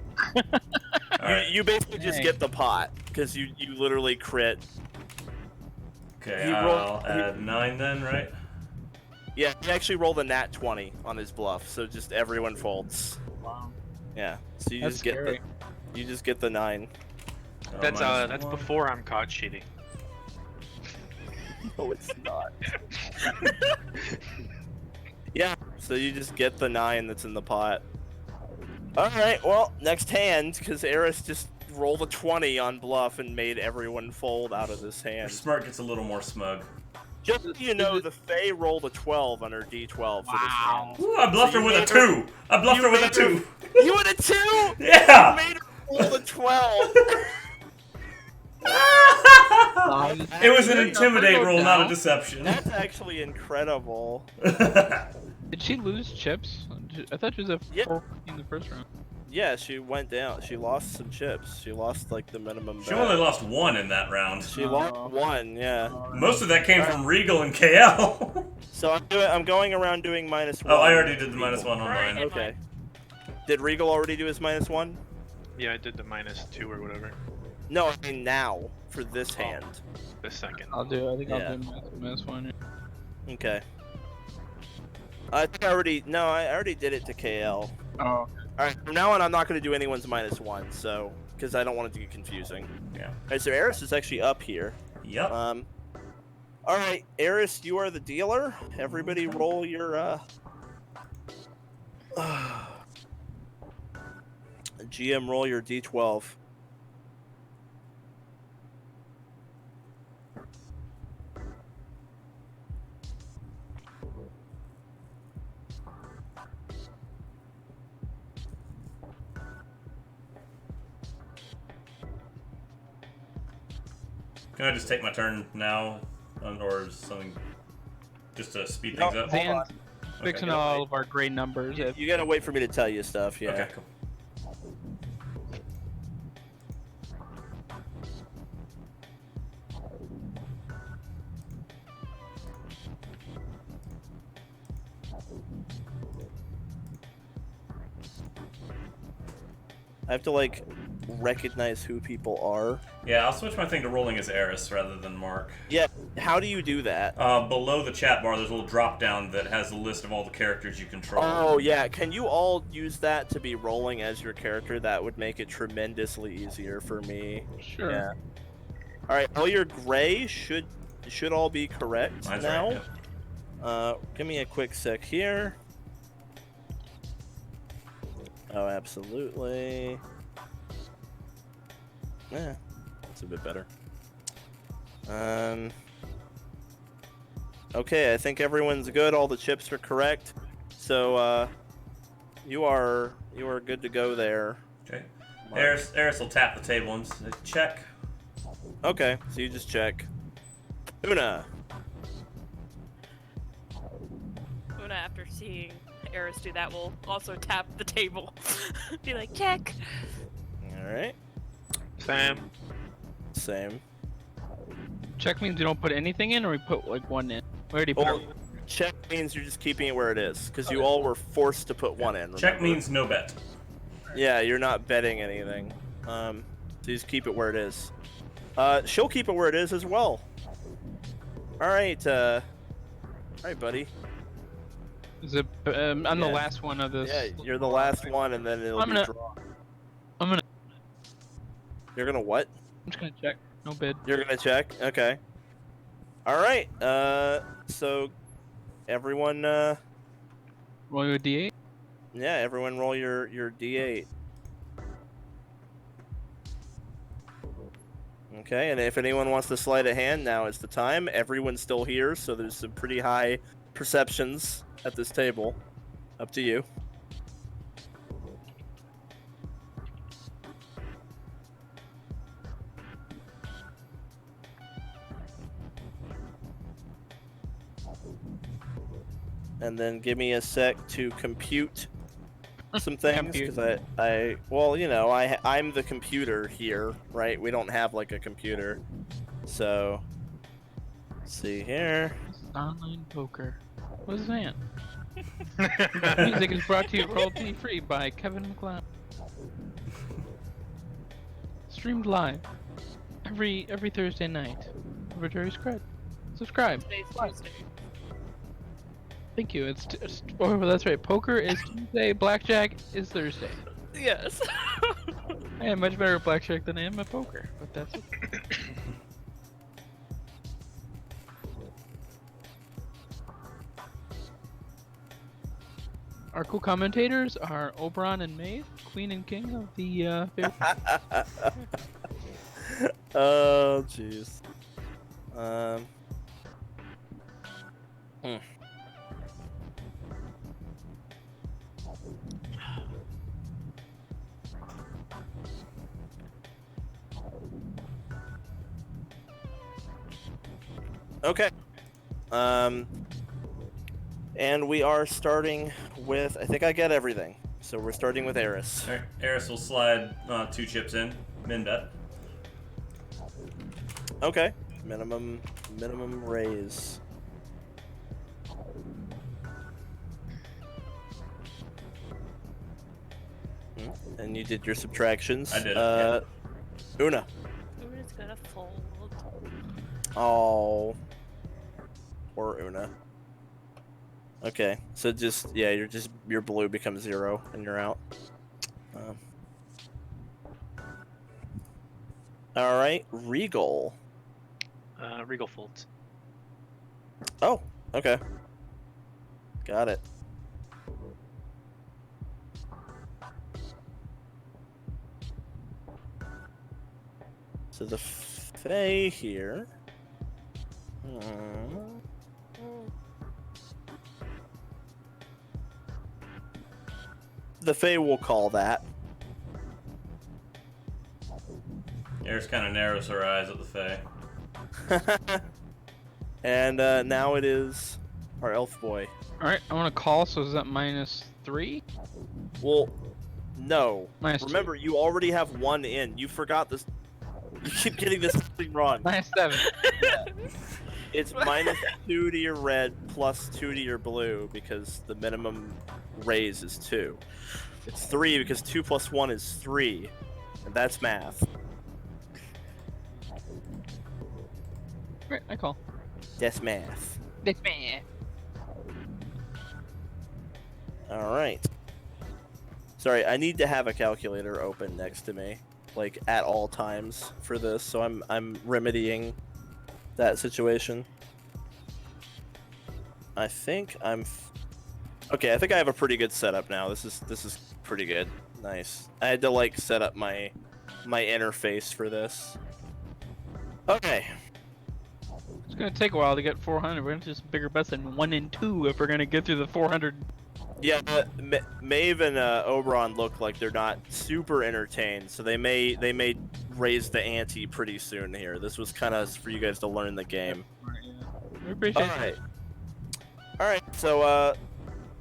Alright. You basically just Dang. get the pot, because you literally crit. Okay, He I'll rolled- add 9 then, right? Yeah, he actually rolled a nat 20 on his bluff, so just everyone folds. Wow. Yeah, so you That's just get scary. you just get the 9. That's -1. before I'm caught cheating. No, it's not. Yeah, so you just get the 9 that's in the pot. Alright, well, next hand, because Eris just rolled a 20 on bluff and made everyone fold out of this Your hand. smirk gets a little more smug. Just so you know, the Fae rolled a 12 on her d12 for this hand. Ooh, I bluffed So her you with a made her- 2! I bluffed you her with a made her- 2! You had a 2?! You Yeah! made her roll a 12! It was an intimidate roll, not a deception. That's actually incredible. Did she lose chips? I thought she was at Yep. 4 in the first round. Yeah, she went down. She lost some chips. She lost like the minimum. She bet. only lost 1 in that round. She lost 1. Yeah. Most of that came from Reigel and KL. So I'm going around doing -1. Oh, I already did the -1 on Alright. mine. Okay. Did Reigel already do his -1? Yeah, I did the -2 or whatever. No, I mean now for this hand. The second. I'll do. I think Yeah. I'll do minus one. Okay. I think I already did it to KL. Oh. All right, from now on, I'm not going to do anyone's -1, so because I don't want it to get confusing. Yeah. All right, so Eris is actually up here. Yep. All right, Eris, you are the dealer. Everybody, roll your GM. Roll your D12. Can I just take my turn now, or something, just to speed things up? Hold on. Fixing Okay. all of our gray numbers. You gotta wait for me to tell you stuff. Yeah. Okay, cool. I have to like recognize who people are. Yeah, I'll switch my thing to rolling as Eris rather than Mark. Yeah. How do you do that? Below the chat bar, there's a little drop down that has a list of all the characters you control. Oh yeah. Can you all use that to be rolling as your character? That would make it tremendously easier for me. Sure. Yeah. All right. All your gray should all be correct Mine's now. right, yeah. Give me a quick sec here. Oh, absolutely. Yeah, that's a bit better. Okay, I think everyone's good. All the chips are correct. So, you are good to go there. Okay. Mark. Eris will tap the table and say, check. Okay, so you just check. Oona. Oona, after seeing Eris do that, will also tap the table. Be like, check. All right. Sam. Same. Check means we don't put anything in, or we put like one in. We already put. Well, check means you're just keeping it where it is, because you all were forced to put one in. Check remember? means no bet. Yeah, you're not betting anything. So you just keep it where it is. She'll keep it where it is as well. All right, buddy. Is it? I'm the Yeah. last one of this. Yeah, you're the last one, and then it'll I'm be gonna- draw. I'm gonna. You're gonna what? I'm just gonna check. No bid. You're gonna check? Okay. All right. So everyone, Roll you a d8. yeah, everyone roll your D8. Okay, and if anyone wants to sleight of hand, now is the time. Everyone's still here, so there's some pretty high perceptions at this table. Up to you. And then give me a sec to compute some things, because well, you know, I'm the computer here, right? We don't have like a computer, so let's see here. Online poker. What is that? Music is brought to you royalty free by Kevin McLeod. Streamed live every Thursday night over Jerry's Cred. Subscribe. Today's Tuesday. Thank you. Oh, that's right. Poker is Tuesday. Blackjack is Thursday. Yes. I am much better at blackjack than I am at poker, but that's it. Our co-commentators are Oberon and Maeve, Queen and King of the Oh, jeez. Okay. And we are starting with, I think I get everything. So we're starting with Eris. Alright, Eris will slide 2 chips in. Min bet. Okay. Minimum raise. And you did your subtractions. I did it, Oona. Una's gonna fold. Oh. Poor Oona. Okay, so just your blue becomes 0 and you're out. All right, Reigel. Reigel folds. Oh, okay. Got it. So the Fae here. The Fae will call that. Eris kind of narrows her eyes at the Fae. And now it is our elf boy. Alright, I want to call, so is that -3? Well, no. -2. Remember, you already have 1 in. You forgot this. You keep getting this thing wrong. -7. It's -2 to your red, +2 to your blue, because the minimum raise is 2. It's 3 because 2 + 1 is 3. And that's math. Right, I call. That's math. That's me. Alright. Sorry, I need to have a calculator open next to me, like at all times for this, so I'm remedying that situation. I think okay, I think I have a pretty good setup now. This is pretty good. Nice. I had to like set up my interface for this. Okay. It's gonna take a while to get 400. We're gonna do some bigger bets than 1 and 2 if we're gonna get through the 400. Yeah, Maeve and Oberon look like they're not super entertained, so they may raise the ante pretty soon here. This was kind of for you guys to learn the game. We appreciate All right. All right. So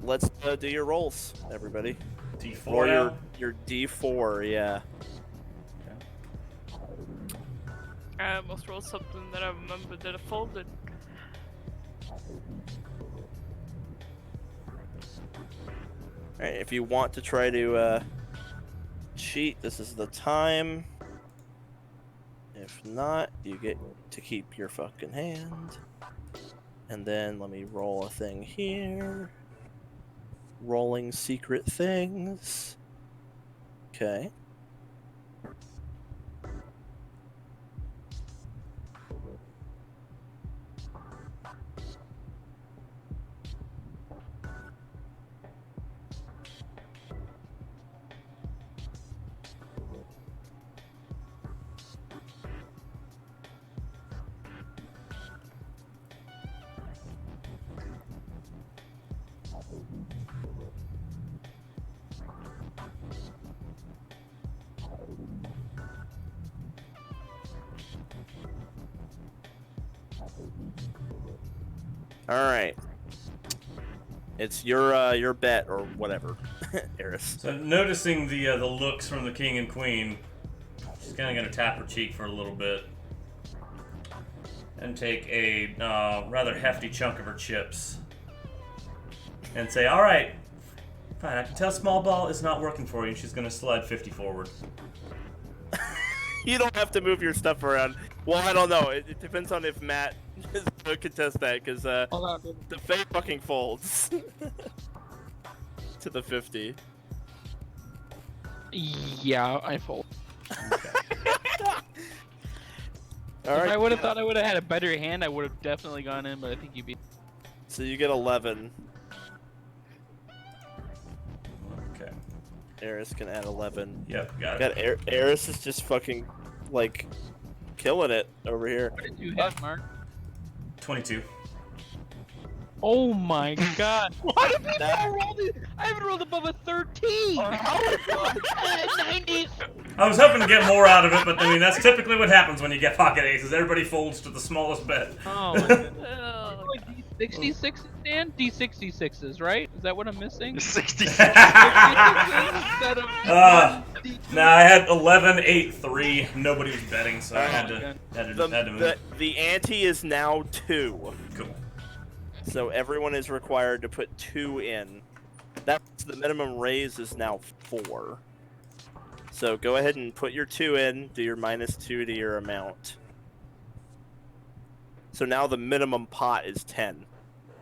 let's do your rolls, everybody. D4 Roll now? your D4, yeah. I almost rolled something that I remembered that I folded. Alright, if you want to try to cheat, this is the time. If not, you get to keep your fucking hand. And then let me roll a thing here. Rolling secret things. Okay. All right. It's your bet or whatever, Eris. So noticing the looks from the king and queen, she's kind of gonna tap her cheek for a little bit, and take a rather hefty chunk of her chips, and say, "All right, fine. I can tell small ball is not working for you." And she's gonna slide 50 forward. You don't have to move your stuff around. Well, I don't know. It depends on if Matt is going to contest that, because the Fae fucking folds to the 50. Yeah, I fold. All right. If I would have thought I would have had a better hand, I would have definitely gone in, but I think you beat. So you get 11. Okay. Eris can add 11. Yep, got God, it. Eris is just fucking, like, killing it over here. What did you have, Mark? 22. Oh my god. What have I rolled? I haven't rolled above a 13! 90s! I was hoping to get more out of it, but I mean that's typically what happens when you get pocket aces. Everybody folds to the smallest bet. Oh my god. Oh, D66s, Dan? D66s, right? Is that what I'm missing? 60. Instead of Nah, I had 11, 8, 3. Nobody was betting, so I had to move. The ante is now 2. Cool. So everyone is required to put 2 in. That's the minimum raise is now 4. So go ahead and put your 2 in, do your -2 to your amount. So now the minimum pot is 10.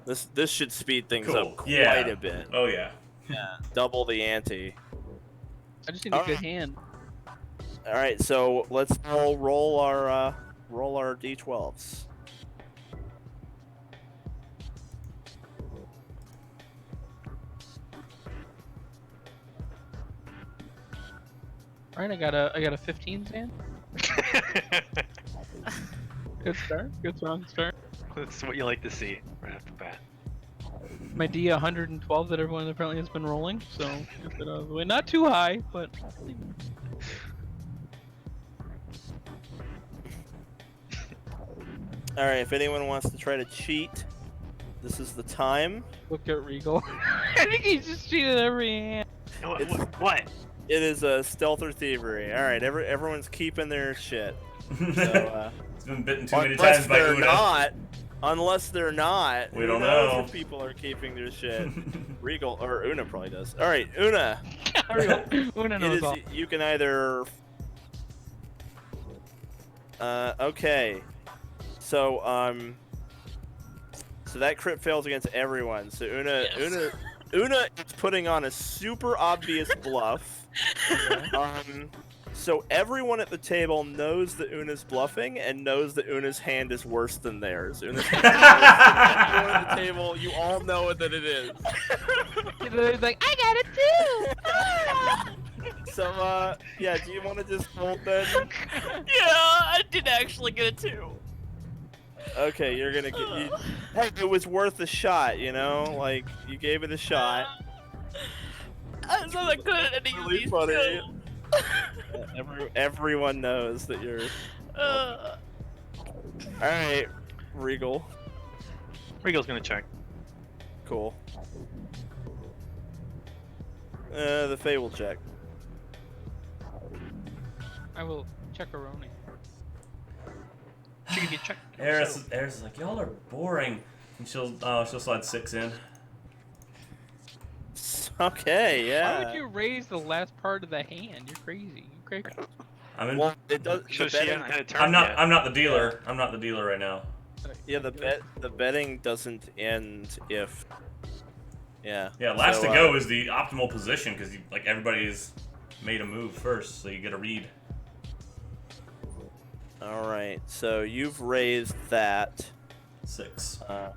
This should speed things Cool. up Yeah. quite a bit. Oh yeah. Yeah, double the ante. I just need a good hand. All right, so let's all roll our d12s. All right, I got a 15, Zan. Good start. Good strong start. That's what you like to see right off the bat. My D 112 that everyone apparently has been rolling, so get that out of the way. Not too high, but All right, if anyone wants to try to cheat, this is the time. look at Reigel. I think he's just cheated every hand. What? It is a stealth or thievery. All right, everyone's keeping their shit. So, It's been bitten too many times by Oona. Unless they're not, We who don't knows know. if people are keeping their shit. Reigel or Oona probably does. All right, Oona. Oona It knows is, all. you can either. Okay. So so that crit fails against everyone. So Oona is putting on a super obvious bluff. So everyone at the table knows that Una's bluffing and knows that Una's hand is worse than theirs. Una's hand is worse than everyone at the table. You all know that it is. He's like, I got it too. So yeah, do you want to just hold then? Yeah, I did actually get it too. Okay, you're gonna get. Hey, it was worth a shot, you know. Like you gave it a shot. I'm not good at any of Really these funny. skills. Everyone knows that you're. All right, Reigel. Regal's gonna check. Cool. The Fae will check. I will check Aroni. She can get checked. Eris is like, y'all are boring, and she'll slide 6 in. Okay, yeah. Why would you raise the last part of the hand? You're crazy. You're crazy. I'm in. Well, it does. So The she betting, hasn't had a turn I'm not. yet. I'm not the dealer. I'm not the dealer right now. yeah, the betting doesn't end if. Yeah. Yeah, last so, to go is the optimal position because like everybody's made a move first, so you get a read. All right, so you've raised that. 6. All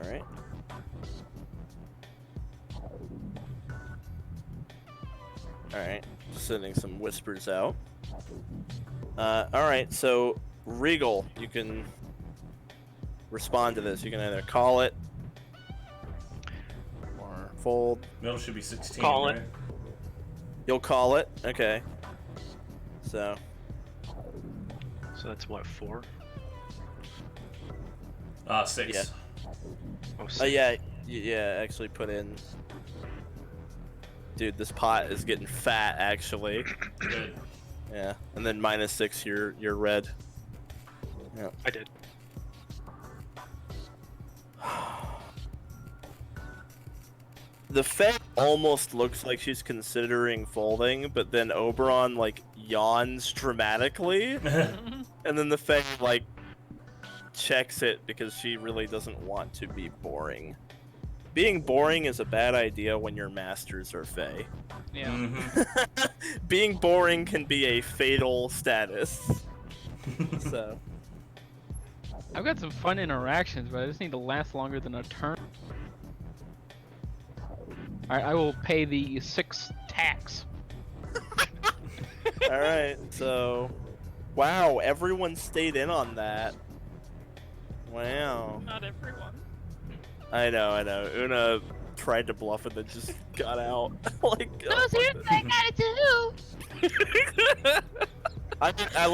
right. All right, sending some whispers out. All right, so Reigel, you can respond to this. You can either call it or fold. Middle should be 16. Call it. right? You'll call it. Okay. So So that's what, 4? 6. Yeah. Oh, yeah, actually put in. Dude, this pot is getting fat actually. Good. Yeah, and then -6 your red. Yeah. I did. The Fae almost looks like she's considering folding, but then Oberon like yawns dramatically, and then the Fae like checks it because she really doesn't want to be boring. Being boring is a bad idea when your masters are Fae. Yeah. Mhm. Being boring can be a fatal status. So I've got some fun interactions, but I just need to last longer than a turn. Alright, I will pay the 6 tax. all right, so wow, everyone stayed in on that. Wow. Not everyone. I know. Oona tried to bluff and then just got out. Like, No, seriously, I got it too. I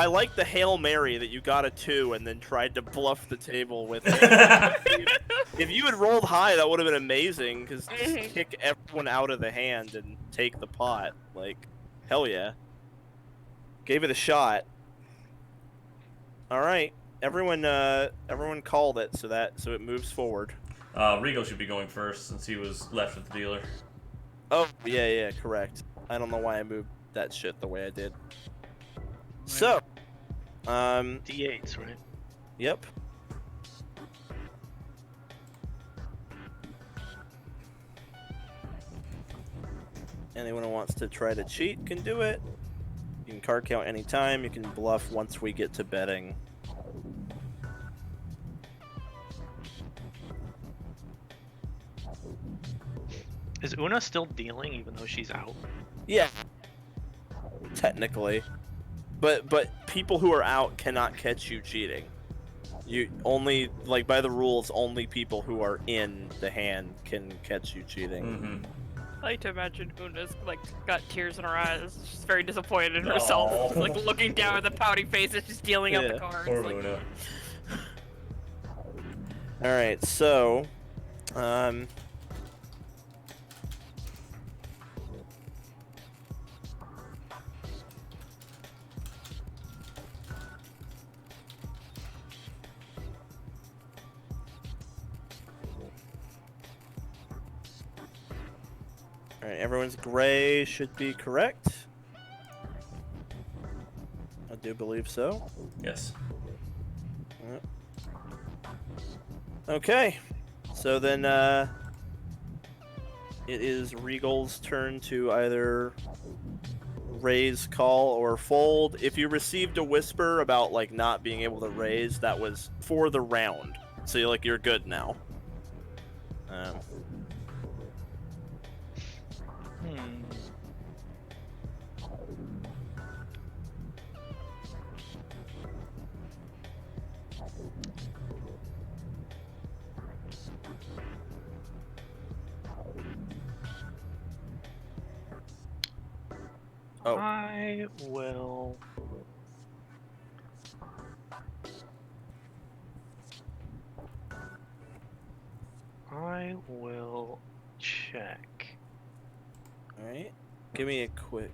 like the Hail Mary that you got a 2 and then tried to bluff the table with it. If you had rolled high, that would have been amazing, because just kick everyone out of the hand and take the pot. Like, hell yeah. Gave it a shot. All right, everyone called it, so it moves forward. Reigel should be going first since he was left with the dealer. Oh, yeah, correct. I don't know why I moved that shit the way I did. So, D8s, right? yep. Anyone who wants to try to cheat can do it. You can card count anytime. You can bluff once we get to betting. Is Oona still dealing even though she's out? Yeah. Technically. But people who are out cannot catch you cheating. You only, like, by the rules, only people who are in the hand can catch you cheating. Mm-hmm. I like to imagine Una's like got tears in her eyes. She's very disappointed in herself. Aw. Like looking down at the pouty face as she's dealing out the Yeah. cards. Poor Like, Oona. Alright, so alright, everyone's gray should be correct. I do believe so. Yes. Okay, so then it is Reigel's turn to either raise, call, or fold. If you received a whisper about like not being able to raise, that was for the round. So you're good now. Oh. I will. Check. All right, give me a quick.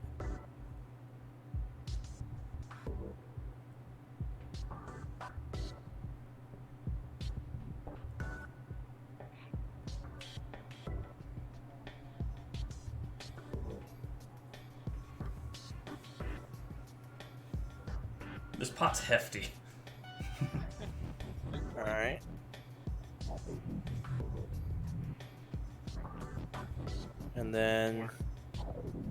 This pot's hefty. All right. And then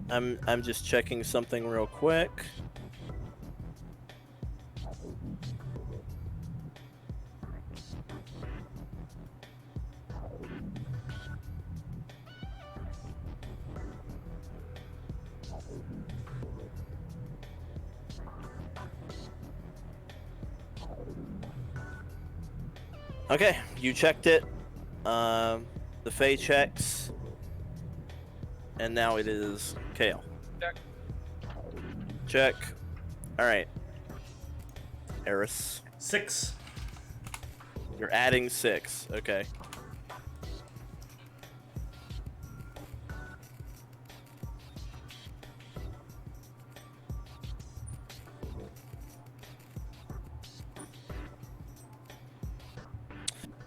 I'm just checking something real quick. Okay, you checked it. The Fae checks. And now it is Kale. Check. Check. Alright. Eris. 6. You're adding 6. Okay.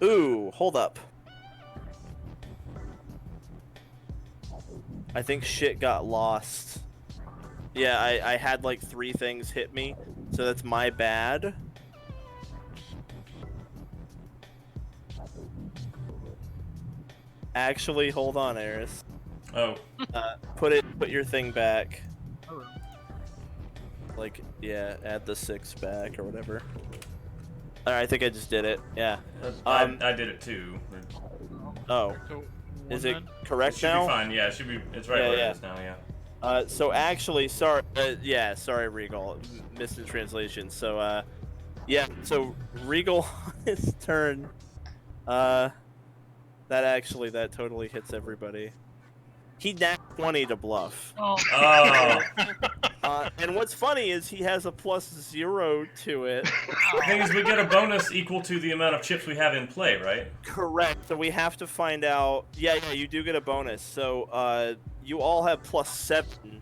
Ooh, hold up. I think shit got lost. Yeah, I had like 3 things hit me, so that's my bad. Actually, hold on, Eris. Oh. Put your thing back. Like, yeah, add the 6 back or whatever. Alright, I think I just did it. Yeah. I did it too. Oh. So, Is one it then? correct It should now? be fine. Yeah, it should be. It's right Yeah, where yeah. it is now. Yeah. So actually, sorry, sorry, Reigel, missed in translation. So, yeah, so Reigel on his turn, that totally hits everybody. He nat 20 to bluff. oh, Oh. And what's funny is he has a +0 to it. The thing is, we get a bonus equal to the amount of chips we have in play, right? Correct. So we have to find out. Yeah, you do get a bonus. So, you all have +7.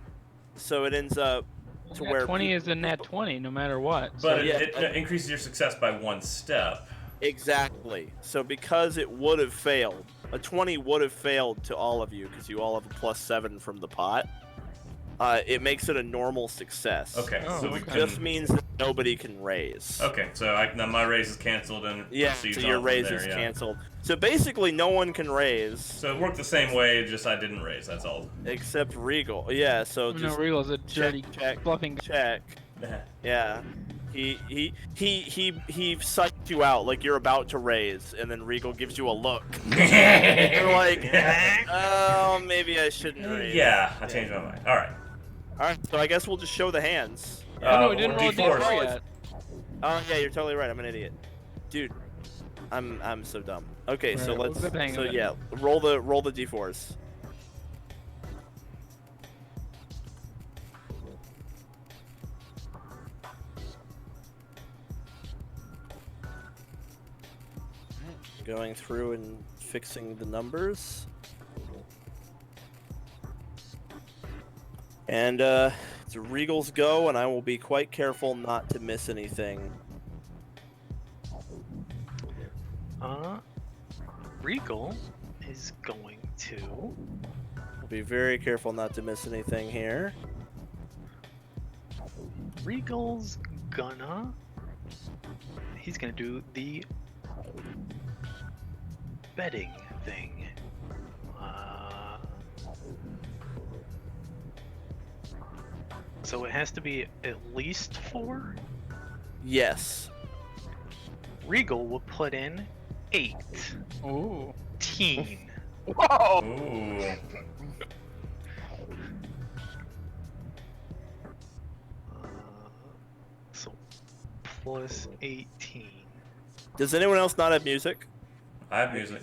So it ends up to Nat where 20 is a nat 20, no matter what. But So, yeah, it increases your success by 1 step. Exactly. So because it would have failed, a 20 would have failed to all of you because you all have a +7 from the pot. It makes it a normal success. Okay, Oh, so we okay. can... Just means that nobody can raise. Okay, so now my raise is canceled and Yeah, proceeds so your on from raise there, is yeah. canceled. So basically, no one can raise So it worked the same way, just I didn't raise, that's all. except Regal. Yeah, so No, just Regal's a dirty check, bluffing. check. Yeah. He psyched you out like you're about to raise, and then Regal gives you a look. You're like, oh, maybe I shouldn't raise. Yeah, I changed my mind. Alright. Alright, so I guess we'll just show the hands. Oh, no, we didn't roll a D4s. D4 yet. Oh yeah, you're totally right. I'm an idiot, dude. I'm so dumb. Okay, so Alright, let's. we'll get the hang So of it. yeah, roll the d4s. Going through and fixing the numbers. And it's Regal's go, and I will be quite careful not to miss anything. Regal is going to. I'll be very careful not to miss anything here. Regal's gonna. He's gonna do the betting thing. So it has to be at least 4. Yes. Regal will put in 8. Ooh. Teen. Whoa! Ooh. So plus 18. Does anyone else not have music? I have music.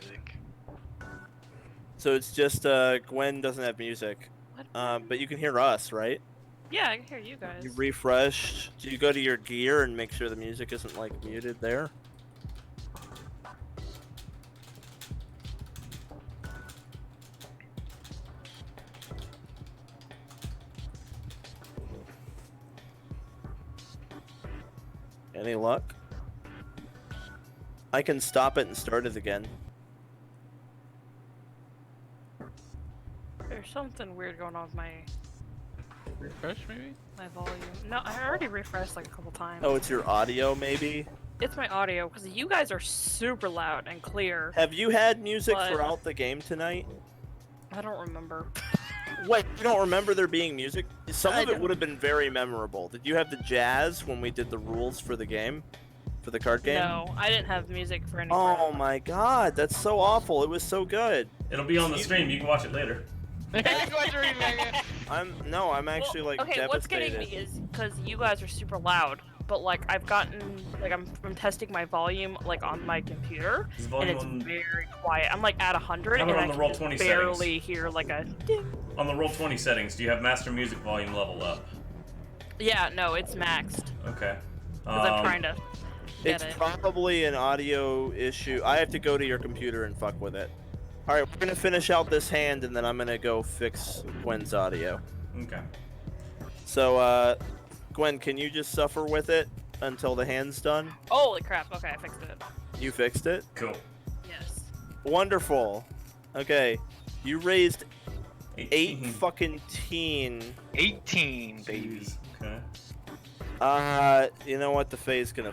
So it's just Gwen doesn't have music. What? But you can hear us, right? Yeah, I can hear you guys. You refresh. Do you go to your gear and make sure the music isn't like muted there? Any luck? I can stop it and start it again. There's something weird going on with my Refresh, maybe? volume. No, I already refreshed like a couple times. Oh, it's your audio, maybe? It's my audio because you guys are super loud and clear. Have you had music But- throughout the game tonight? I don't remember. Wait, you don't remember there being music? Some I of it don't. would have been very memorable. Did you have the jazz when we did the rules for the game? For the card game? No, I didn't have music for any. Oh round. my god, that's so awful. It was so good. It'll be on the stream, you can watch it later. I'm actually like okay, devastated. what's getting me is because you guys are super loud, but like I've gotten like I'm testing my volume like on my computer, Is and volume it's on, very quiet. I'm like at 100, How and about I on the can roll just 20 barely hear like a ding. on the Roll20 settings, do you have master music volume level up? Yeah, no, it's maxed Okay. because I'm trying to get It's it. probably an audio issue. I have to go to your computer and fuck with it. Alright, we're gonna finish out this hand and then I'm gonna go fix Gwen's audio. Okay. So, Gwen, can you just suffer with it until the hand's done? Holy crap! Okay, I fixed it. You fixed it? Cool. Yes. Wonderful. Okay, you raised 8 18. fucking teen. 18, baby. Okay. You know what? The Fae is gonna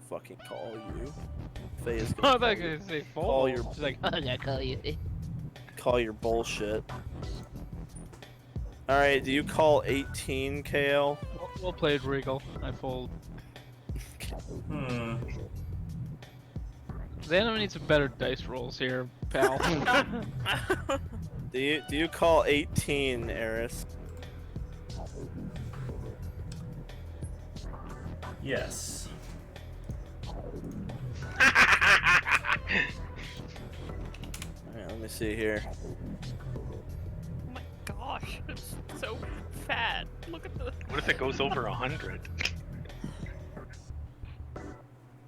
fucking call you. Fae is I gonna thought you were gonna say Call fold. your- She's like, I'm gonna call you. call your bullshit. Alright, do you call 18, KL? Well played, Regal. I fold. Xanom needs some better dice rolls here, pal. Do you call 18, Eris? Yes. Alright, let me see here. Oh my gosh, it's so fat. Look at the. What if it goes over 100?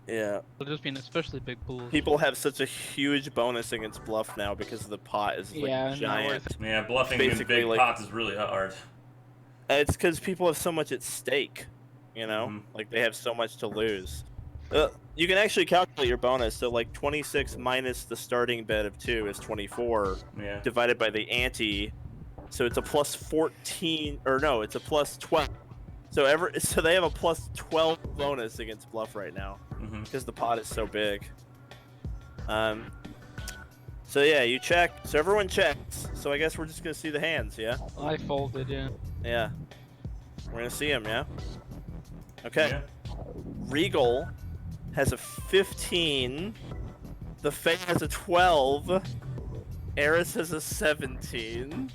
Yeah, It'll just be an especially big pool. people have such a huge bonus against bluff now because the pot is like Yeah, not giant. worth Yeah, bluffing in Basically, big like- pots is really hard. It's because people have so much at stake, you know? Mhm. Like they have so much to lose. You can actually calculate your bonus. So like 26 minus the starting bid of 2 is 24. Yeah. Divided by the ante, so it's a plus 14, or no, it's a plus 12. So they have a plus 12 bonus against bluff right now because the pot is so big. So yeah, you check. So everyone checks. So I guess we're just gonna see the hands, yeah? I folded, yeah. Yeah. We're gonna see them, yeah? Okay. Yeah. Reigel has a 15. The Fae has a 12. Eris has a 17.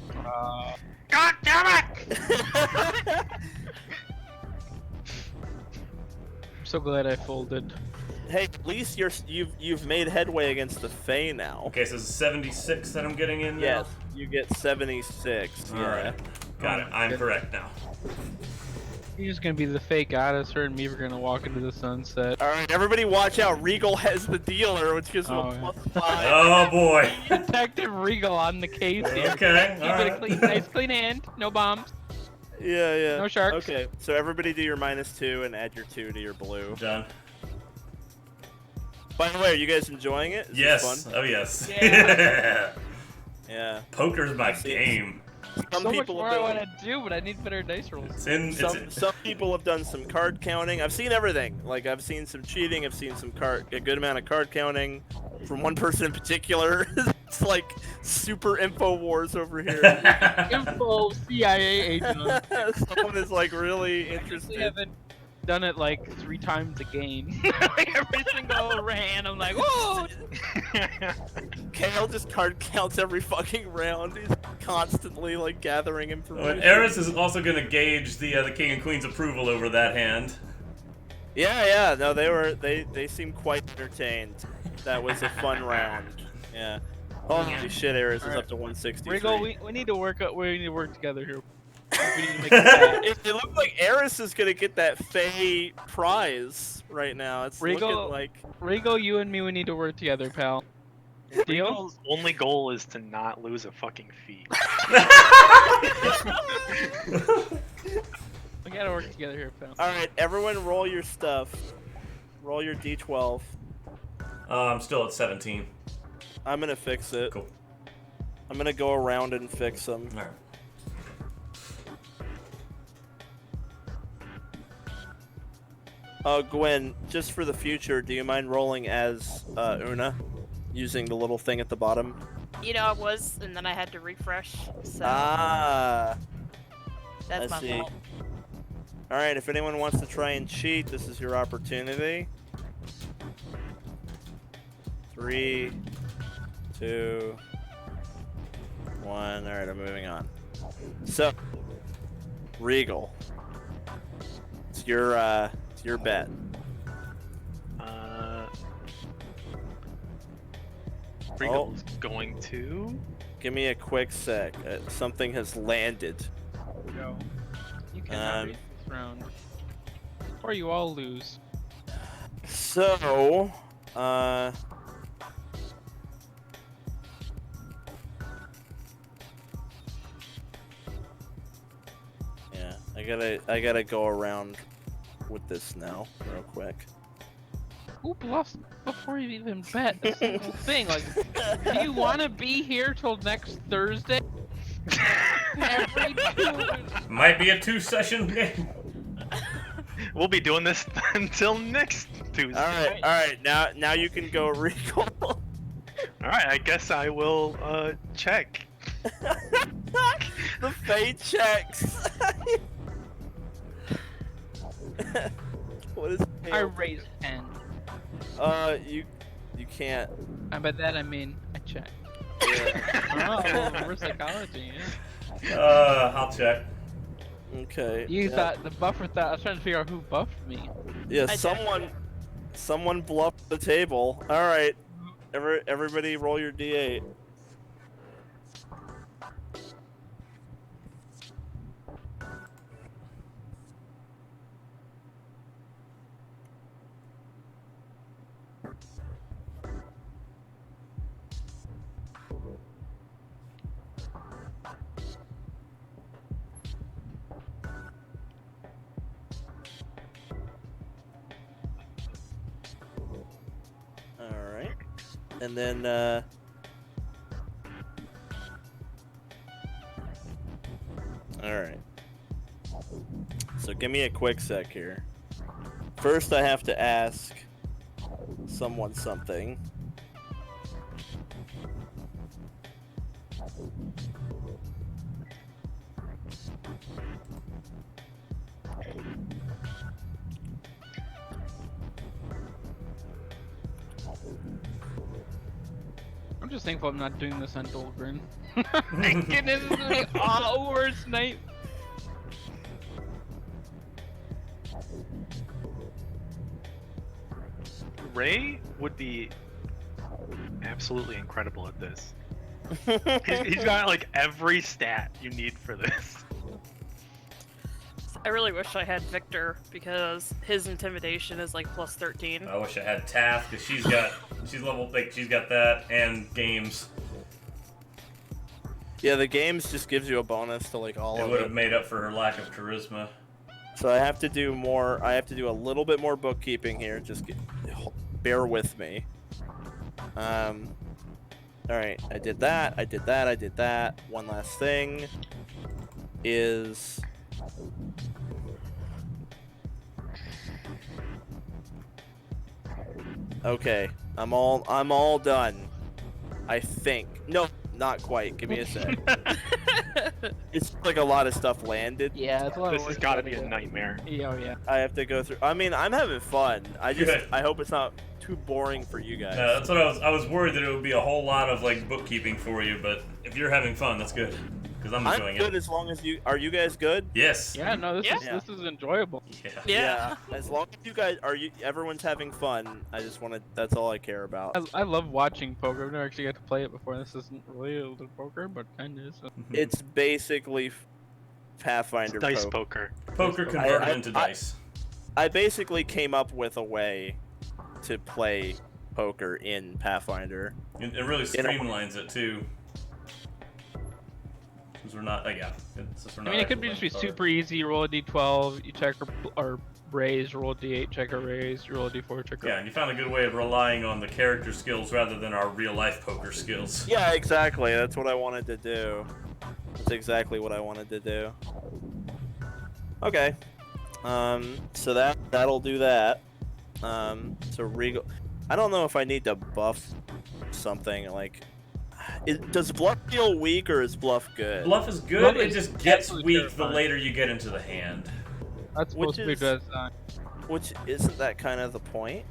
God damn it! I'm so glad I folded. Hey, at least you've made headway against the Fae now. Okay, so it's 76 that I'm getting in now? Yes, you get 76. All yeah. right. Got it. I'm correct now. You're just gonna be the fake goddess. Her and me are gonna walk into the sunset. All right, everybody, watch out! Reigel has the dealer, which gives him Oh, a yeah. plus 5. Oh boy. Detective Reigel on the case here. Okay. Keep All it a right. clean, nice clean hand. No bombs. Yeah. No sharks. Okay, so everybody do your -2 and add your 2 to your blue. Done. By the way, are you guys enjoying it? Is Yes. this fun? Oh yes. Yeah. Poker's my See, game. Some So much people more have I done, want to do, but I need better dice rolls. It's in. some people have done some card counting. I've seen everything. Like I've seen some cheating. I've seen a good amount of card counting from one person in particular. It's like super info wars over here. Info CIA agent. Someone is like really I interested. haven't done it like 3 times a game. Like every single hand, I'm like, whoa! Kale just card counts every fucking round. He's constantly like gathering information. And Eris is also going to gauge the king and queen's approval over that hand. Yeah. No, they seem quite entertained. That was a fun round. Yeah. Holy shit, Eris is up to 163. Reigel, we need to work together here. We need to make it back. It looks like Eris is gonna get that Fae prize right now. It's Reigel- looking like. Reigel, you and me, we need to work together, pal. Deal? Regal's only goal is to not lose a fucking fee. We gotta work together here, pal. All right, everyone, roll your stuff. Roll your d12. I'm still at 17. I'm gonna fix it. Cool. I'm gonna go around and fix them. All right. Gwen, just for the future, do you mind rolling as Oona, using the little thing at the bottom? You know, it was, and then I had to refresh. So Ah, that's I my see. fault. All right. If anyone wants to try and cheat, this is your opportunity. 3, 2, 1. All right, I'm moving on. So, Reigel, it's your bet. Regal's going to. Give me a quick sec. Something has landed. Go. You cannot read this round. Or you all lose. So, yeah, I gotta go around with this now, real quick. Who bluffs before you even bet a single thing? Like, do you want to be here till next Thursday? Every Might be a 2-session game. We'll be doing this until next Tuesday. All right. Now you can go Regal. All right, I guess I will check. The Fae checks. What is? I raised 10. You can't. And by that I mean I check. Yeah. Oh, reverse psychology. Yeah. I'll check. Okay. You yeah. thought the buffer thought I was trying to figure out who buffed me. Yeah. I Someone bluffed the table. All right. Everybody, roll your d8. And then, alright. So give me a quick sec here. First, I have to ask someone something. I'm just thankful I'm not doing this on Dolgrin. My goodness, this is gonna be all worst night. Ray would be absolutely incredible at this. He's got like every stat you need for this. I really wish I had Victor because his intimidation is like plus 13. I wish I had Taff because she's got that and games. Yeah, the games just gives you a bonus to like all It of would it. have made up for her lack of charisma. So I have to do more. I have to do a little bit more bookkeeping here. Bear with me. All right, I did that. I did that. I did that. One last thing is. Okay, I'm all done. I think. No, not quite. Give me a sec. It's like a lot of stuff landed. Yeah, it's a lot This of has work. got to be a nightmare. Yeah, oh yeah. I have to go through. I mean, I'm having fun. Good. I hope it's not too boring for you guys. No, that's what I was worried that it would be a whole lot of like bookkeeping for you, but if you're having fun, that's good. Because I'm enjoying good it. as long as you. Are you guys good? Yes. Yeah, no, this Yeah. is enjoyable. Yeah. Yeah. As long as you guys everyone's having fun. I just want to. That's all I care about. I love watching poker. I've never actually got to play it before. This isn't really poker, but kind of is. So. It's basically Pathfinder Dice poker. Poker converted into I- dice. I basically came up with a way to play poker in Pathfinder. It really streamlines it too. Because we're not, since we're I not mean, it could be actually just be playing super easy. Roll a d12, you check or raise. Roll a d8, check or raise. Roll a d4, check or. Yeah, and you found a good way of relying on the character skills rather than our real life poker skills. Yeah, exactly. That's what I wanted to do. That's exactly what I wanted to do. Okay. So that'll do that. So Reigel. I don't know if I need to buff something like. Does bluff feel weak or is bluff good? Bluff is good, Bluff it is just gets absolutely weak the terrifying. later you get into the hand. That's supposed to be is- design. Which isn't that kind of the point?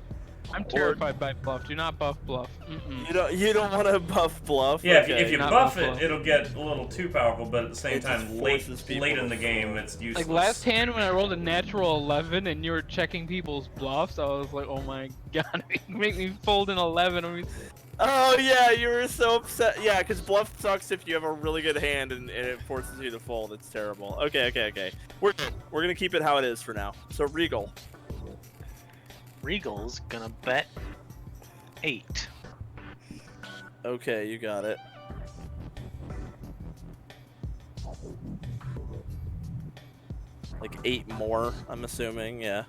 I'm terrified by bluff. Do not buff bluff. Mm-mm. You don't want to buff bluff. Yeah, Okay. if you Not buff buff. it, it'll get a little too powerful, but at the same It just time, late forces people in to the game, it's useless. Like last hand when I rolled a natural 11 and you were checking people's bluffs, I was like, oh my god, you make me fold an 11. I mean, Oh yeah, you were so upset. Yeah, because bluff sucks if you have a really good hand and it forces you to fold. It's terrible. Okay. We're gonna keep it how it is for now. So Reigel. Regal's gonna bet 8. Okay, you got it. Like 8 more, I'm assuming. Yeah.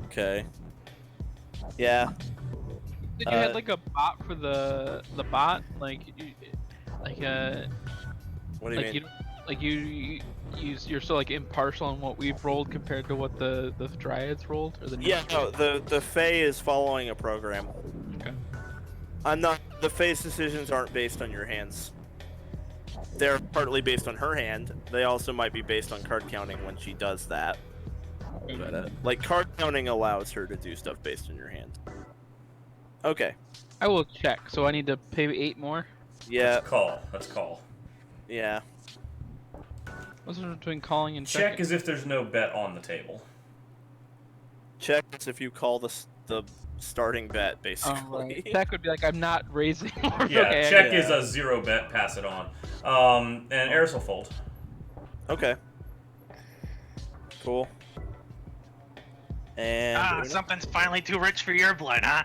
Okay. Yeah. Did you had like a bot for the bot, like What do you mean? you're so like impartial on what we've rolled compared to what the dryads rolled or the Yeah, no, the Fae is following a program. Okay. I'm not. The Fae's decisions aren't based on your hands. They're partly based on her hand. They also might be based on card counting when she does that. But, like card counting allows her to do stuff based on your hand. Okay. I will check. So I need to pay 8 more. Yeah. That's call. Yeah. What's the difference between calling and Check checking? as if there's no bet on the table. Check if you call the starting bet, Oh, basically. right. Check would be like I'm not raising. Yeah, Okay, I check get it. is a 0 bet, pass it on. And Eris will fold. Okay. Cool. And Una? Something's finally too rich for your blood, huh?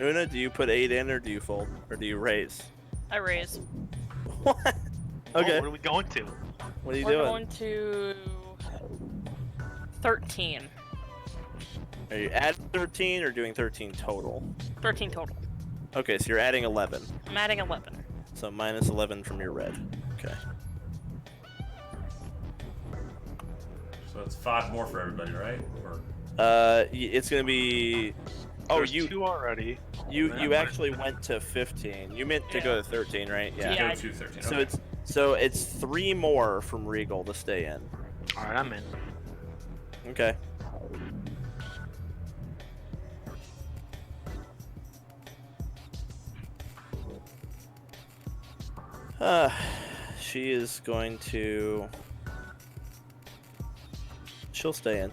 Una, do you put 8 in or do you fold or do you raise? I raise. What? Okay. Oh, what are we going to? What are you We're doing? going to 13. Are you adding 13 or doing 13 total? 13 total. Okay, so you're adding 11. I'm adding 11. So minus 11 from your red. Okay. So it's 5 more for everybody, right? Or... It's gonna be. Oh, There's you 2 already. you actually went to 15. You meant to go to 13, right? Yeah. Go to 13. So Okay. it's 3 more from Reigel to stay in. All right, I'm in. Okay. She is going to. She'll stay in.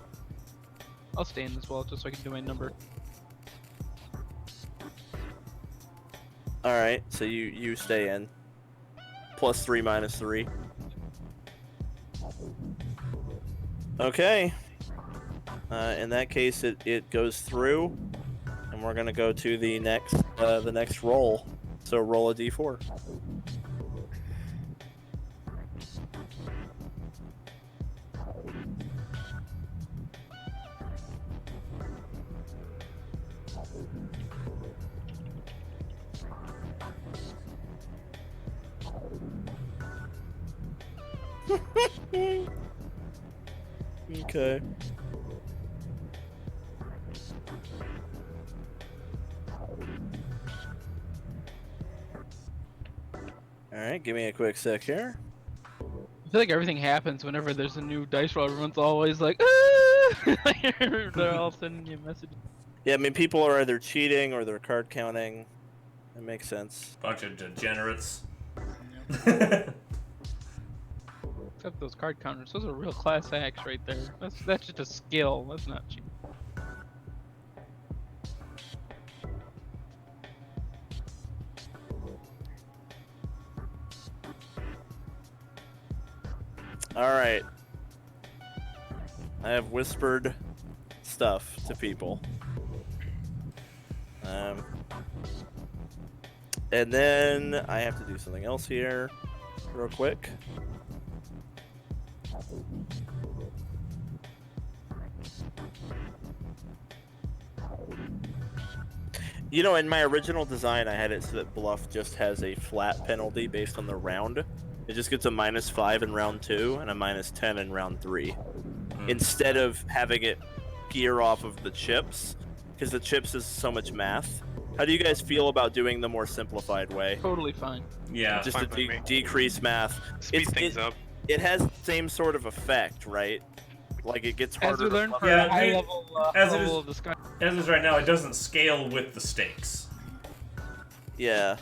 I'll stay in as well, just so I can do my number. All right, so you stay in. +3 -3. Okay. In that case, it goes through, and we're gonna go to the next roll. So roll a d4. Okay. Alright, give me a quick sec here. I feel like everything happens whenever there's a new dice roll. Everyone's always like, ah! They're all sending you messages. Yeah, I mean, people are either cheating or they're card counting. It makes sense. Bunch of degenerates. Except those card counters. Those are real class acts right there. That's just a skill. That's not cheap. Alright. I have whispered stuff to people. And then I have to do something else here real quick. You know, in my original design, I had it so that bluff just has a flat penalty based on the round. It just gets a -5 in round 2 and a -10 in round 3. Instead of having it gear off of the chips, because the chips is so much math. How do you guys feel about doing the more simplified way? Totally fine. Yeah. Just fine to with me. decrease math. Speed things up. It has the same sort of effect, right? Like it gets As harder we to learned fuck for Yeah, a high the- level, as it level is- of discussion. As is right now, it doesn't scale with the stakes. Yeah.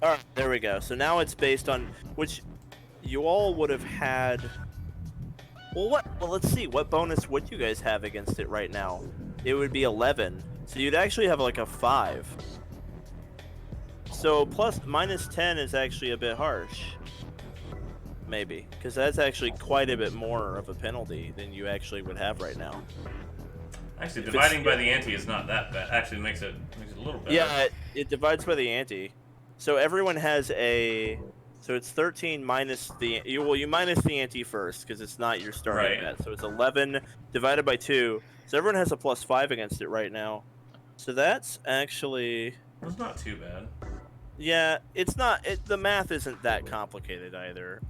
Alright, there we go. So now it's based on which you all would have had. Well, let's see. What bonus would you guys have against it right now? It would be 11. So you'd actually have like a 5. So -10 is actually a bit harsh. Maybe. Because that's actually quite a bit more of a penalty than you actually would have right now. Actually, If dividing it's- by the ante is not that bad. Actually, makes it a little better. Yeah, it divides by the ante. So everyone has a. So it's 13 minus the. You minus the ante first because it's not your starting Right. bet. So it's 11 divided by 2. So everyone has a +5 against it right now. So that's actually. It's not too bad. Yeah, it's not. The math isn't that complicated either.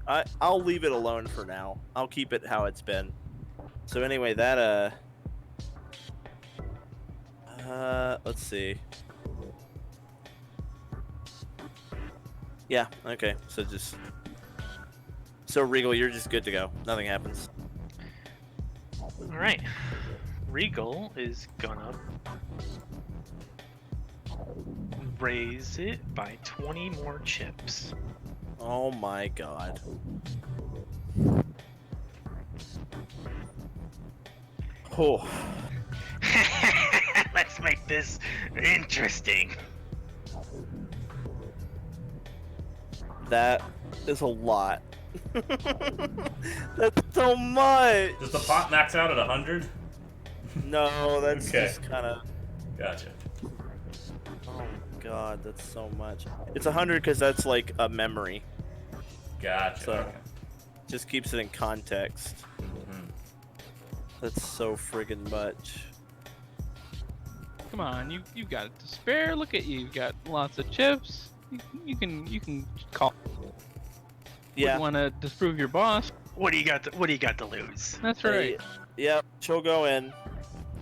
I'll leave it alone for now. I'll keep it how it's been. So anyway, that let's see. Yeah. Okay. So Reigel, you're just good to go. Nothing happens. All right. Reigel is gonna raise it by 20 more chips. Oh my god. Oh. Let's make this interesting. That is a lot. That's so much. Does the pot max out at 100? No, that's Okay. just kind of. Gotcha. Oh my god, that's so much. It's 100 because that's like a memory. Gotcha. So- Okay. Just keeps it in context. Mhm. That's so friggin' much. Come on, you got it to spare. Look at you. You got lots of chips. You can call. Yeah. You want to disprove your boss? What do you got to lose? That's right. Yep. She'll go in.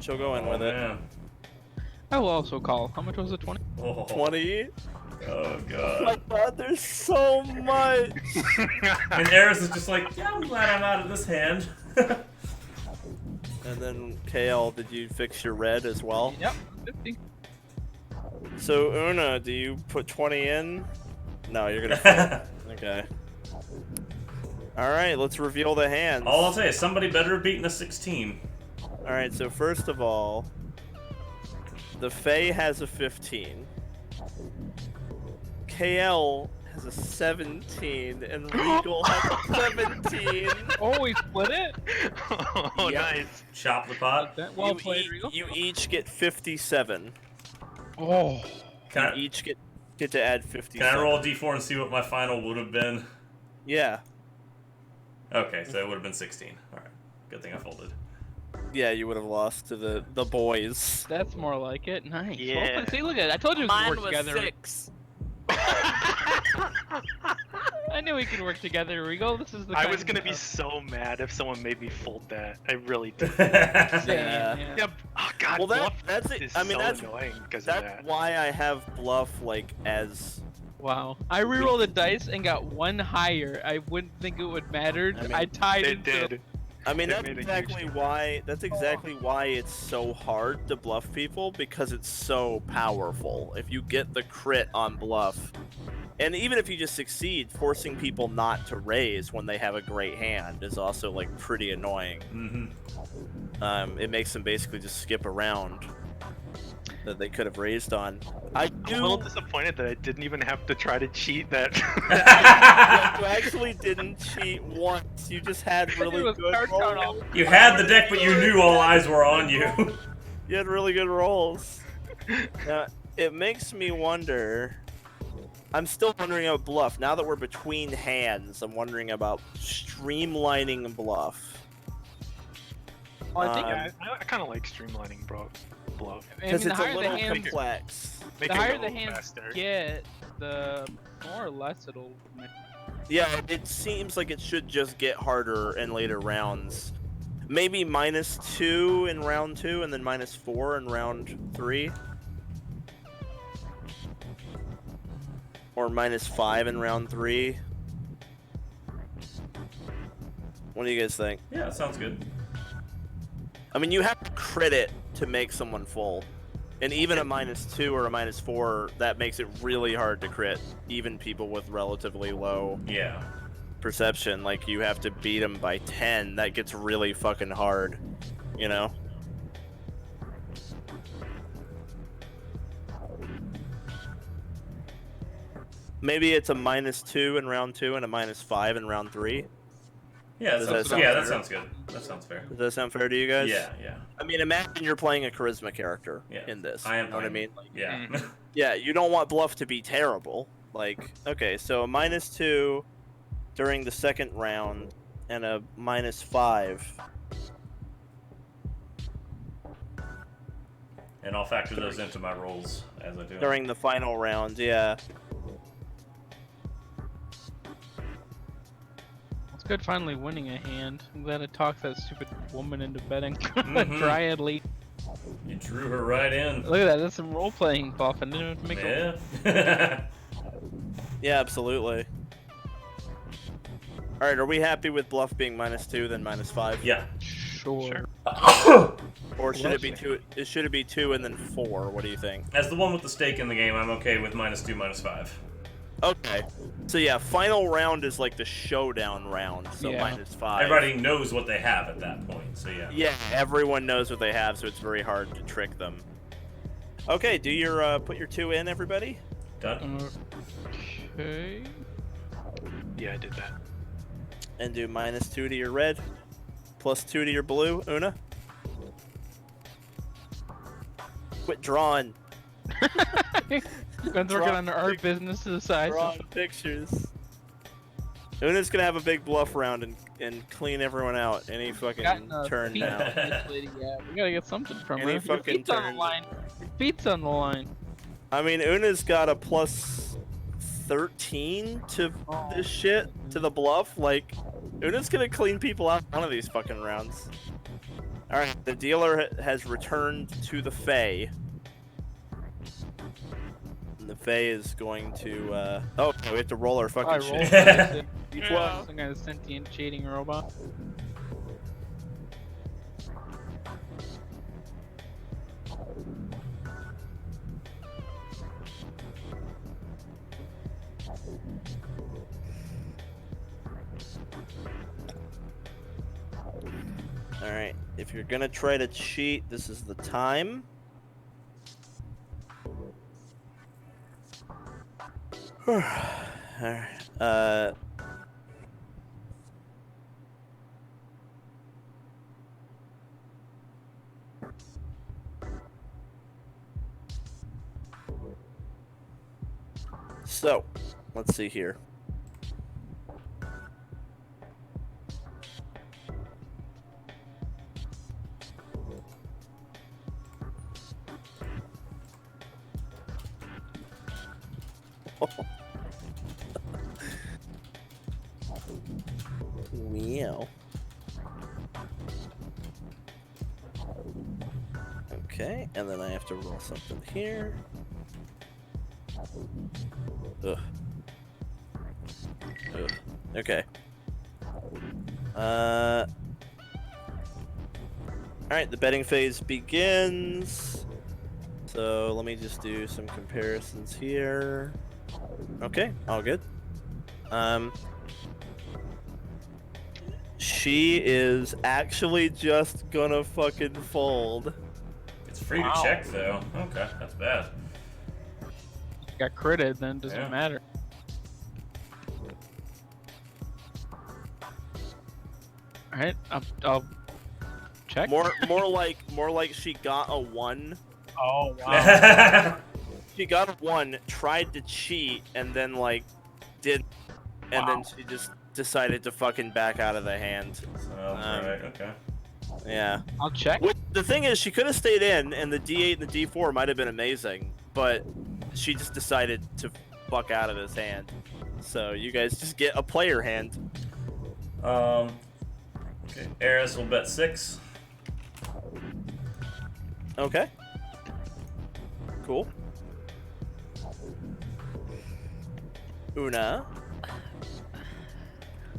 She'll go in Oh, with it. man. I will also call. How much was it? 20? Oh. 20. Oh Oh god. my god, there's so much. And Eris is just like, yeah, I'm glad I'm out of this hand. And then KL, did you fix your red as well? Yep. 50. So Oona, do you put 20 in? No, you're gonna. Okay. All right, let's reveal the hands. All I'll say is somebody better have beaten a 16. All right, so first of all, the Fae has a 15. KL has a 17, and Reigel has a 17. Oh, we split it? Oh, Yep. nice. Chop the pot. That well played, Regal. You each get 57. Oh. Can You I, each get to add 57. can I roll a d4 and see what my final would have been? Yeah. Okay, so it would have been 16. Alright. Good thing I folded. Yeah, you would have lost to the boys. That's more like it. Nice. Yeah. Well played. See, look at it. I told you we could Mine work was together. 6. I knew we could work together, Regal. This is the I kind was of gonna be stuff. so mad if someone made me fold that. I really did. Same, Yeah. yeah. Oh god, Well, bluff that's it. is I mean, so that's annoying because of that's that. why I have bluff like as. Wow. I rerolled the dice and got one higher. I wouldn't think it would matter. I mean, I tied It into did. I mean, It that's made a huge exactly difference. why. That's exactly why it's so hard to bluff people, because it's so powerful. If you get the crit on bluff, and even if you just succeed, forcing people not to raise when they have a great hand is also like pretty annoying. Mm-hmm. It makes them basically just skip around that they could have raised on. I I'm a little do. disappointed that I didn't even have to try to cheat that. You actually didn't cheat once. You just had It really was good card count all- rolls. You had the deck, but you knew all eyes were on you. You had really good rolls. Now, it makes me wonder. I'm still wondering about bluff. Now that we're between hands, I'm wondering about streamlining bluff. Well, I think I kind of like streamlining, bro. Bluff. I mean, Because the it's a higher the little hands, complex. Make the it higher go the hands faster. get, the more or less it'll. Yeah, it seems like it should just get harder in later rounds. Maybe -2 in round 2 and then -4 in round 3. Or -5 in round 3. What do you guys think? Yeah, that sounds good. I mean, you have to crit it to make someone full. And even a -2 or a -4, that makes it really hard to crit. Even people with relatively low Yeah. perception, like you have to beat them by 10. That gets really fucking hard, you know? Maybe it's a -2 in round 2 and a -5 in round 3. Yeah, Does that, that sound yeah, fair? that sounds good. That sounds fair. Does that sound fair to you guys? Yeah, yeah, I mean, imagine you're playing a charisma character yeah. in this. I am You know what I playing- mean? Like, Yeah. yeah, you don't want bluff to be terrible. Like, okay, so a -2 during the second round and a -5. And I'll factor those into my rolls as I do. During the final round, yeah. It's good finally winning a hand. I'm glad I talked that stupid woman into betting. Mhm. Dryad lead. You drew her right in. Look at that. That's some role playing buff. I didn't have to make a. Yeah. Yeah, absolutely. Alright, are we happy with bluff being -2 then -5? Yeah. Sure. Or should it be 2? Should it be 2 and then 4? What do you think? As the one with the stake in the game, I'm okay with -2, -5. Okay. So yeah, final round is like the showdown round, so Yeah. -5. Everybody knows what they have at that point, so yeah. Yeah, everyone knows what they have, so it's very hard to trick them. Okay, do your put your 2 in, everybody. Done. Okay. Yeah, I did that. And do -2 to your red, +2 to your blue. Oona. Quit drawing. Gwen's working on our business to the side. Drawing pictures. Una's gonna have a big bluff round and clean everyone out any fucking turn now. We gotta get something from Any her. fucking Your feet's on turn. the line. Your feet's on the line. I mean, Una's got a +13 to this shit, to the bluff. Like, Una's gonna clean people out one of these fucking rounds. Alright, the dealer has returned to the Fae. And the Fae is going to, oh, we have to roll our fucking shit. Some kind of sentient cheating robot. Alright, if you're gonna try to cheat, this is the time. Alright, so, let's see here. Meow. Okay, and then I have to roll something here. Ugh. Ugh. Okay. Alright, the betting phase begins. So let me just do some comparisons here. Okay, all good. She is actually just gonna fucking fold. It's free to check though. Okay, that's bad. Got critted, then doesn't Yeah. matter. Alright, I'll check. More like she got a 1. Oh wow. She got a 1, tried to cheat, and then like did, and then Wow. she just decided to fucking back out of the hand. Right, okay. Yeah. I'll check. The thing is, she could have stayed in, and the D8 and the D4 might have been amazing, but she just decided to fuck out of this hand. So you guys just get a player hand. Okay, Eris will bet 6. Okay. Cool. Oona.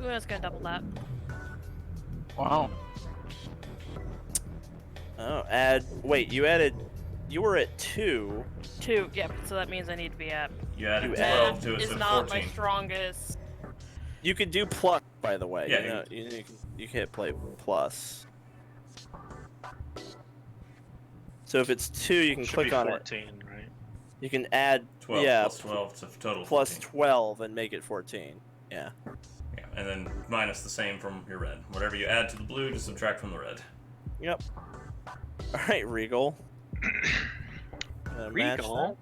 Oona's gonna double that. Wow. Oh, wait, you were at 2. 2, yep. So that means I need to be at. You added You 12 to it, Is so not 14. my strongest. You could do plus, by the way. Yeah, You can't play plus. So if it's 2, you can Should click be on 14, it. right? You can add 12 yeah, plus 12 to total plus 14. 12 and make it 14. Yeah. Yeah, and then minus the same from your red. Whatever you add to the blue, just subtract from the red. Yep. All right, Reigel. Match Reigel?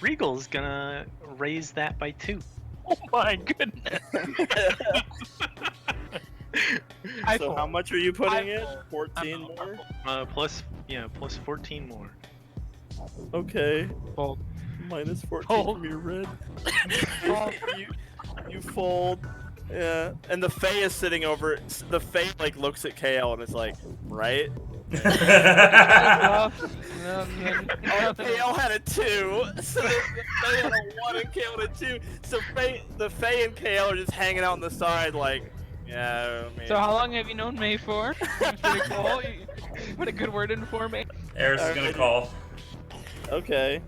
Regal's gonna raise that by 2. Oh my goodness. that. I So fold. how much are you putting I in? fold. 14 I more? Plus 14 more. Okay. Fold. Minus 14 Fold. from your red. you fold. Yeah. And the Fae is sitting over. The Fae like looks at KL and is like, right? No, Oh, KL had a 2, so the Fae had a 1 and KL had a 2. So the Fae and KL are just hanging out on the side, like, yeah. I mean, So how long have you known May for? Seems pretty cool. You put a good word in for me. Eris is gonna call. okay.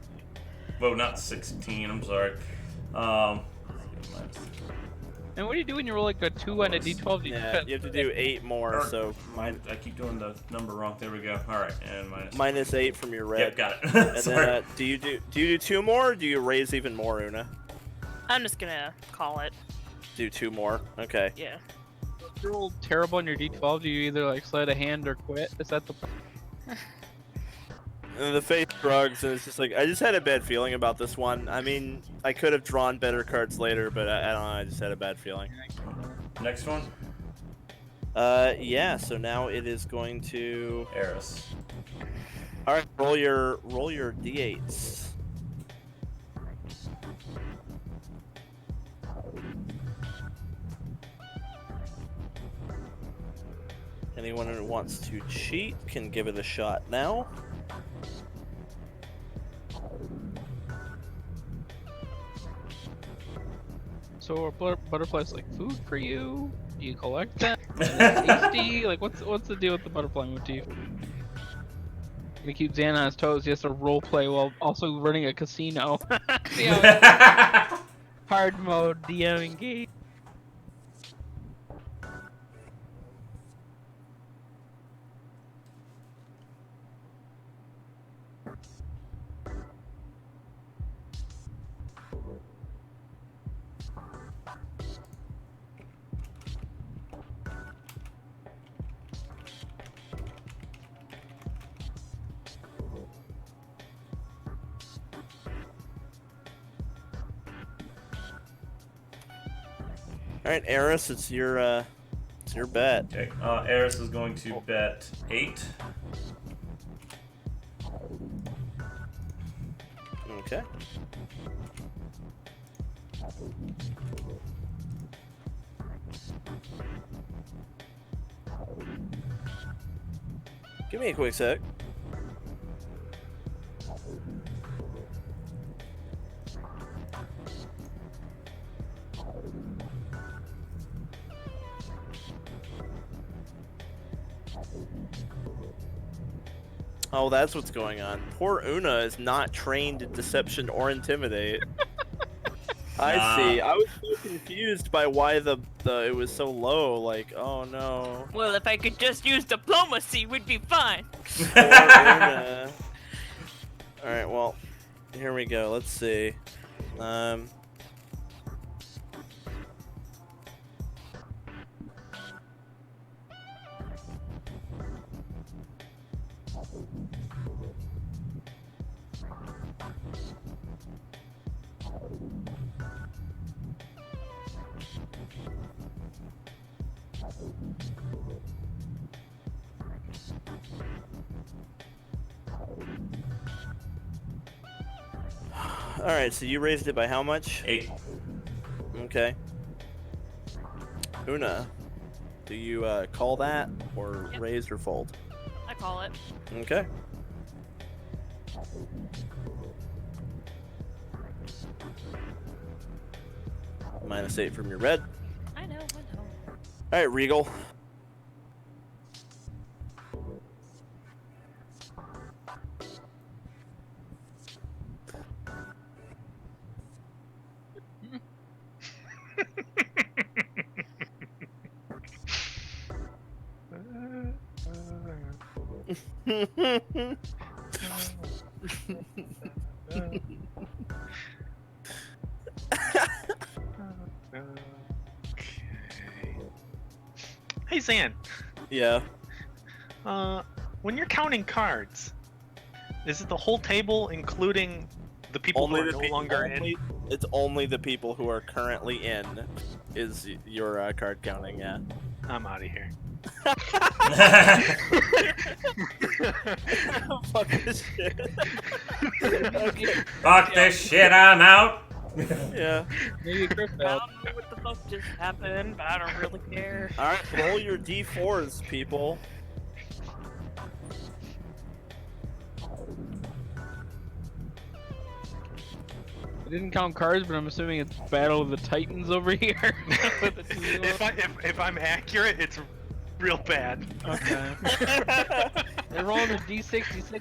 Whoa, not 16. I'm sorry. And what do you do when you roll like a 2 and a d12? Yeah, you have to do 8 more, Or- so I keep doing the number wrong. There we go. All right, and minus. -8 from your red. Yep, got it. And Sorry. then, do you do 2 more, or do you raise even more, Oona? I'm just gonna call it. Do 2 more. Okay. Yeah. If you roll terrible on your d12, do you either like slide a hand or quit? Is that the? And the face shrugs, and it's just like, I just had a bad feeling about this one. I mean, I could have drawn better cards later, but I don't know, I just had a bad feeling. Next one, Yeah, so now it is going to... Eris. Alright, roll your d8s. Anyone who wants to cheat can give it a shot now. So are butterflies like food for you? Do you collect them? Is it tasty? Like what's the deal with the butterfly motif? Gonna keep Xan on his toes. He has to role play while also running a casino. See how hard mode DM engage. Alright, Eris, it's your bet. Okay, Eris is going to bet 8. Okay. Give me a quick sec. Oh, that's what's going on. Poor Oona is not trained in deception or intimidate. I see. I was so confused by why it was so low. Like, oh no. Well, if I could just use diplomacy, we'd be fine. Poor Oona. All right. Well, here we go. Let's see. All right. So you raised it by how much? 8. Okay. Oona, do you call that or Yep. raise or fold? I call it. Okay. -8 from your red. I know. All right, Reigel. Hey Zan, Yeah. when you're counting cards, is it the whole table, including the people who are no longer in? It's only the people who are currently in is your card counting, yeah. I'm out of here. Fuck this shit. Okay. Fuck this shit, I'm out. Yeah. Maybe Griff I failed. don't know what the fuck just happened, but I don't really care. Alright, roll your d4s, people. I didn't count cards, but I'm assuming it's Battle of the Titans over here. With the two If I'm accurate, it's real bad. Okay. They're rolling the D66s,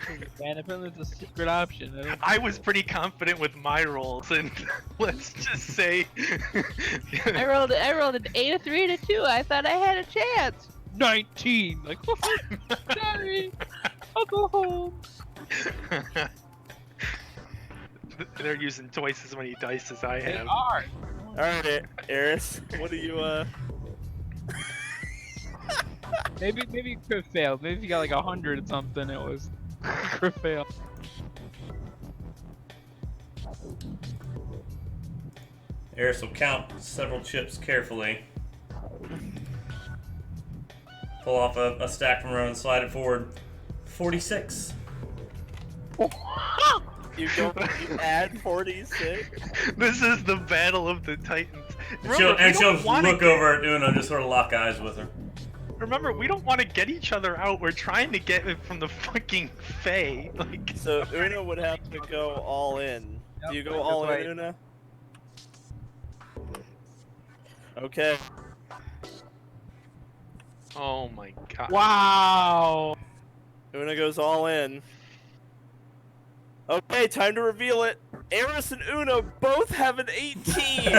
man. Apparently it's a secret option. I was pretty confident with my rolls, and let's just say I rolled an 8, a 3, and a 2. I thought I had a chance. 19. Like, sorry. I'll go home. They're using twice as many dice as I They have. are. All right, Eris, what do you Maybe you could have failed. Maybe if you got like 100 something, it was could fail. Eris will count several chips carefully. Pull off a stack from her and slide it forward. 46. you add 46? This is the battle of the Titans. And she'll wanna look over at Oona and just sort of lock eyes with her. Remember, we don't want to get each other out. We're trying to get it from the fucking Fae. Like, So Oona would have to go all in. Do you go all in, Oona? Okay. oh my god. Wow. Oona goes all in. Okay, time to reveal it. Eris and Oona both have an 18.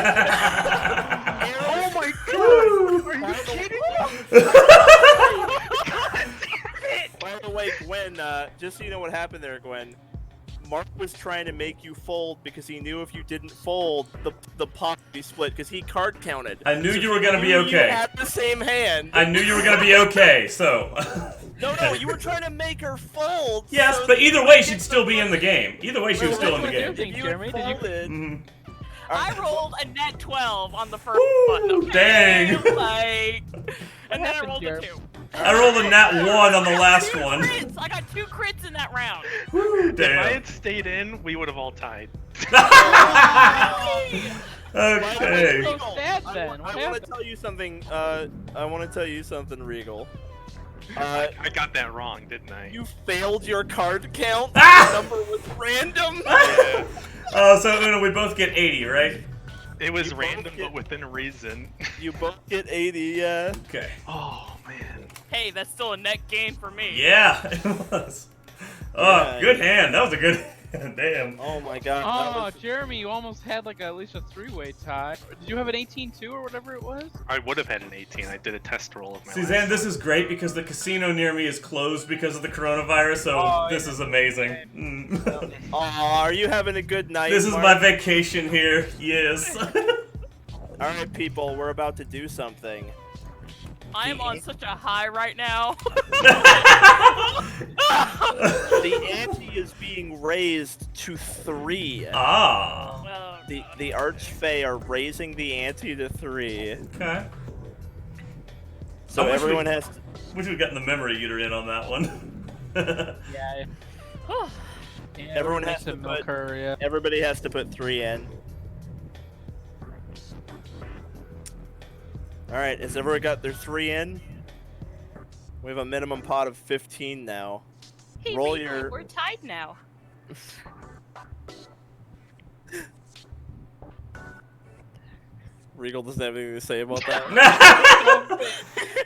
Oh my god! Are you kidding me? By the way, Gwen, just so you know what happened there, Gwen. Mark was trying to make you fold because he knew if you didn't fold, the pot would be split because he card counted. I knew So you were he gonna be knew okay. You had the same hand. I knew you were gonna be okay, so. No, you were trying to make her fold. Yes, so but that either you way, could she'd get still the be in the game. Either way, she was still in the What do you game. think, If you Jeremy? had folded, Mhm. I rolled a net 12 on the first Woo, one. Okay? dang. Like, and then I happened, rolled a Jeremy? 2. I rolled a nat 1 on the last Two one. crits! I got 2 crits in that round. Woo, If I damn. had stayed in, we would have all tied. Okay. So sad then. I What want to happened? tell you something. I want to tell you something, Regal. I got that wrong, didn't I? You failed your card count. Ah! The number was random. Yeah. So Oona, we both get 80, right? It was You both random, get- but within reason. You both get 80. Yeah. Okay. Oh man. Hey, that's still a net gain for me. Yeah, it was. Oh, Yeah. good hand. That was a good hand. Damn. Oh my god. that Oh, was- Jeremy, you almost had like at least a 3-way tie. Did you have an 18 too, or whatever it was? I would have had an 18. I did a test roll of my Suzanne, last this is great because the casino near me is closed because of the coronavirus, so Oh, this yeah. is amazing. Mm. Aw, are you having a good night? This is Mark? my vacation here. Yes. All right, people, we're about to do something. I am on such a high right now. The ante is being raised to 3. Ah. Well, The Archfey are raising the ante to 3. Okay. So I wish everyone we- has to. Wish we'd gotten the memory eater in on that one. Yeah. Everyone has to milk put- her, yeah. Everybody has to put 3 in. Alright, has everyone got their 3 in? We have a minimum pot of 15 now. hey, Roll Regal, your- we're tied now. Regal doesn't have anything to say about that.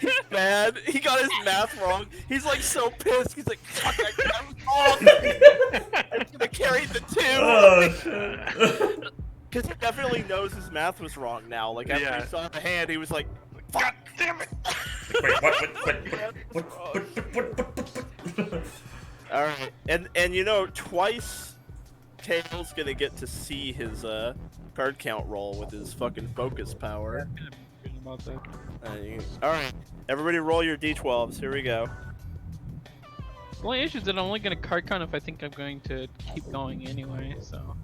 He's mad. He got his math wrong. He's like so pissed. He's like, fuck, I got it wrong. I'm gonna carry the 2. Oh, shit. Because he definitely knows his math was wrong now. Like, after Yeah. he saw the hand, he was like, God fuck. damn it! Wait, what? Alright, and you know, twice Kale's gonna get to see his card count roll with his fucking focus power. About that. Alright, everybody roll your d12s. Here we go. The only issue is that I'm only gonna card count if I think I'm going to keep going anyway, so.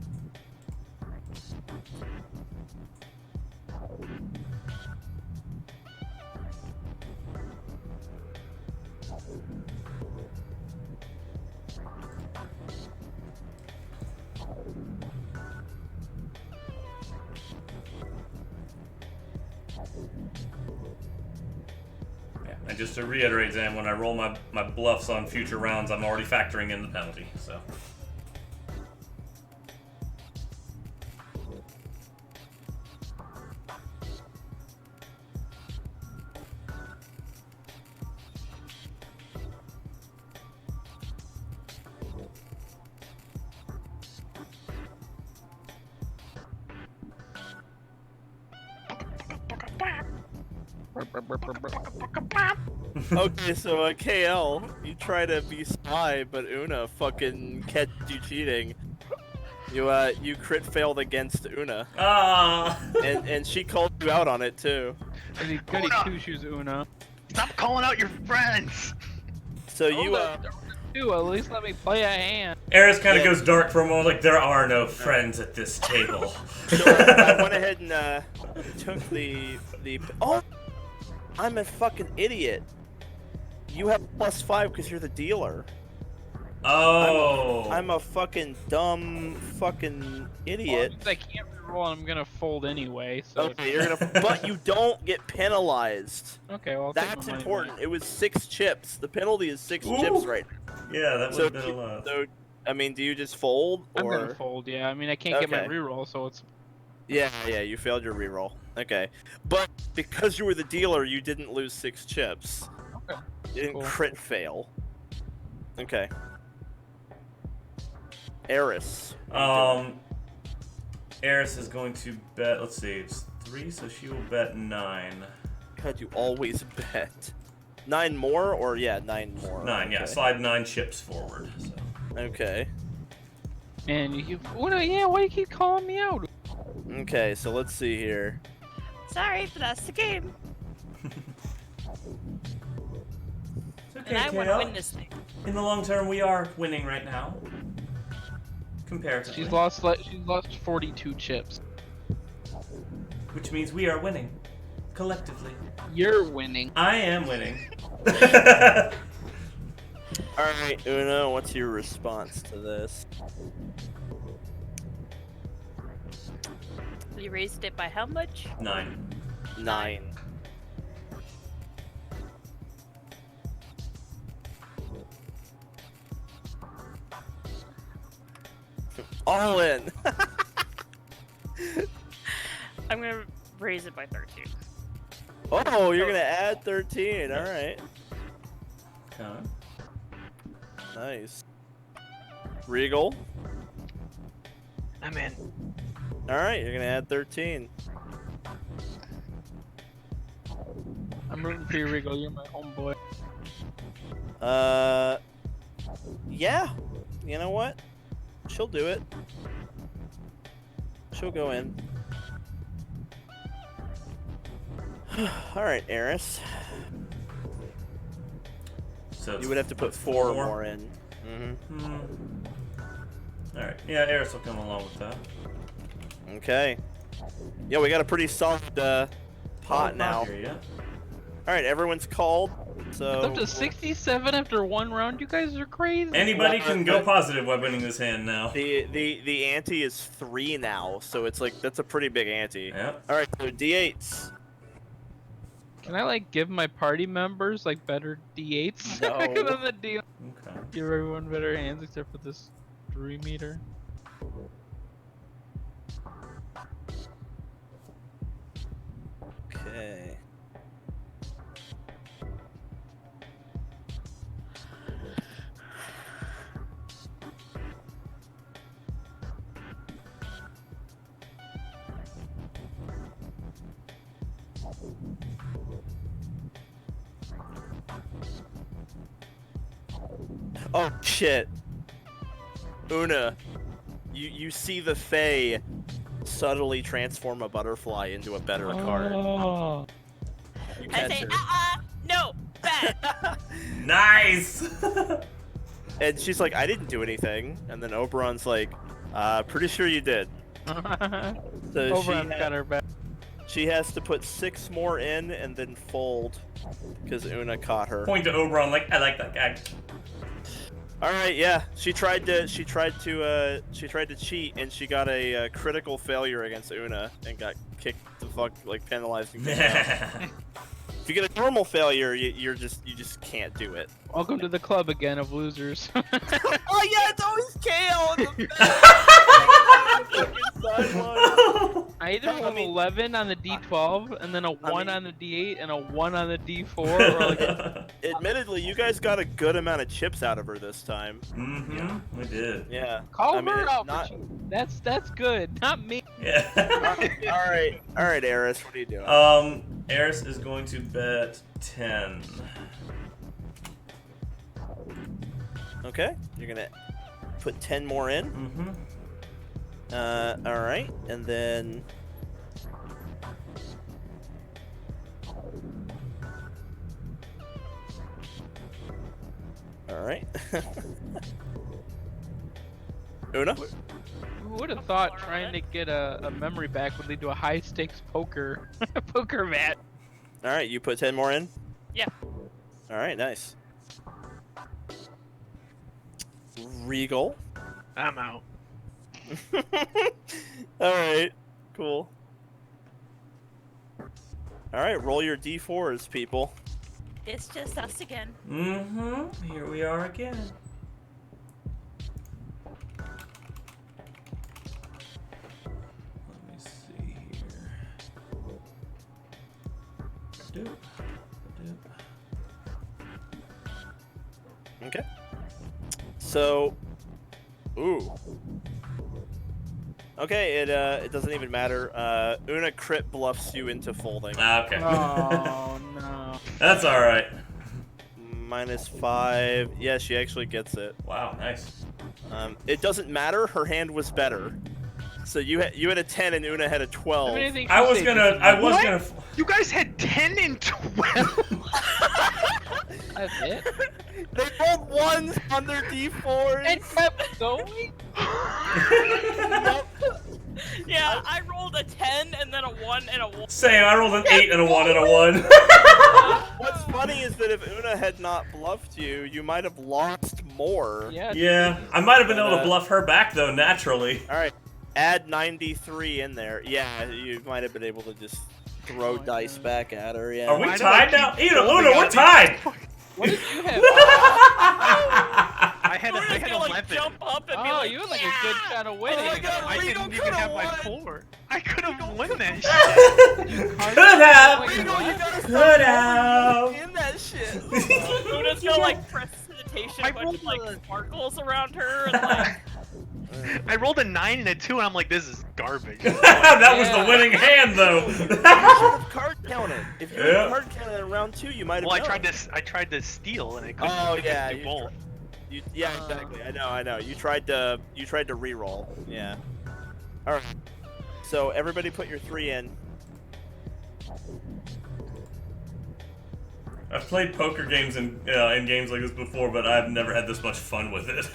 And just to reiterate, Zan, when I roll my bluffs on future rounds, I'm already factoring in the penalty, so. Okay, so KL, you try to be spy, but Oona fucking catch you cheating. You crit failed against Oona, Ah. and she called you out on it too. Goody two shoes, Oona. Stop calling out your friends. So you At least let me play a hand. Eris kind of Yeah. goes dark for a moment, like there are no friends at this table. So I went ahead and took the. Oh, I'm a fucking idiot. You have +5 because you're the dealer. Oh. I'm a fucking dumb fucking idiot. Well, I can't reroll and I'm gonna fold anyway, so... Okay, you're gonna. But you don't get penalized. Okay, well, I'll take That's my money important. back. It was 6 chips. The penalty is 6 Ooh. chips right now. Yeah, that would So, have been a lot. so, I mean, do you just fold I'm or? gonna fold, yeah. I mean, I can't get my Okay. reroll, so it's... Yeah, you failed your reroll. Okay, but because you were the dealer, you didn't lose 6 chips. Okay. You didn't Cool. crit fail. Okay. Eris. Eris is going to bet. Let's see, it's 3, so she will bet 9. God, you always bet. 9 more, or yeah, 9 more. 9, yeah. Okay. Slide 9 chips forward. So. Okay. And you... Oona, yeah, why do you keep calling me out? Okay, so let's see here. Sorry, but that's the game. It's okay, And I want to KL. win this thing. In the long term, we are winning right now. Comparatively. She's lost 42 chips. Which means we are winning. Collectively. You're winning. I am winning. Alright, Oona, what's your response to this? You raised it by how much? 9. 9. All in. I'm gonna raise it by 13. Oh, you're gonna add 13. All right, Okay. nice. Reigel. I'm in. All right, you're gonna add 13. I'm rooting for you, Reigel. You're my homeboy. Yeah. You know what? She'll do it. She'll go in. All right, Eris. So it's You would have to put 4 4? more in. Mm-hmm. Alright. Yeah, Eris will come along with that. Okay. Yeah, we got a pretty solid pot now. Here, yeah. All right, everyone's called. It's So up to 67 after 1 round. You guys are crazy. Anybody Well, can go positive by winning this hand now. the ante is 3 now, so it's like that's a pretty big ante. Yeah. All right, so D8s. Can I like give my party members like better D8s No. than the deal? Okay. Give everyone better hands except for this 3 meter. Okay. Oh shit. Oona, you see the Fae subtly transform a butterfly into a better card. Oh. You I catch say, her. no, bad. Nice! And she's like, I didn't do anything. And then Oberon's like, pretty sure you did. So Oberon got her back. she has to put 6 more in and then fold because Oona caught her. Point to Oberon like, I like that guy. All right, yeah. She tried to cheat and she got a critical failure against Oona and got kicked the fuck, like penalized. And kicked out. If you get a normal failure, you just can't do it. Welcome to the club again of losers. Oh yeah, it's always Kale. In the I either I roll mean- 11 on the D12 and then a 1 mean- on the D8 and a 1 on the D4. Or like Admittedly, you guys got a good amount of chips out of her this time. Mm-hmm. We did. Yeah. call I mean, her it's out. not- For that's good, not me. Yeah. All right, Eris, what are you doing? Eris is going to bet 10. Okay, you're gonna put 10 more in. Mm-hmm. All right, and then. All right. Oona? Who would have thought trying to get a memory back would lead to a high stakes poker poker match? All right, you put 10 more in. Yeah. All right, nice. Regal. I'm out. All right, cool. All right, roll your d4s, people. It's just us again. Mm-hmm. Here we are again. Let me see here. Doop. Doop. Okay. So, ooh. Okay, it doesn't even matter. Oona crit bluffs you into folding. Okay. Oh no. That's all right. -5. Yeah, she actually gets it. Wow, nice. It doesn't matter. Her hand was better. So you had a 10 and Oona had a 12. I was gonna. You guys had 10 and 12? That's it? They rolled ones on their d4s. And kept going? Yeah, I rolled a 10 and then a 1 and a 1. Same. I rolled an 8 and a 1 and a 1. What's funny is that if Oona had not bluffed you, you might have lost more. Yeah. Yeah, I might have been able to bluff her back though naturally. All right, add 93 in there. Yeah, you might have been able to just throw dice back at her. Yeah. Are we Why do tied I now? keep Una, rolling Luna, we're on tied. What did you have? I had Luna's gonna, 11. like, jump up and be Oh, like, you had like a good shot of winning. Oh my God, I Regal didn't even coulda have my won. 4. I could have won that shit. Could have. Regal, you gotta Could stop have. in that shit. Luna's gonna like prestidigitation, I a bunch of like rolled sparkles around her, and like I rolled a 9 and a 2, and I'm like, this is garbage. That was the winning hand though. You should have card counted. If you Yeah. had card counted in round 2, you might have. Well, I known. tried to steal, and I couldn't. Oh I couldn't yeah, do both. yeah, exactly. I know. You tried to re-roll. Yeah. All right. So everybody, put your 3 in. I've played poker games in games like this before, but I've never had this much fun with it.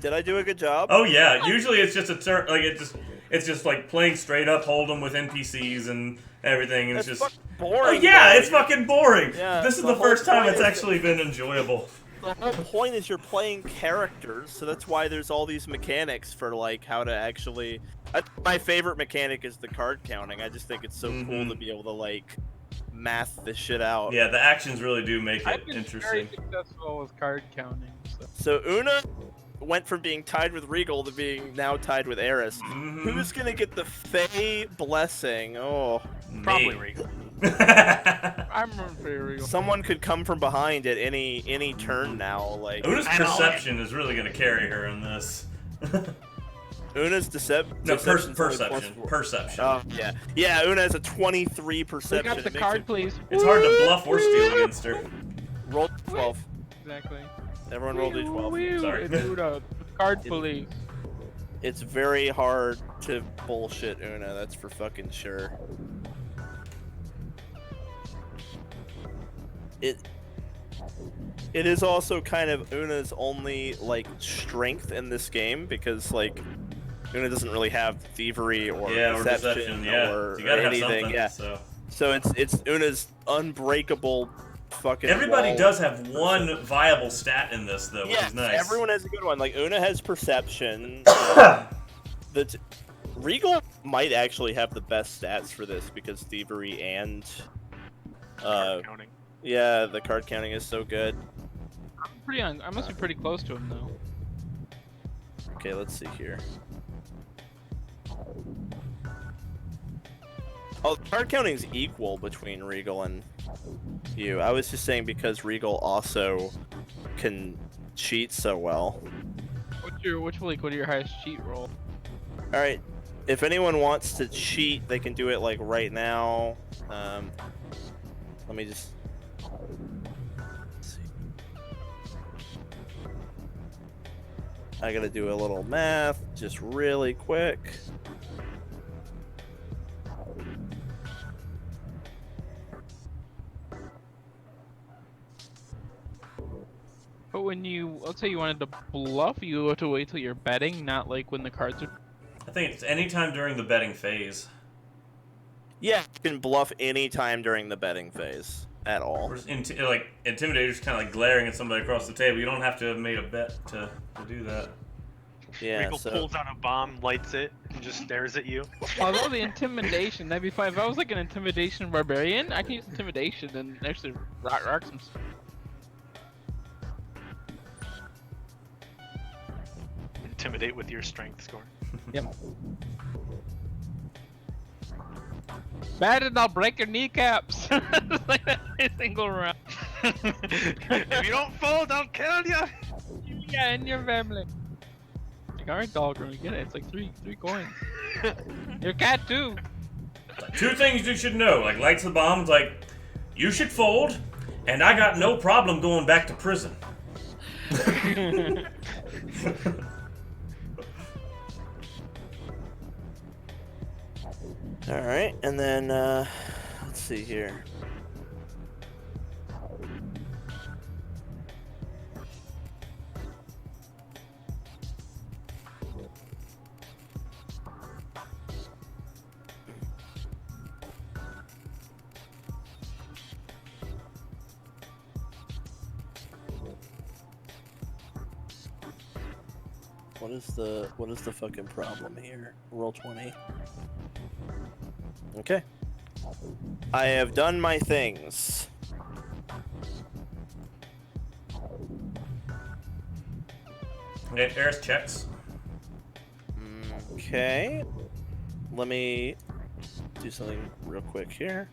Did I do a good job? Oh yeah, usually it's just a turn. Like it's just like playing straight up hold'em with NPCs and everything, and That's it's just. fucking boring. Oh yeah, though. it's fucking boring. Yeah, This is the the whole first time point it's is- actually been enjoyable. The whole point is you're playing characters, so that's why there's all these mechanics for like how to actually. My favorite mechanic is the card counting. I just think it's so cool to be able to like math this shit out. Yeah, the actions really do make it I've been interesting. very successful with card counting. So. So Oona went from being tied with Regal to being now tied with Eris. Mhm. Who's gonna get the Fey blessing? Oh, Probably Me. Regal. I'm rooting for you, Regal. someone could come from behind at any turn now. Like Una's I know. perception is really gonna carry her in this. Una's No, deception's only perception. +4. Perception. Oh yeah, yeah. Una has a 23 We perception. got the It makes card, it- please. It's hard to bluff or steal against her. Roll 12. Exactly. Everyone roll d12. Sorry. Dude, card, please. It's very hard to bullshit Una. That's for fucking sure. It is also kind of Una's only like strength in this game because like Una doesn't really have thievery or Yeah, or deception deception. Yeah, or you gotta have anything. something. Yeah, So it's Una's unbreakable fucking. everybody wall. does have one viable stat in this though, which Yes, is nice. everyone has a good one. Like Una has perception. Regal might actually have the best stats for this because thievery and Card counting. yeah, the card counting is so good. I must be pretty close to him though. Okay, let's see here. Oh, card counting is equal between Regal and you. I was just saying because Regal also can cheat so well. What are your highest cheat roll? All right, if anyone wants to cheat, they can do it like right now. Let me just see. I gotta do a little math, just really quick. But when you, let's say you wanted to bluff, you have to wait till you're betting, not like when the cards are. I think it's anytime during the betting phase. Yeah, you can bluff anytime during the betting phase at all. Whereas like Intimidator's kind of like glaring at somebody across the table. You don't have to have made a bet to do that. Yeah, Reigel so pulls out a bomb, lights it, and just stares at you. Although the intimidation, that'd be fine. If I was like an intimidation barbarian, I can use intimidation and actually rock some. Intimidate with your strength score. Yep. Bad and I'll break your kneecaps. It's like that every single round. If you don't fold, I'll kill you. Yeah, and your family. Like, alright, dog, we get it. It's like three coins. Your cat too. Two things you should know. Like lights the bombs. Like you should fold, and I got no problem going back to prison. all right, and then let's see here. What is the fucking problem here? Roll 20. Okay. I have done my things. Okay, Eris checks. Okay. Let me do something real quick here.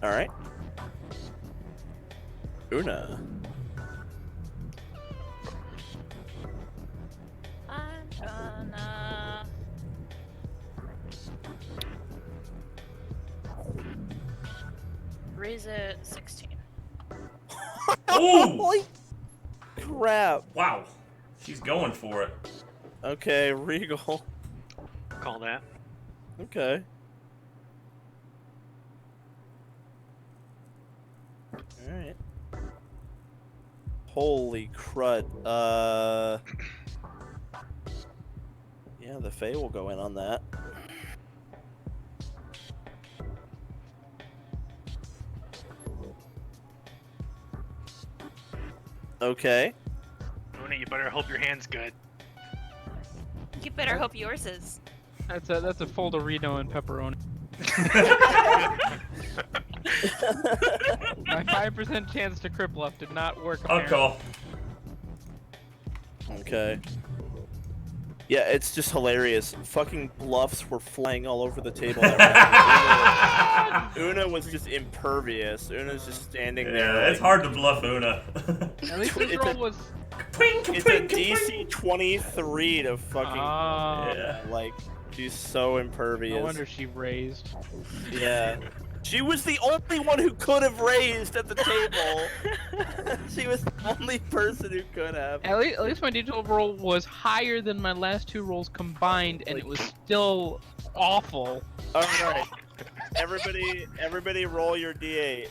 All right. Oona. I'm gonna raise it 16. Ooh! Holy crap. Wow, she's going for it. Okay, Reigel. Call that. Okay. Alright. Holy crud. Yeah, the Fae will go in on that. Okay. Oona, you better hope your hand's good. You better hope yours is. That's a Folderino and pepperoni. My 5% chance to crip bluff did not work. I'll apparently. call. Okay. Yeah, it's just hilarious. Fucking bluffs were flying all over the table. Oona was just impervious. Una's just standing there. Yeah, it's hard to bluff Oona. At least this roll was. It's a DC 23 to fucking Yeah. like. She's so impervious. No wonder she raised. Yeah. She was the only one who could have raised at the table. She was the only person who could have. At least my digital roll was higher than my last two rolls combined, and it was still awful. Alright. Everybody roll your D8.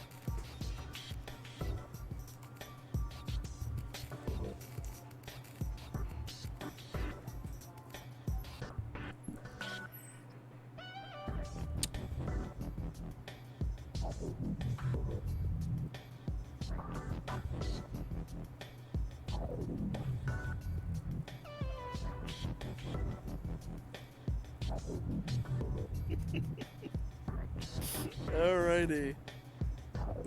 Alrighty.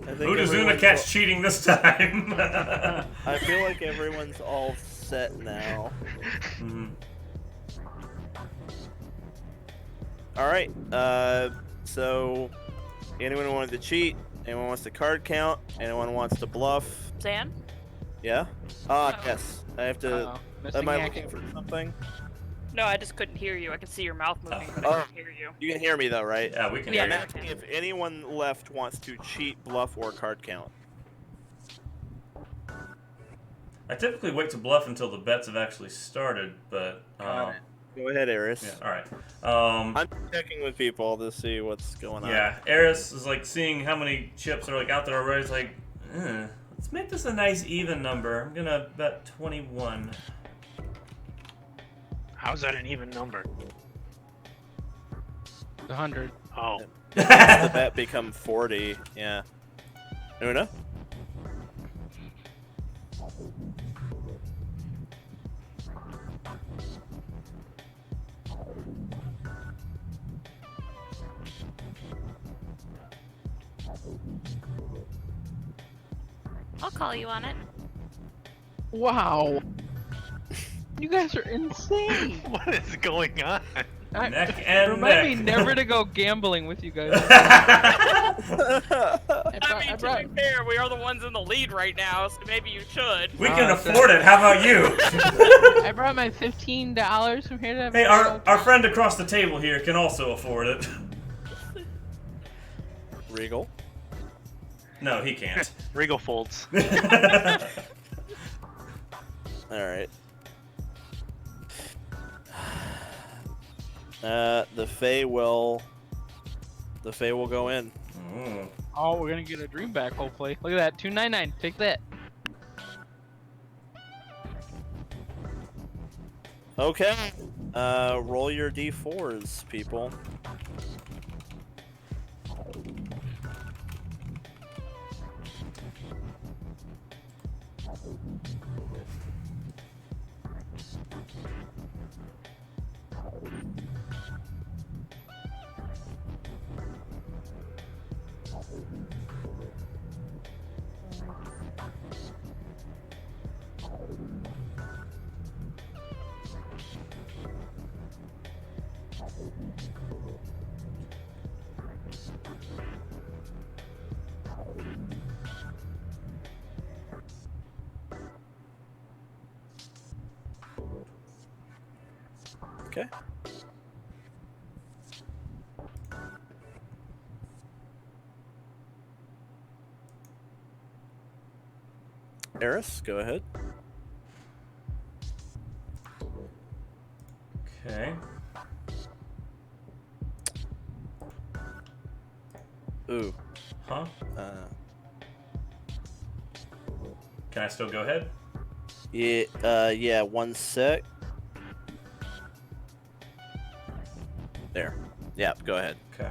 I think Who does Oona everyone's catch cheating this time? I feel like everyone's all set now. Mhm. Alright, so anyone wanted to cheat? Anyone wants to card count? Anyone wants to bluff? Zan? Yeah? Ah, Oh. yes. I have to. Missing Am I action. looking for something? No, I just couldn't hear you. I could see your mouth moving, but I Oh. couldn't hear you. You can hear me though, right? Yeah, we can Yeah, hear I'm you. asking if anyone left wants to cheat, bluff, or card count. I typically wait to bluff until the bets have actually started, but Go ahead, Eris. yeah, all right. I'm checking with people to see what's going on. Yeah, Eris is like seeing how many chips are like out there already. It's like, let's make this a nice even number. I'm gonna bet 21. How's that an even number? 100. Oh. The bet become 40. Yeah. Oona? I'll call you on it. Wow. You guys are insane. What is going on? Neck and Remind me neck. never to go gambling with you guys. I mean, to be fair, we are the ones in the lead right now, so maybe you should. We can okay. afford it. How about you? I brought my $15 from here to. Hey, our friend across the table here can also afford it. Reigel? No, he can't. Reigel folds. Alright. The Fae will go in. Mm. Oh, we're gonna get a dream back, hopefully. Look at that, 299. Take that. Okay. Roll your d4s, people. Okay. Eris, go ahead. Okay. Ooh. Huh? Can I still go ahead? Yeah, 1 sec. There. Yeah, go ahead. Okay.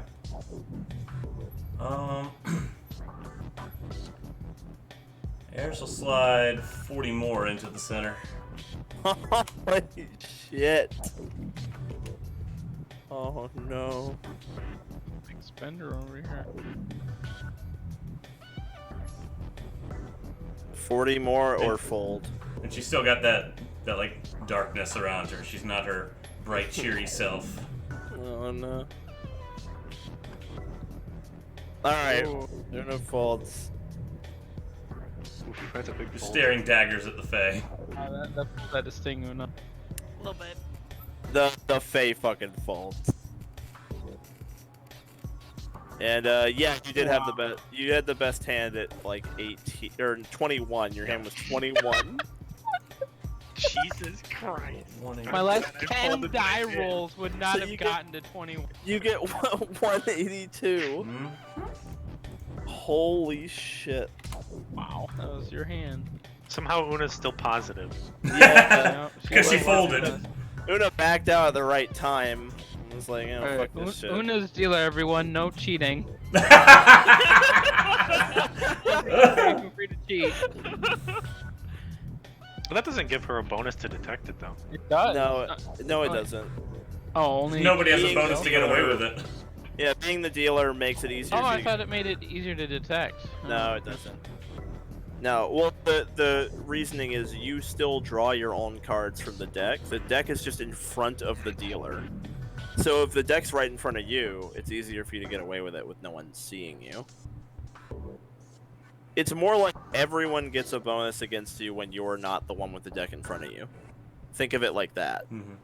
Eris will slide 40 more into the center. Holy shit. Oh no. Big spender over here. 40 more or fold. And she's still got that like darkness around her. She's not her bright, cheery self. Oh no. Alright. Oh. There are no folds. Oof, that's a big Just fold. staring daggers at the Fae. That is thing, Oona. A little bit. The Fae fucking folds. And yeah, you did have the best. You had the best hand at like 18 or 21. Your hand was 21. Jesus Christ. My last I 10 folded my die shit. rolls would not So have you get- gotten to 21. You get 182. Hmm? Holy shit. Wow, that was your hand. Somehow Una's still positive. Yeah. Because she was- folded. Una backed out at the right time. I was like, oh, Alright, fuck this shit. Una's dealer, everyone. No cheating. Feel free to cheat. But that doesn't give her a bonus to detect it, though. It does. No, it oh. doesn't. Oh, only. Nobody has a Being bonus to get away with it. Yeah, being the dealer makes it easier. Oh, for I you- thought it made it easier to detect. No, it doesn't. No, well, the reasoning is you still draw your own cards from the deck. The deck is just in front of the dealer. So if the deck's right in front of you, it's easier for you to get away with it with no one seeing you. It's more like everyone gets a bonus against you when you're not the one with the deck in front of you. Think of it like that. Mm-hmm.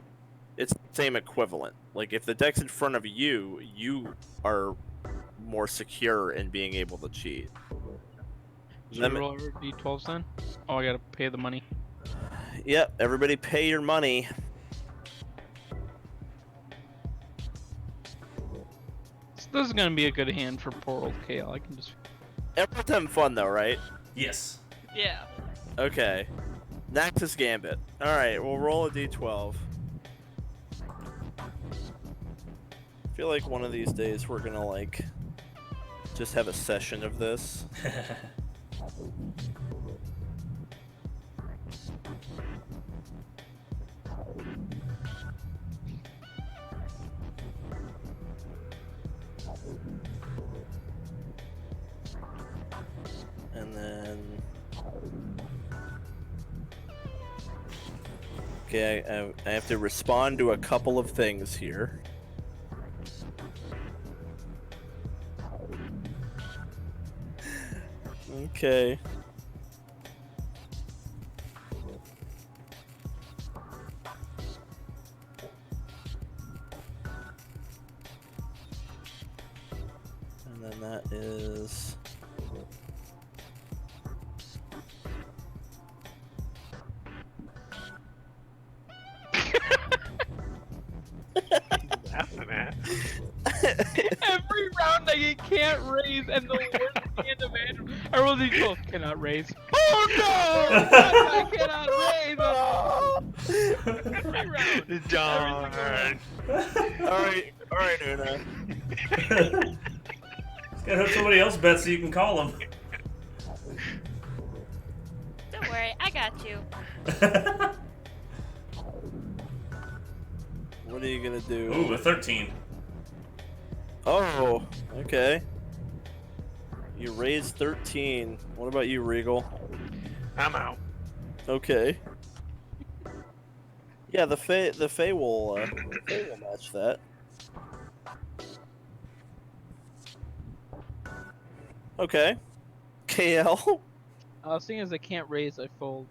It's the same equivalent. Like if the deck's in front of you, you are more secure in being able to cheat. Should we roll our d12s then? Oh, I gotta pay the money. Yep, everybody pay your money. This is gonna be a good hand for poor old KL. I can just. Everyone's having fun though, right? Yes. Yeah. Okay. Nexus Gambit. Alright, we'll roll a d12. I feel like one of these days we're gonna, like, just have a session of this. And then... Okay, I have to respond to a couple of things here. Okay. And then that is... Laughing at. Every round I can't raise, and the worst hand of Andrew. I roll d12. Cannot raise. Oh no! I cannot raise. Every round. Darn. Alright, Oona. Gotta hope somebody else bets so you can call them. Don't worry, I got you. What are you gonna do? Ooh, a 13. Oh, okay. You raised 13. What about you, Reigel? I'm out. Okay. Yeah, the Fae will match that. Okay. KL. Seeing as I can't raise, I fold.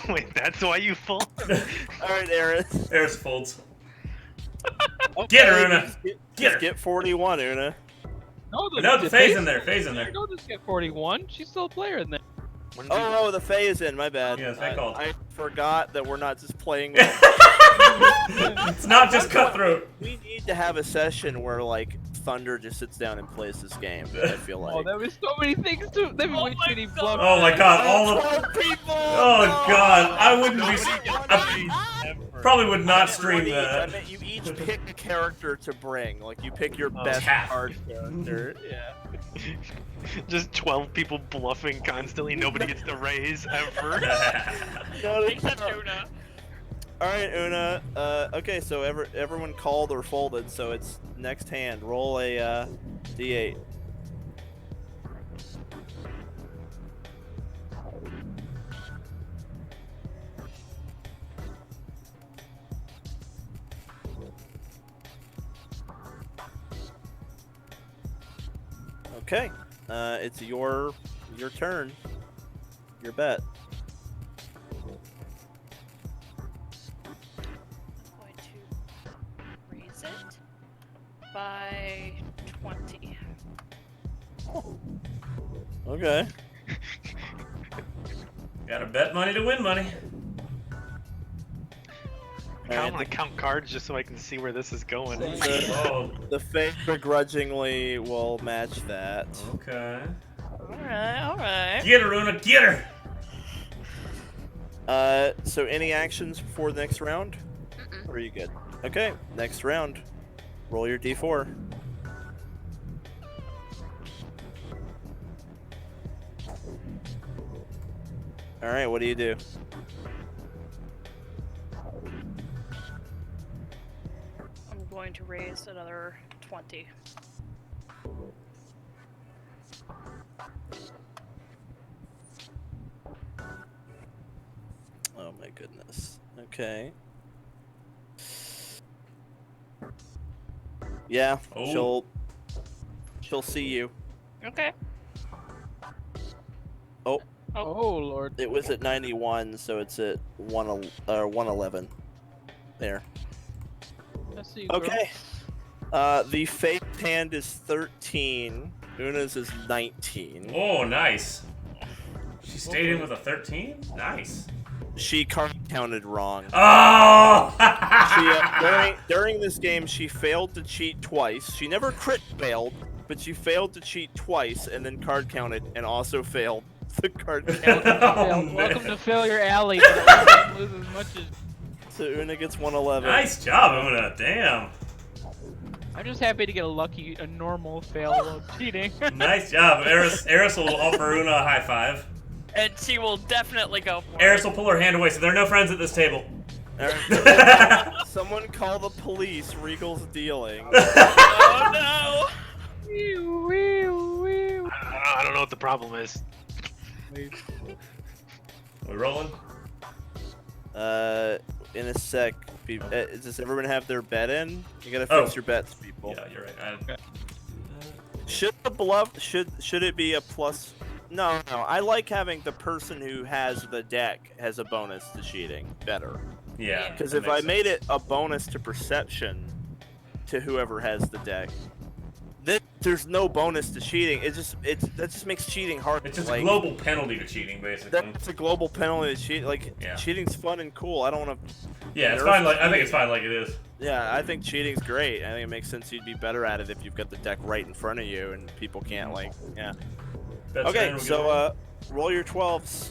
Wait, that's why you fold? Alright, Eris. Eris folds. Okay, Get her, Oona. Just Get her. get 41, Oona. No, the Fae's in there. Fae's in there. Don't just get 41. She's still a player in there. When do- Oh, the Fae is in, my bad. Yeah, Fae called. I forgot that we're not just playing with... It's not just cutthroat. We need to have a session where, like, Thunder just sits down and plays this game, I feel like. Oh, there was so many things to. There Oh was my too many God. bluff. Oh my god, all of... 12 people! Oh god, I wouldn't be... I probably would not stream I that. mean, you each pick a character to bring. Like, you pick your best half. card character. Yeah. Just 12 people bluffing constantly. Nobody gets to raise ever. Except Oona. Alright, Oona. Okay, so everyone called or folded, so it's next hand. Roll a d8. Okay, it's your turn. Your bet. I'm going to raise it by 20. Okay. Gotta bet money to win money. I want to count cards just so I can see where this is going. Oh, The Fae begrudgingly will match that. okay. Alright. Get her, Oona, get her! So any actions before the next round? Or are you good? Okay, next round. Roll your d4. Alright, what do you do? I'm going to raise another 20. Oh my goodness. Okay. Yeah, Oh. she'll see you. Okay. Oh, Oh lord. It was at 91, so it's at 111. There. I see you, girl. Okay. The fake hand is 13. Una's is 19. Oh, nice. She stayed in with a 13? Nice. She card counted wrong. Oh! During this game, she failed to cheat twice. She never crit failed, but she failed to cheat twice and then card counted and also failed the card count. Oh, Welcome man. to Failure Alley. But I won't lose as much as. So Una gets 111. Nice job, Oona. Damn. I'm just happy to get a normal fail while cheating. Nice job. Eris will offer Oona a high five. And she will definitely go for Eris it. will pull her hand away, so there are no friends at this table. Someone call the police. Regal's dealing. Oh no! I don't know what the problem is. We rolling? In a sec. Does everyone have their bet in? You gotta Oh. fix your bets, people. Yeah, you're right. Should the bluff should it be a plus? No. I like having the person who has the deck has a bonus to cheating better. Yeah. Because that if I makes made it a bonus to perception to whoever has the deck, then there's no bonus to cheating. That just makes cheating hard. It's just like, a global penalty to cheating, basically. That's a global penalty to cheat. Like Yeah. cheating's fun and cool. I don't want to. Yeah, it's fine. I think it's fine like it is. Yeah, I think cheating's great. I think it makes sense you'd be better at it if you've got the deck right in front of you and people can't like. Yeah. That's Okay, fine, we're so good. roll your 12s.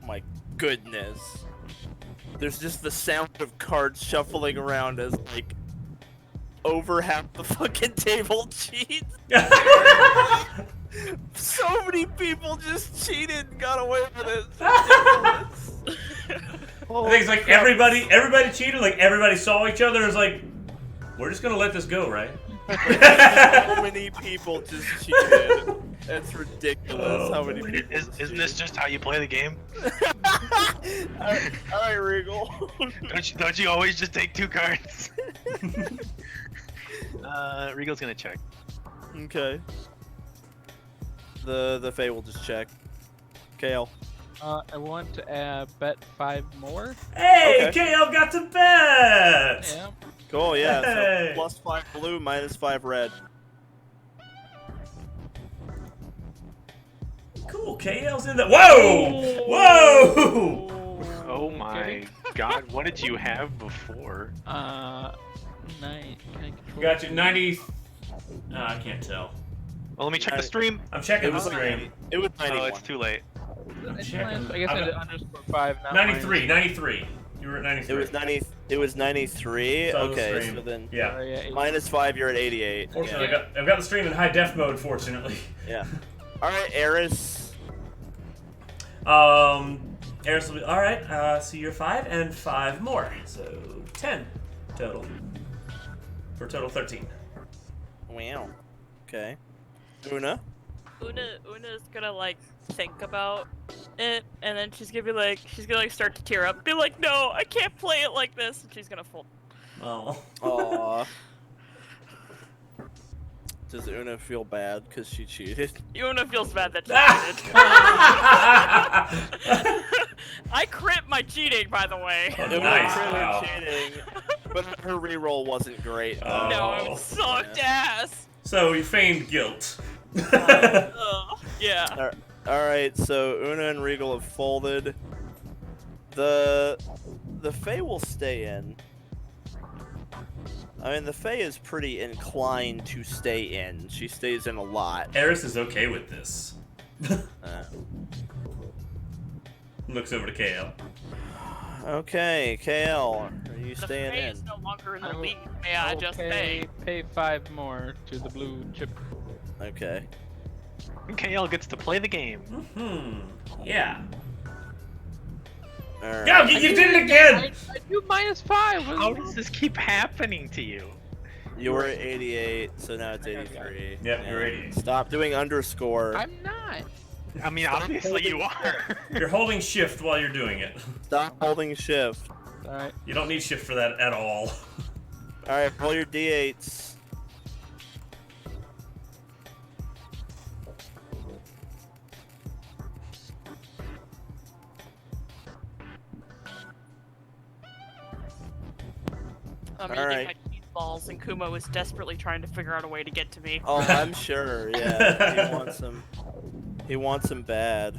My goodness. There's just the sound of cards shuffling around as like over half the fucking table cheats. So many people just cheated and got away with it. It's ridiculous. I think it's like everybody cheated. Like everybody saw each other. It's like we're just gonna let this go, right? So many people just cheated. It's ridiculous how many people. Isn't this just how you play the game? Alright, Regal. Don't you always just take 2 cards? Regal's gonna check. Okay. The Fae will just check. Kale. I want to bet 5 more. Hey, Okay. KL got to bet. Yeah. Cool, yeah. Hey. So +5 blue, -5 red. Cool, KL's in the. Whoa! Whoa! Oh my Okay. god, what did you have before? 9. Can I control? Got you 90. I can't tell. Well, let me check the stream. I'm checking It the was stream. It was Oh, 91. it's too late. I checking. guess I did _5. Not 93. 93. You were at 93. It was 90. It was 93. It's on the Okay, stream. so then Yeah. Yeah. -5, you're at 88. Fortunately, I've got the stream in high def mode. Fortunately. Yeah. All right, Eris. Eris will be all right. So you're 5 and 5 more, so 10 total. For a total 13. Wow. Okay. Una. Una's gonna like think about it, and then she's gonna start to tear up, be like, "No, I can't play it like this," and she's gonna fold. Oh. Aww. Does Una feel bad because she cheated? Una feels bad that she cheated. I crit my cheating, by the way. Oh, Una nice. critted Wow. cheating, but her reroll wasn't great. Oh. No, it sucked ass. So you feigned guilt. Yeah. All Alright, so Oona and Reigel have folded. The Fae will stay in. I mean, the Fae is pretty inclined to stay in. She stays in a lot. Eris is okay with this. Uh, Looks over to KL. okay, KL, are you The staying Fae in? is no longer in the I will- lead. May I just say? Pay 5 more to the blue chip. Okay. KL gets to play the game. Yeah. Alright. Go, you did it again! I do -5. How does this keep happening to you? You were at 88, so now it's 83. Yep, you're 88. Stop doing underscore. I'm not. I mean, obviously you are. You're holding shift while you're doing it. Stop holding shift. Alright. You don't need shift for that at all. Alright, roll your d8s. I'm All eating right. my cheese balls, and Kuma was desperately trying to figure out a way to get to me. Oh, I'm sure, yeah. He wants him. He wants him bad.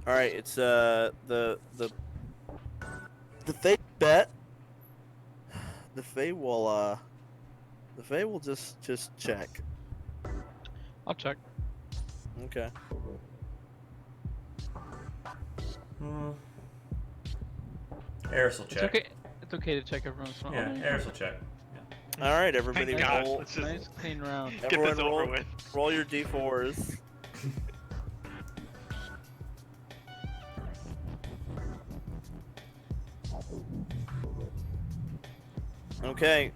All right, it's the Fae bet. The Fae will just check. I'll check. Okay. Eris will It's check. okay. It's okay to check every once in a while. Yeah, Eris will check. All right, everybody Thank God. roll. Let's just Nice clean round. get Everyone this over roll, with. roll your d4s. Okay,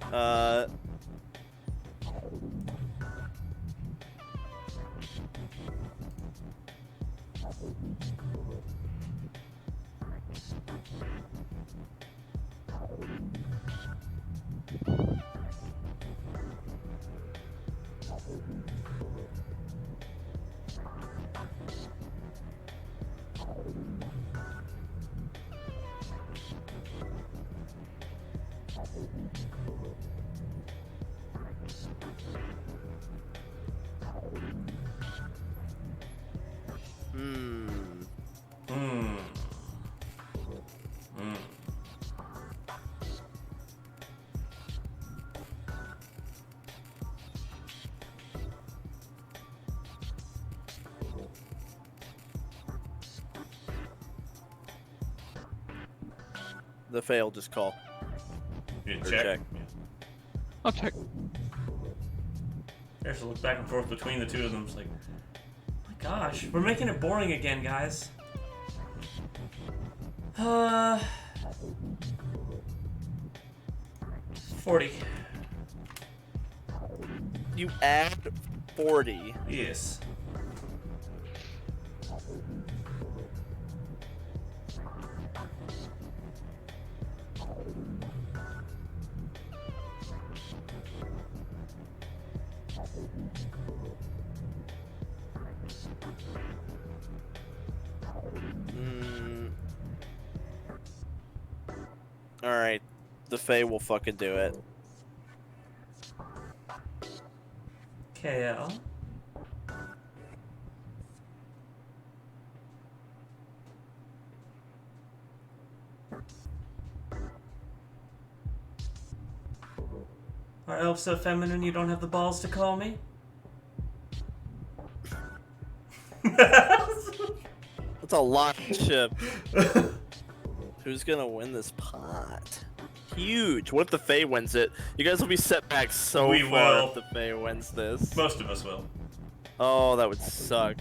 the Fae will just call. You Or check. check. I'll check. Eris will look back and forth between the two of them. It's like, oh my gosh, we're making it boring again, guys. 40. You add 40. Yes. Alright, the Fae will fucking do it. KL. Are elves so feminine you don't have the balls to call me? That's a lot of chip. Who's gonna win this pot? Huge. What if the Fae wins it? You guys will be set back so We far will. if the Fae wins this. Most of us will. Oh, that would suck.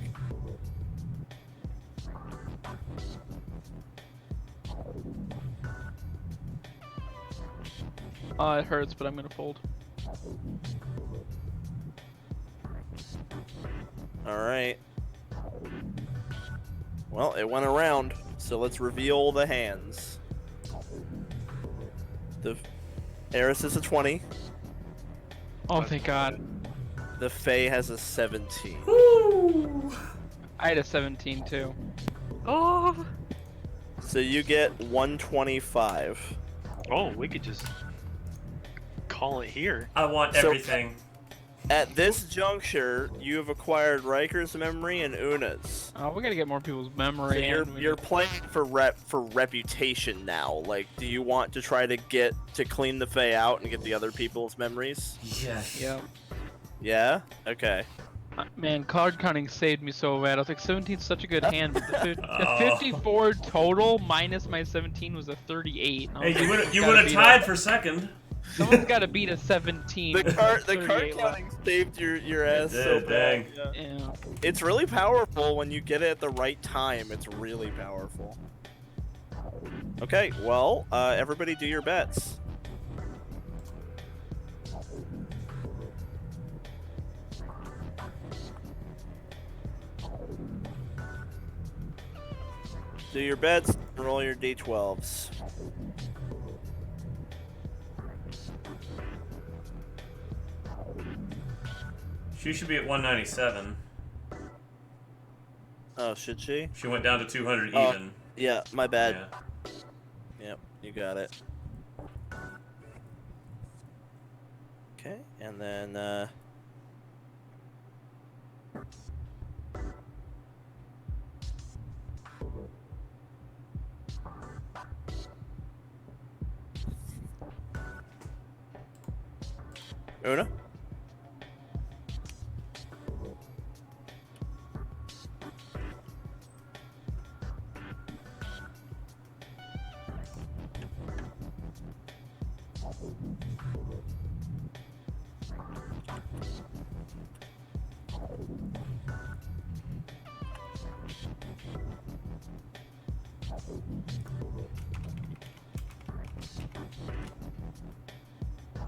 It hurts, but I'm gonna fold. All right. Well, it went around, so let's reveal the hands. The Eris is a 20. Oh, thank God. The Fae has a 17. Woo! I had a 17 too. Oh. So you get 125. Oh, we could just call it here. I want So- everything. At this juncture, you have acquired Riker's memory and Oona's. Oh, we gotta get more people's So memory. you're playing for reputation now. Like, do you want to try to get to clean the Fae out and get the other people's memories? Yes. Yep. Yeah. Okay. Man, card counting saved me so bad. I was like, 17's such a good hand, but the Oh. 54 total minus my 17 was a 38. And I was Hey, like, you gotta would have beat tied for second. Someone's got to beat a 17. The with card 38 left. counting saved your ass It so did, bad. dang. Yeah. Yeah. It's really powerful when you get it at the right time. It's really powerful. Okay, well, everybody do your bets. Do your bets, roll your d12s. She should be at 197. Oh, should she? She went down to 200 Oh. even. Yeah, my bad. Yeah. Yep, you got it. Okay, and then, Oona?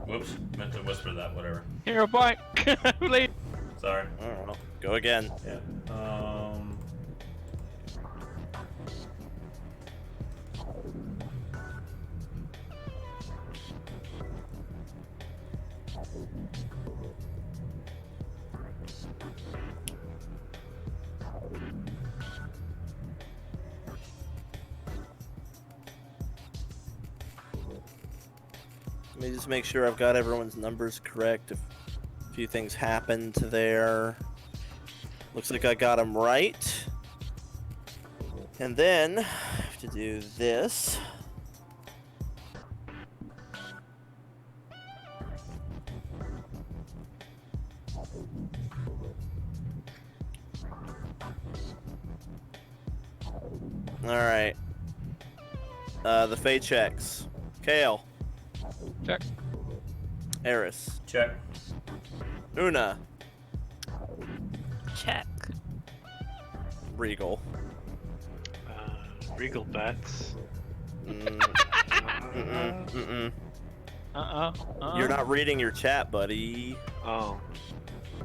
Whoops, meant to whisper that, whatever. Hero point. Late. Sorry. I don't know. Go again. Yeah. Let me just make sure I've got everyone's numbers correct. If a few things happened there. Looks like I got them right. And then I have to do this. Alright. The Fae checks. Kale. Check. Eris. Check. Oona. Check. Regal. Regal bets. Mm-mm. You're not reading your chat, buddy. Oh.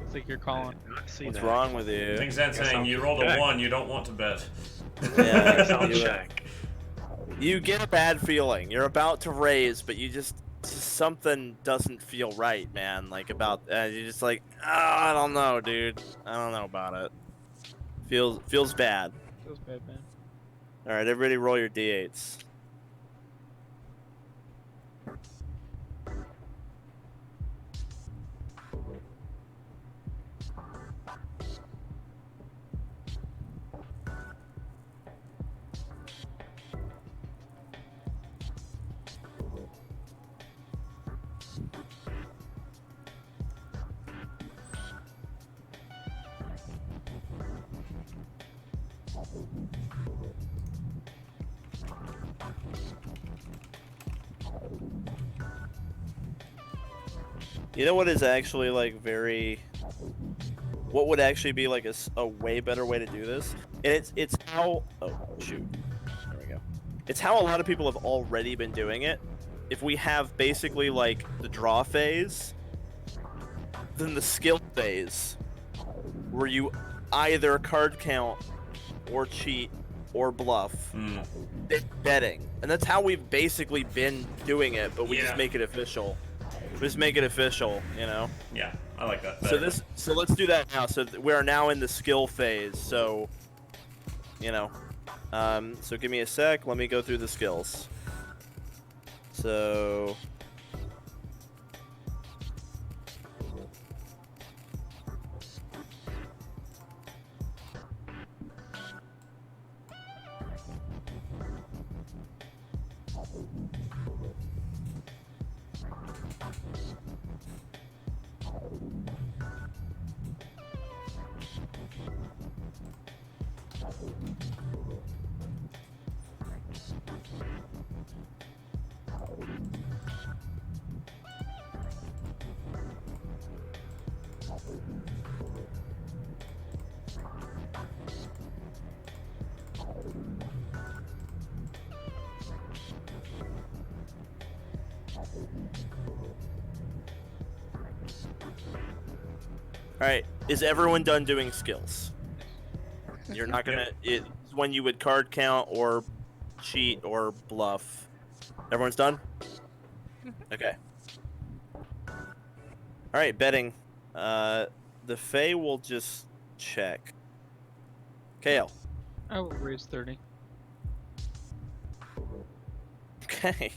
It's like you're calling. I did not see What's that. wrong with you? Things that Guess saying I'll you rolled a check. 1, you don't want to bet. Guess I'll you, check. you get a bad feeling. You're about to raise, but you just something doesn't feel right, man. Like about you're just like, I don't know, dude. I don't know about it. Feels bad. Feels bad, man. All right, everybody, roll your d8s. You know what is actually like what would actually be like a way better way to do this? And it's how, oh shoot, there we go. It's how a lot of people have already been doing it. if we have basically like the draw phase, then the skill phase, where you either card count or cheat or bluff, it's betting, and that's how we've basically been doing it. But we just make it official. We just make it official, you know. Yeah, I like that better. So let's do that now. So we are now in the skill phase. So, you know, so give me a sec. Let me go through the skills. So. Alright, is everyone done doing skills? You're not gonna... It's when you would card count or cheat or bluff. Everyone's done? Okay. Alright, betting. The Fae will just check. KL. I will raise 30. Okay.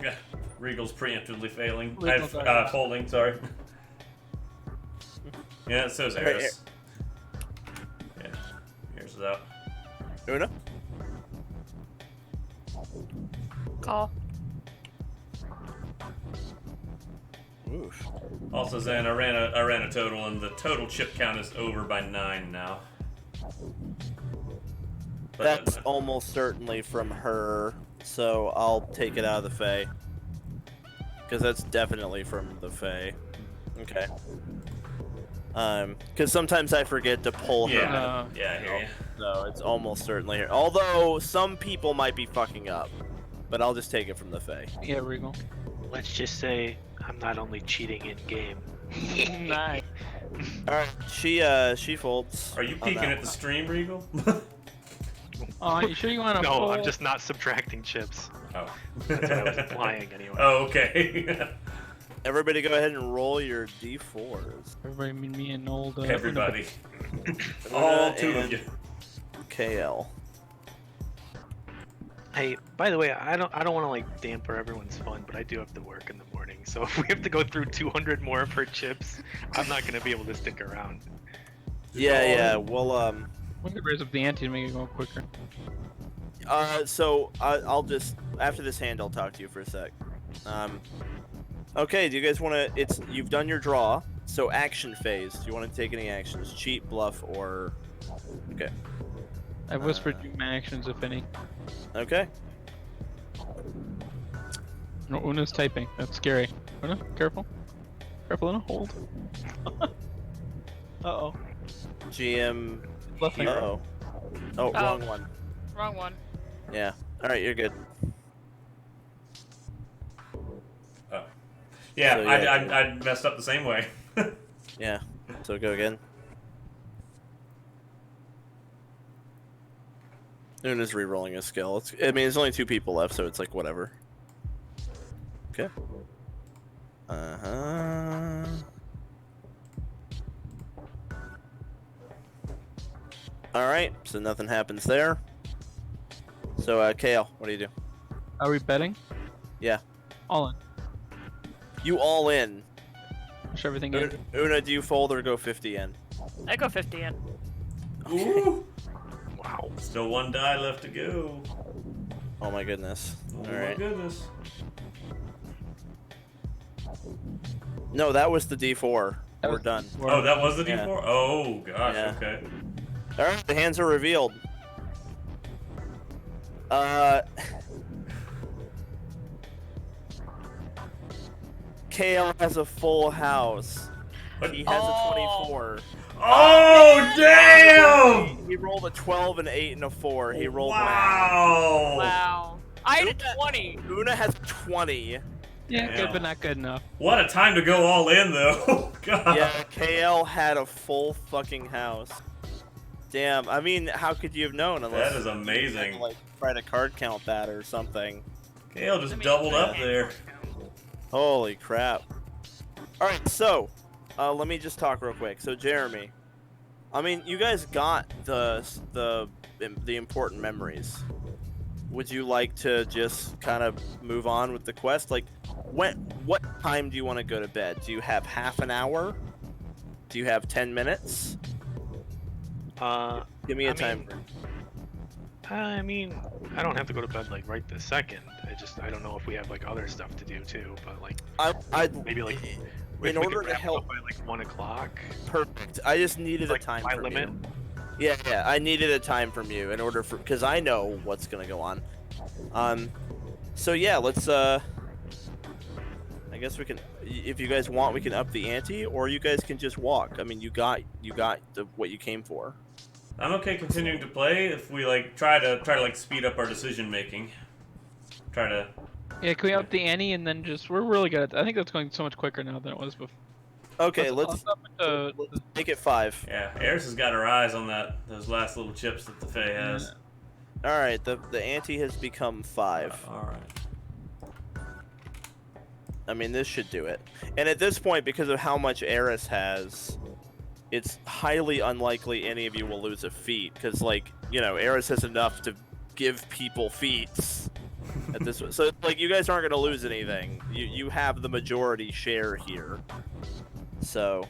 Yeah, Regal's preemptively failing. Regal's Folding, sorry. Yeah, so is Eris. Yeah, Eris is out. Oona? Call. Oof. Also, Zan, I ran a total, and the total chip count is over by 9 now. But That's almost certainly from her, so I'll take it out of the Fae. Because that's definitely from the Fae. Okay. Because sometimes I forget to pull her. yeah, I hear you. So it's almost certainly her. Although some people might be fucking up, but I'll just take it from the Fae. Yeah, Regal. Let's just say I'm not only cheating in game. Nice. All right, she folds. Are you on peeking that at the stream, Regal? Oh, you sure you want to? No, I'm just not subtracting chips. Oh. That's what I was implying anyway. Oh, okay. Everybody, go ahead and roll your d4s. Everybody, me and old. Everybody. All two of you. KL. Hey, by the way, I don't want to like damper everyone's fun, but I do have to work in the morning. So if we have to go through 200 more per chips, I'm not gonna be able to stick around. Yeah. Well, We could raise up the ante to make it go quicker. so I'll just after this hand, I'll talk to you for a sec. Okay. Do you guys want to? You've done your draw. So action phase. Do you want to take any actions? Cheat, bluff, or? Okay. I whispered you my actions, if any. Okay. No, Una's typing. That's scary. Una, careful. Careful, Una. Hold. Uh-oh. GM. Bluffing. Uh-oh. Oh, Oh. wrong one. Wrong one. Yeah. All right, you're good. Oh. Yeah, So, yeah. I messed up the same way. Yeah. So go again. Una's re-rolling a skill. I mean, there's only 2 people left, so it's like whatever. Okay. Uh-huh. Alright, so nothing happens there. So, Kale, what do you do? Are we betting? Yeah. All in. You all in. Push everything in. Una, do you fold or go 50 in? I go 50 in. Ooh. Wow. Still 1 die left to go. Oh my goodness. Oh my Alright. goodness. No, that was the D4. We're done. Oh, that was the Yeah. D4? Oh, gosh, Yeah. okay. Alright, the hands are revealed. Kale has a full house. He has a 24. Oh, damn! He rolled a 12, an 8, and a 4. He rolled Wow. Wow. I had a 20. Una has 20. Yeah, Damn. good, but not good enough. What a time to go all in, though. God. Yeah, KL had a full fucking house. Damn, I mean, how could you have known unless That is amazing. you had to, like, try to card count that or something. Kale just doubled up there. Holy crap. Alright, so, let me just talk real quick. So, Jeremy, I mean, you guys got the important memories. Would you like to just kind of move on with the quest? Like, what time do you want to go to bed? Do you have half an hour? Do you have 10 minutes? Give me a time. I mean, I don't have to go to bed like right this second. I don't know if we have like other stuff to do too, but like maybe like in order to help by like 1 o'clock. Perfect. I just needed Like a time my from limit. you. Yeah, I needed a time from you in order for because I know what's gonna go on. So yeah, let's I guess we can. If you guys want, we can up the ante, or you guys can just walk. I mean, you got what you came for. I'm okay continuing to play if we like try to like speed up our decision making. Try to. Yeah, can we up the ante and then just we're really good at that. I think that's going so much quicker now than it was before. Okay, let's up it to, make it 5. Yeah, Eris has got her eyes on those last little chips that the Fae has. All right, the ante has become 5. All right. I mean, this should do it. And at this point, because of how much Eris has, it's highly unlikely any of you will lose a feat. Because, like, you know, Eris has enough to give people feats at this. So, like, you guys aren't going to lose anything. You have the majority share here. So.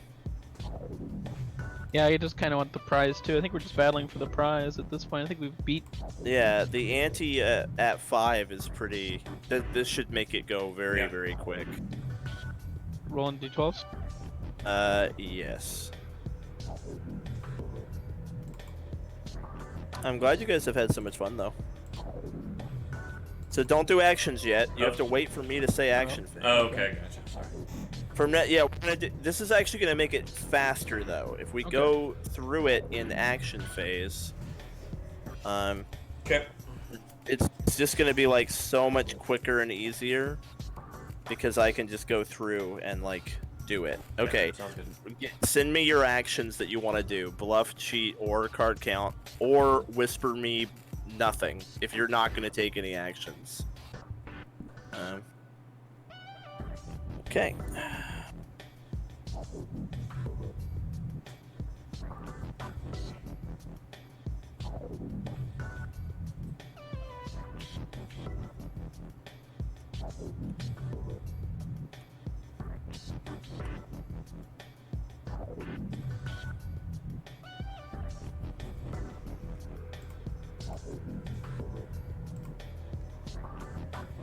yeah, you just kind of want the prize too. I think we're just battling for the prize at this point. I think we've beat. Yeah, the ante at 5 is pretty. This should make it go very, very quick. Rolling d12s. Yes. I'm glad you guys have had so much fun, though. So don't do actions yet. You have to wait for me to say action phase. Oh, okay, gotcha. Sorry. From that, yeah, this is actually going to make it faster, though. If we go through it in action phase, Okay. it's just going to be like so much quicker and easier because I can just go through and like do it. Okay. Sounds good. Send me your actions that you want to do. Bluff, cheat, or card count, or whisper me nothing if you're not going to take any actions. Okay.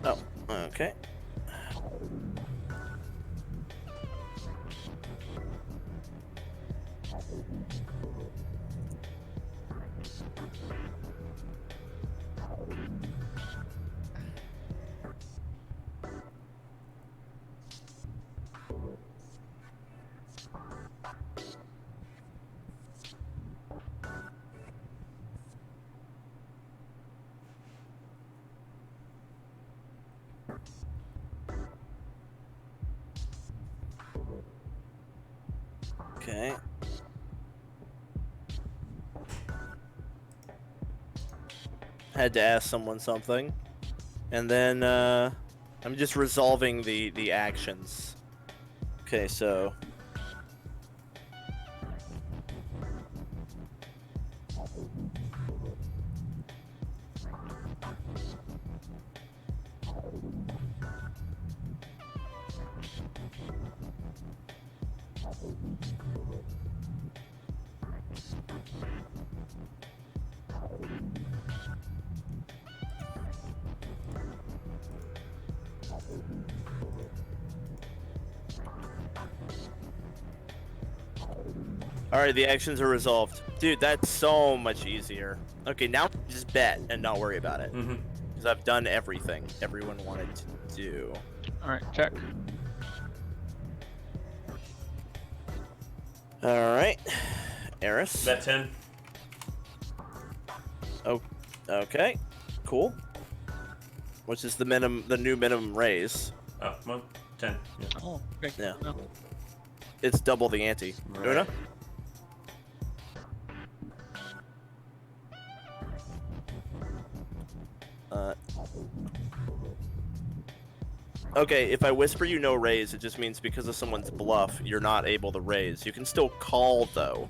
Oh, okay. Okay. Had to ask someone something. And then I'm just resolving the actions. Okay, so alright, the actions are resolved. Dude, that's so much easier. Okay, now just bet and not worry about it. Mm-hmm. Because I've done everything everyone wanted to do. Alright, check. Alright. Eris. Bet 10. Oh, okay, cool. Which is the new minimum raise. Oh, come on. 10. Yeah. Oh, okay. Yeah. No. It's double the ante. Right. Oona? Okay, if I whisper you no raise, it just means because of someone's bluff, you're not able to raise. You can still call, though.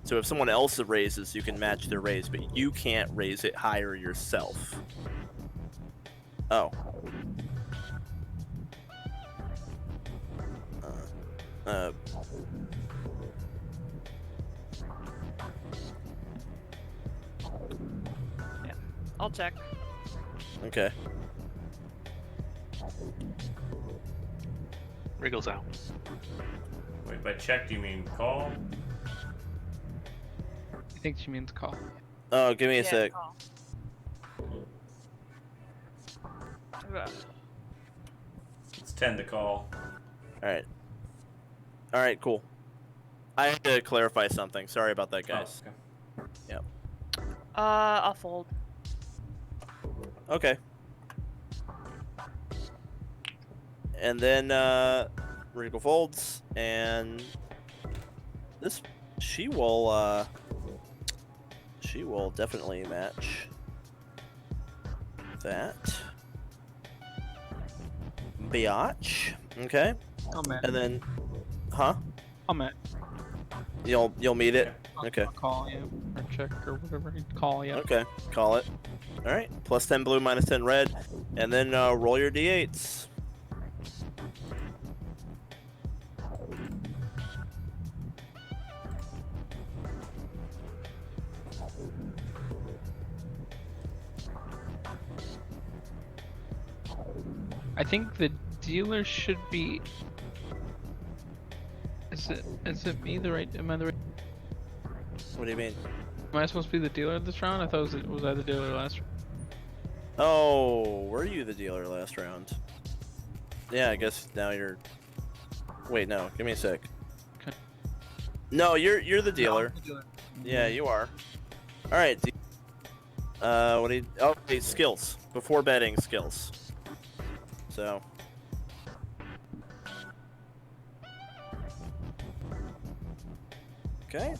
So if someone else raises, you can match their raise, but you can't raise it higher yourself. Oh. Yeah, I'll check. Okay. Reigels out. Wait, by check, do you mean call? I think she means call. Oh, give me a sec. call. It's 10 to call. Alright. Alright, cool. I had to clarify something. Sorry about that, guys. Oh, okay. I'll fold. Okay. And then, Reigel folds, and this, she will definitely match that. Biatch. Okay. I'll match. And then, huh? I'll match. You'll meet it? Okay. I'll call, yeah. Or check, or whatever. Call, yeah. Okay, call it. Alright, plus 10 blue, minus 10 red. And then roll your d8s. I think the dealer should be. Is it me the right? Am I the right? What do you mean? Am I supposed to be the dealer this round? I thought was I the dealer last round? Oh, were you the dealer last round? Yeah, I guess now you're. Wait, no. Give me a sec. Okay. No, you're the dealer. No, I'm the dealer. Yeah, you are. All right. What do you? Oh, okay, skills. Before betting, skills. So. Okay.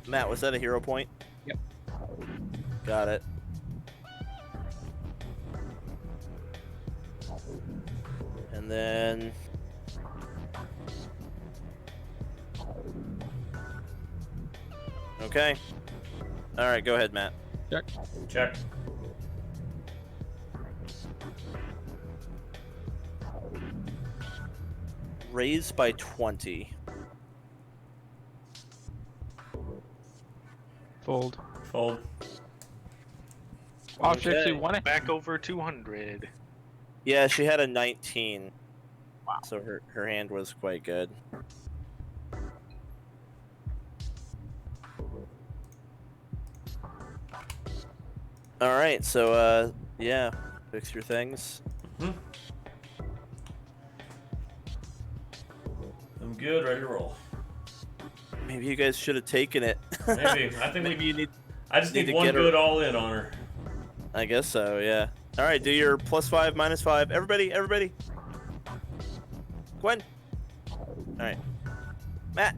Matt, was that a hero point? Yep. Got it. And then okay. All right, go ahead, Matt. Check. Check. Raise by 20. Fold. Fold. Oh, she actually Okay. won it. Back over 200. Yeah, she had a 19. Wow. So her hand was quite good. All right, so yeah, fix your things. I'm good, ready to roll. Maybe you guys should have taken it. Maybe. I think Maybe you need. I just need need to one get her- good all-in on her. I guess so. Yeah. All right, do your +5, -5. Everybody. Gwen. All right. Matt.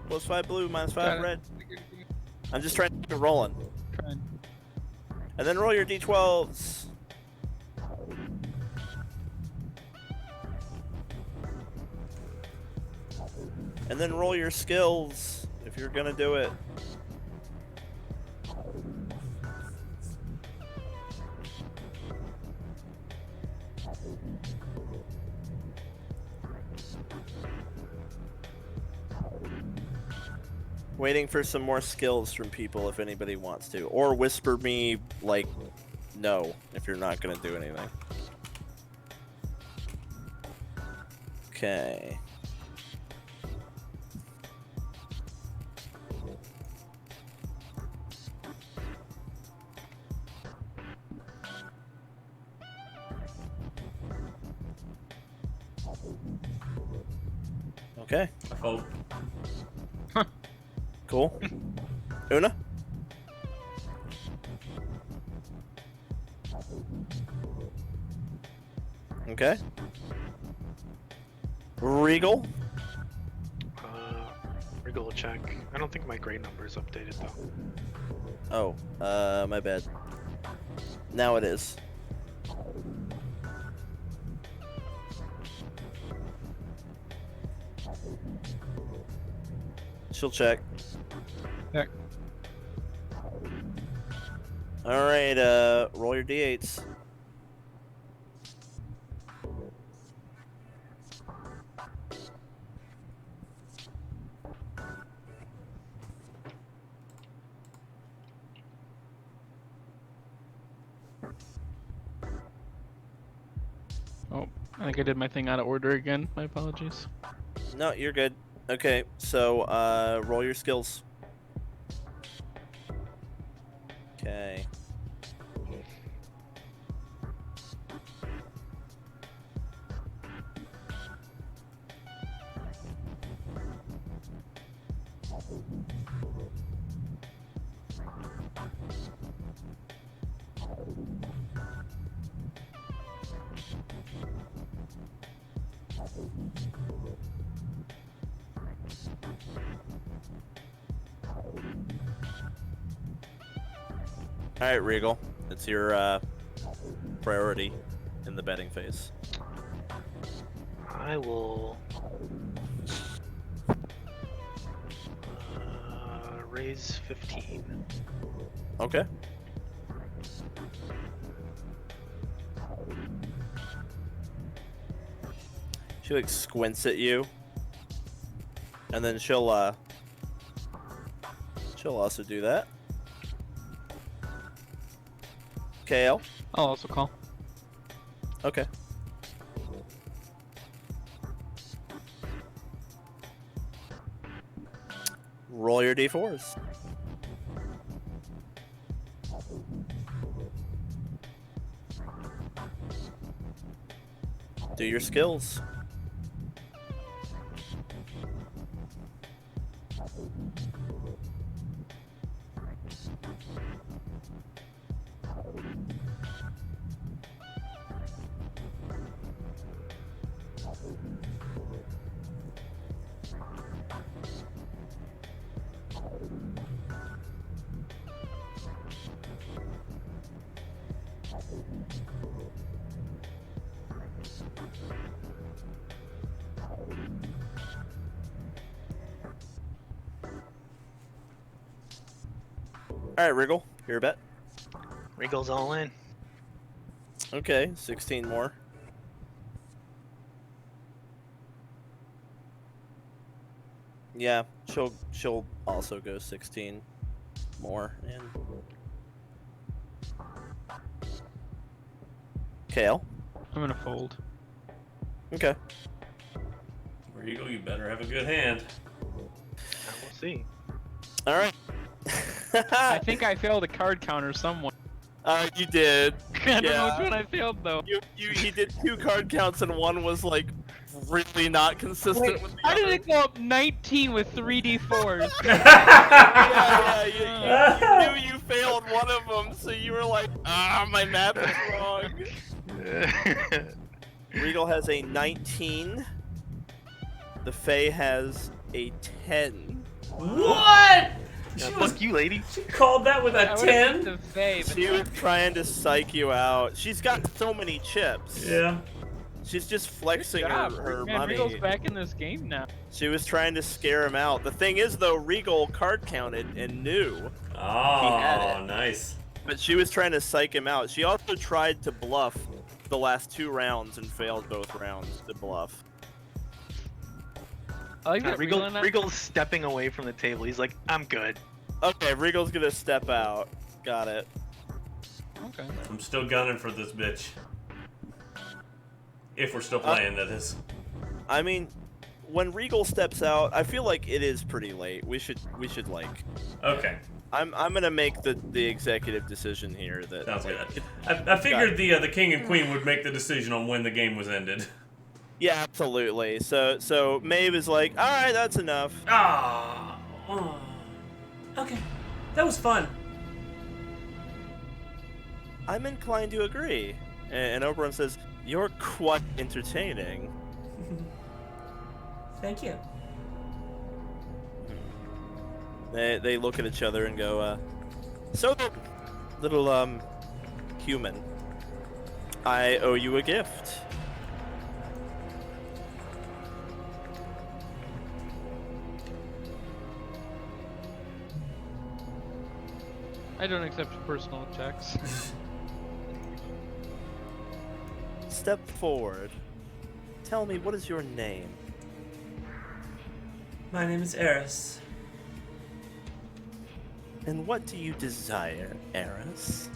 +5 blue, -5 Got it. red. I'm just trying to keep it rolling. Trying. And then roll your d12s. And then roll your skills if you're gonna do it. Waiting for some more skills from people if anybody wants to. Or whisper me, like, no, if you're not gonna do anything. Okay. Okay. I fold. Cool. Oona? Okay. Reigel? Reigel will check. I don't think my grade number is updated though. Oh, my bad. Now it is. She'll check. Check. Alright, roll your d8s. Oh, I think I did my thing out of order again. My apologies. No, you're good. Okay, so, roll your skills. Okay. Alright, Reigel. It's your, priority in the betting phase. I will raise 15. Okay. She like squints at you, and then she'll also do that. KL. I'll also call. Okay. Roll your d4s. Do your skills. Alright, Reigel, your bet. Reigel's all in. Okay, 16 more. Yeah, she'll also go 16 more and KL. I'm gonna fold. Okay. Reigel, you better have a good hand. We'll see. Alright. I think I failed a card counter somewhere. You did. I don't know which one I failed though. He did 2 card counts and one was like really not consistent Wait, with the how did other. it go up 19 with 3d4s? Yeah, you knew you failed one of them, so you were like, my math is wrong. Reigel has a 19. The Fae has a 10. What? Yeah, She fuck you, lady. She called that with a I would've picked 10? the Fae, but She was trying to psych you out. She's got so many chips. Yeah. She's just flexing good job. her Man, money. Regal's back in this game now. She was trying to scare him out. The thing is, though, Reigel card counted and knew, had Oh, it. nice. but she was trying to psych him out. She also tried to bluff the last 2 rounds and failed both rounds to bluff. I like that Reigel's stepping away from the table. He's like, I'm good. Okay, Reigel's gonna step out. Got it. Okay. I'm still gunning for this bitch. If we're still playing, that is. I mean, when Reigel steps out, I feel like it is pretty late. We should like. Okay. I'm gonna make the executive decision here that Sounds like, good. I figured the king and queen would make the decision on when the game was ended. Yeah, absolutely. So Maeve is like, all right, that's enough. Ah. Oh. Okay. That was fun. I'm inclined to agree. And Oberon says, you're quite entertaining. Thank you. They look at each other and go, so little human, I owe you a gift. I don't accept personal checks. Step forward. Tell me, what is your name? My name is Eris. And what do you desire, Eris?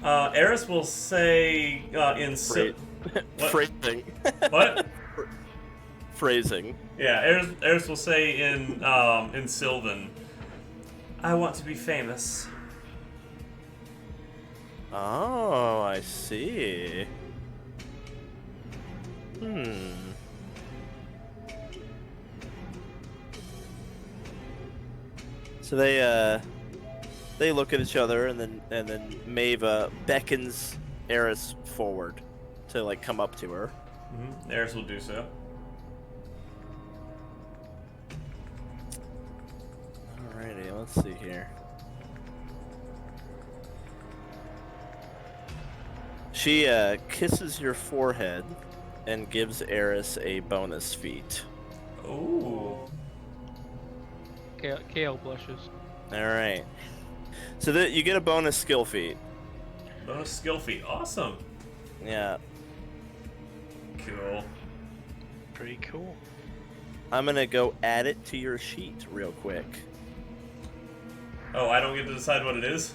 Eris will say in Phrasing. What? Phrasing. Yeah, Eris will say in Sylvan, I want to be famous. Oh, I see. So they look at each other, and then Maeve beckons Eris forward to like come up to her. Mm-hmm. Eris will do so. Alrighty, let's see here. She kisses your forehead and gives Eris a bonus feat. Ooh. Kale blushes. Alright. So that you get a bonus skill feat. Bonus skill feat. Awesome. Yeah. Cool. Pretty cool. I'm gonna go add it to your sheet real quick. Oh, I don't get to decide what it is?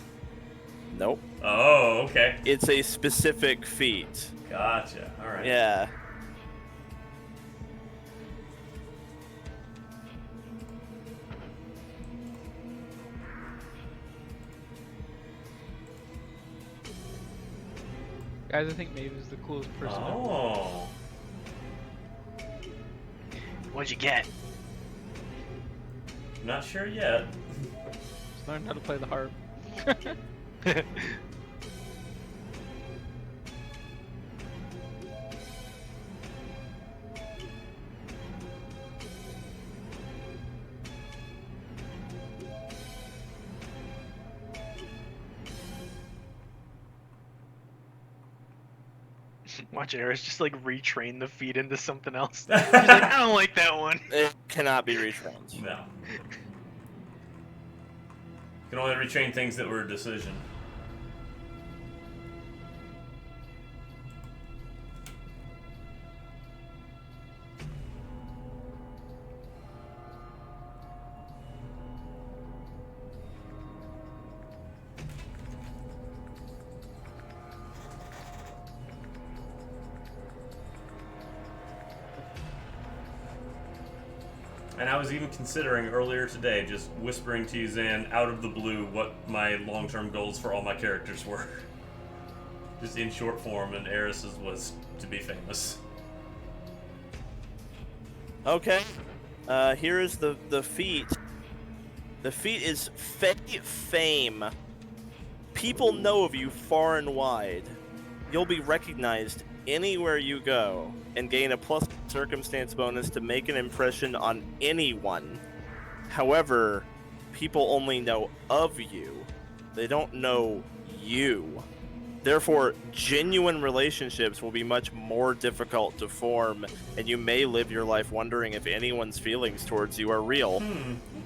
Nope. Oh, okay. It's a specific feat. Gotcha. Alright. Yeah. Guys, I think Maeve is the coolest person ever. Oh. What'd you get? Not sure yet. Just learned how to play the harp. Watch Eris just like retrain the feed into something else. She's like, I don't like that one. It cannot be retrained. No. You can only retrain things that were a decision. And I was even considering earlier today just whispering to you, Zan, out of the blue, what my long-term goals for all my characters were. Just in short form, and Eris's was to be famous. Okay. Here is the feat. The feat is fame. People know of you far and wide. You'll be recognized anywhere you go and gain a plus circumstance bonus to make an impression on anyone. However, people only know of you. They don't know you. Therefore, genuine relationships will be much more difficult to form, and you may live your life wondering if anyone's feelings towards you are real.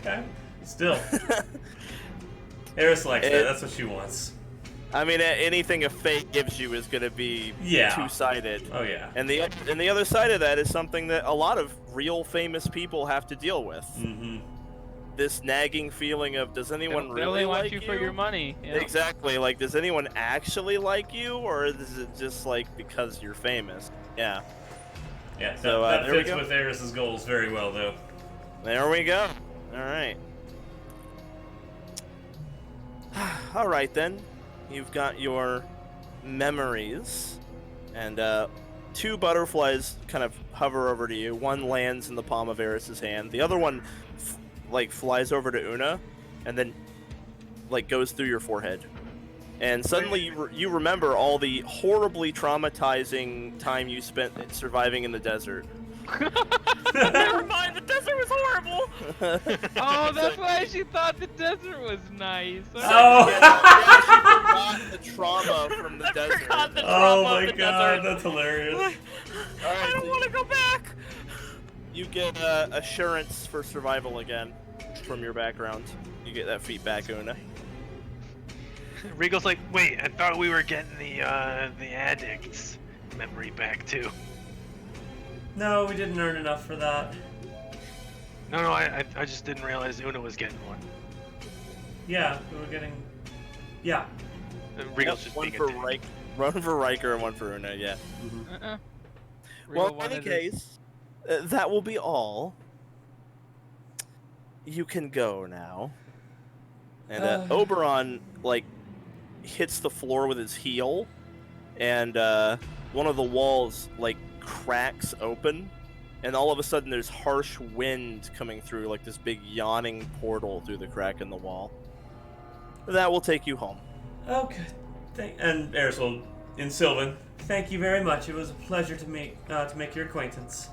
Okay. Still. Eris likes that. That's what she wants. I mean, anything a fate gives you is going to be two-sided. Oh, yeah. And the other side of that is something that a lot of real famous people have to deal with. Mm-hmm. This nagging feeling of, does anyone They really only want like you for your money. Yeah. Exactly. Like, does anyone actually like you, or is it just like because you're famous? Yeah. Yeah, So, that there we fits go. with Eris's goals very well, though. There we go. All right. All right then. You've got your memories, and two butterflies kind of hover over to you. One lands in the palm of Eris's hand. The other one, like, flies over to Oona, and then, like, goes through your forehead. And suddenly you remember all the horribly traumatizing time you spent surviving in the desert. Never mind, the desert was horrible. Oh, that's why she thought the desert was nice. Oh. Yeah, she forgot the trauma from the I desert. forgot the Oh trauma my of the god, desert. that's hilarious. I don't want to go back. You get assurance for survival again from your background. You get that feat back, Oona. Regal's like, wait, I thought we were getting the addict's memory back too. No, we didn't earn enough for that. No, I just didn't realize Oona was getting one. Yeah, we were getting. Yeah. And Regal's just one being for a dick. one for Riker and one for Oona, yeah. Well, in any case, that will be all. You can go now. And Oberon, like, hits the floor with his heel, and one of the walls, like, cracks open, and all of a sudden there's harsh wind coming through, like this big yawning portal through the crack in the wall. That will take you home. Okay. And Eris will, in Sylvan, thank you very much. It was a pleasure to make your acquaintance.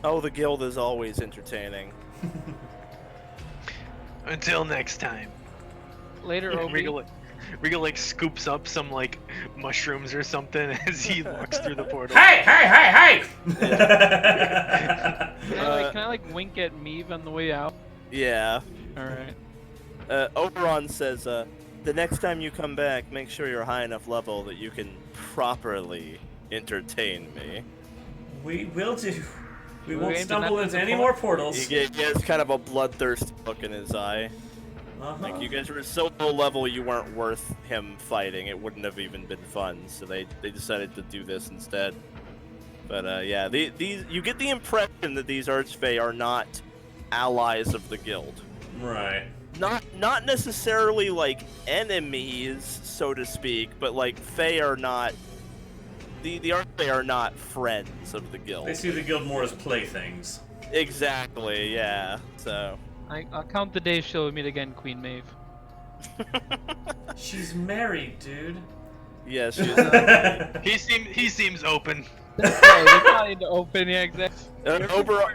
Oh, the guild is always entertaining. Until next time. Later, Obi. Regal like scoops up some like mushrooms or something as he walks through the portal. Hey! Can I like wink at Meave on the way out? Yeah. Alright. Oberon says, the next time you come back, make sure you're high enough level that you can properly entertain me. We will do. We We won't aim to stumble not into miss any a more point. portals. He gets kind of a bloodthirsty look in his eye. Like, you guys were so low level you weren't worth him fighting. It wouldn't have even been fun, so they decided to do this instead. But yeah, these you get the impression that these Archfey are not allies of the guild. Right. Not necessarily like enemies, so to speak, but like Fey are not. The Archfey are not friends of the guild. They see the guild more as playthings. Exactly, yeah. So. I'll count the days she'll meet again, Queen Maeve. She's married, dude. Yeah, she's. He seems open. They probably need to open, yeah, exactly.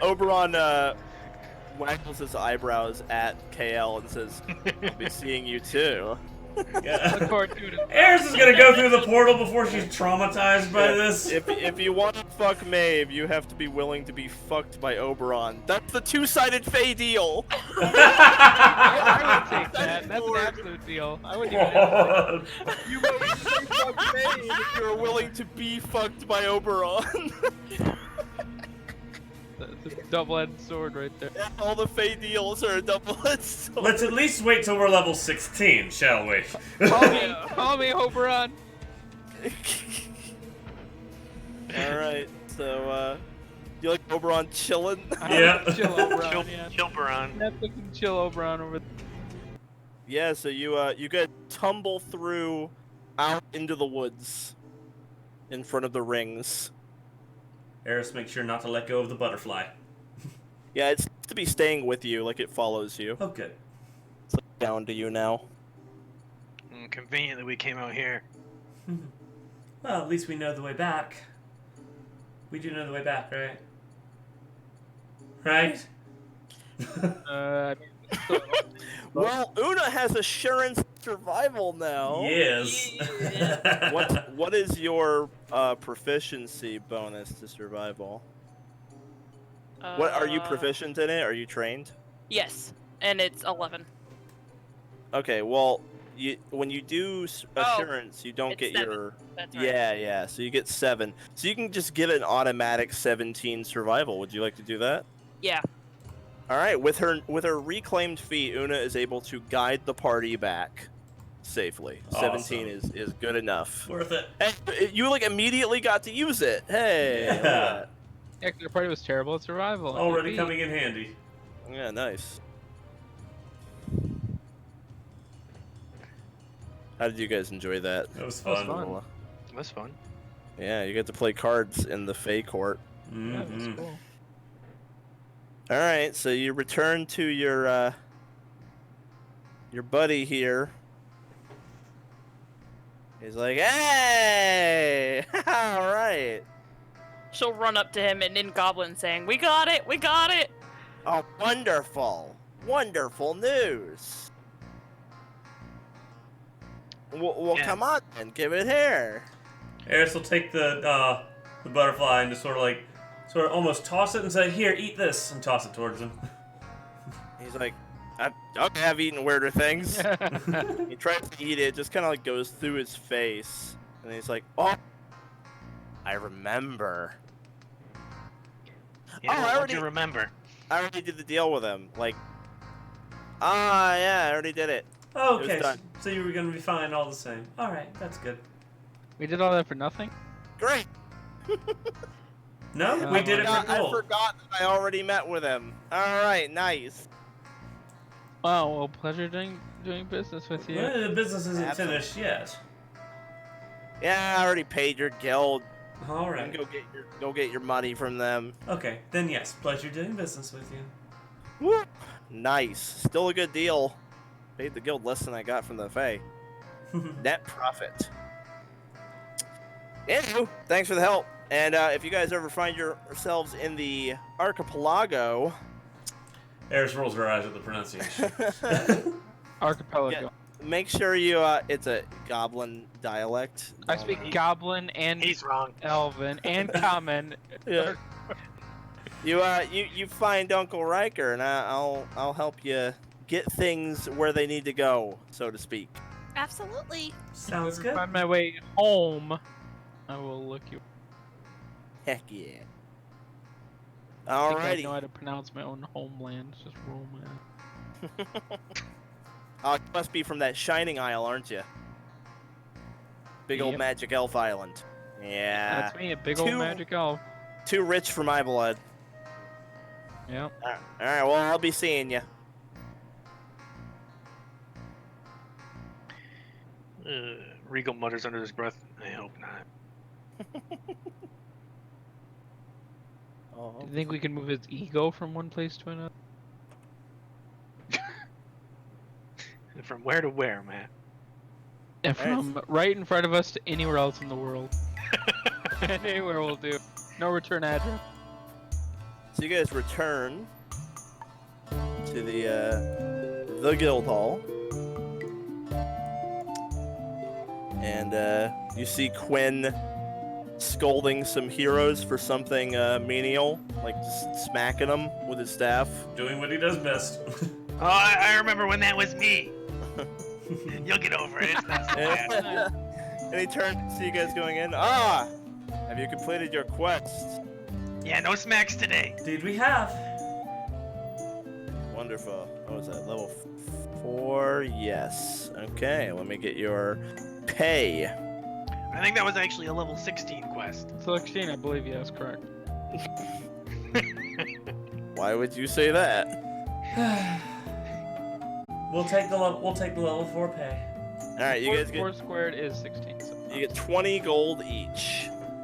Oberon waggles his eyebrows at KL and says, "I'll be seeing you too." Yeah. Look forward to it. Eris is gonna go through the portal before she's traumatized by this. If you want to fuck Maeve, you have to be willing to be fucked by Oberon. That's the two-sided Fey deal. I would take that. That's an absolute deal. I wouldn't even. You will fuck Maeve if you're willing to be fucked by Oberon. It's a double-edged sword right there. All the Fey deals are a double-edged sword. Let's at least wait till we're level 16, shall we? Call me Oberon. Alright, so, you like Oberon chilling? Yeah. Chill Oberon, yeah. Chilperon. Netflix and chill Oberon over there. Yeah, so you get tumble through out into the woods in front of the rings. Eris, make sure not to let go of the butterfly. Yeah, it's to be staying with you, like it follows you. Oh, good. It's down to you now. Convenient that we came out here. Well, at least we know the way back. We do know the way back, right? Right? Well, Oona has assurance survival now. Yes. What is your proficiency bonus to survival? What are you proficient in it? Are you trained? Yes, and it's 11. Okay, well, when you do assurance, you don't it's get 7. your. That's right. Yeah. So you get 7. So you can just get an automatic 17 survival. Would you like to do that? Yeah. All right. With her reclaimed feat, Oona is able to guide the party back safely. Awesome. 17 is good enough. Worth it. And you like immediately got to use it. Hey. look at that. Yeah, the party was terrible at survival. Already coming in handy. Yeah, nice. How did you guys enjoy that? That was That was fun. fun. That's fun. Yeah, you get to play cards in the Fey Court. Yeah, that's Mm-hmm. cool. All right, so you return to your buddy here. He's like, "Hey, all right. She'll run up to him and in Goblin saying, "We got it! We got it!" Oh, wonderful, wonderful news. Well, Yeah. come on and give it here." Eris will take the butterfly and just sort of almost toss it and say, "Here, eat this," and toss it towards him. He's like, "Okay, I've eaten weirder things." He tries to eat it, just kind of like goes through his face, and he's like, "Oh, I remember. Yeah, Oh, I what'd already- you remember? I already did the deal with him. Like, yeah, I already did it. Oh, It was okay, done. so you were gonna be fine all the same. All right, that's good. We did all that for nothing? Great. No, we did it for I gold. forgot that I already met with him. All right, nice. Wow, well, pleasure doing business with you. Well, the business isn't Absolutely. finished yet. Yeah, I already paid your guild. All You right. can go get your money from them. Okay, then yes, pleasure doing business with you. Woo. Nice. Still a good deal. Paid the guild less than I got from the Fae. Net profit. Anywho, thanks for the help. And if you guys ever find yourselves in the archipelago, Eris rolls her eyes at the pronunciation. Archipelago. make sure you it's a goblin dialect. I speak Goblin and He's wrong. Elven and Common. Yeah. You find Uncle Riker, and I'll help you get things where they need to go, so to speak. Absolutely. Sounds If I good. find my way home, I will look you. Heck yeah. I think I Alrighty. know how to pronounce my own homeland. It's just Roman. Oh, you must be from that Shining Isle, aren't you? Big old Yep. Magic Elf Island. Yeah. That's me, a big old Two- magic elf. Too rich for my blood. Yep. Alright, well, I'll be seeing you. Reigel mutters under his breath, I hope not. Oh, Do you think we can move his ego from one place to another? From where to where, Matt? And from right in front of us to anywhere else in the world. Anywhere will do. No return address. So you guys return to the guild hall, and you see Quinn scolding some heroes for something menial, like just smacking them with his staff. Doing what he does best. Oh, I remember when that was me. You'll get over it. It's not so bad. And he turns to see you guys going in. Ah, have you completed your quest? Yeah, no smacks today. Indeed, we have. Wonderful. What was that? Level 4? Yes. Okay, let me get your pay. I think that was actually a level 16 quest. 16, I believe, yes, correct. Why would you say that? We'll take the level 4 pay. All right, you guys get 4 squared is 16. So you get 20 gold each.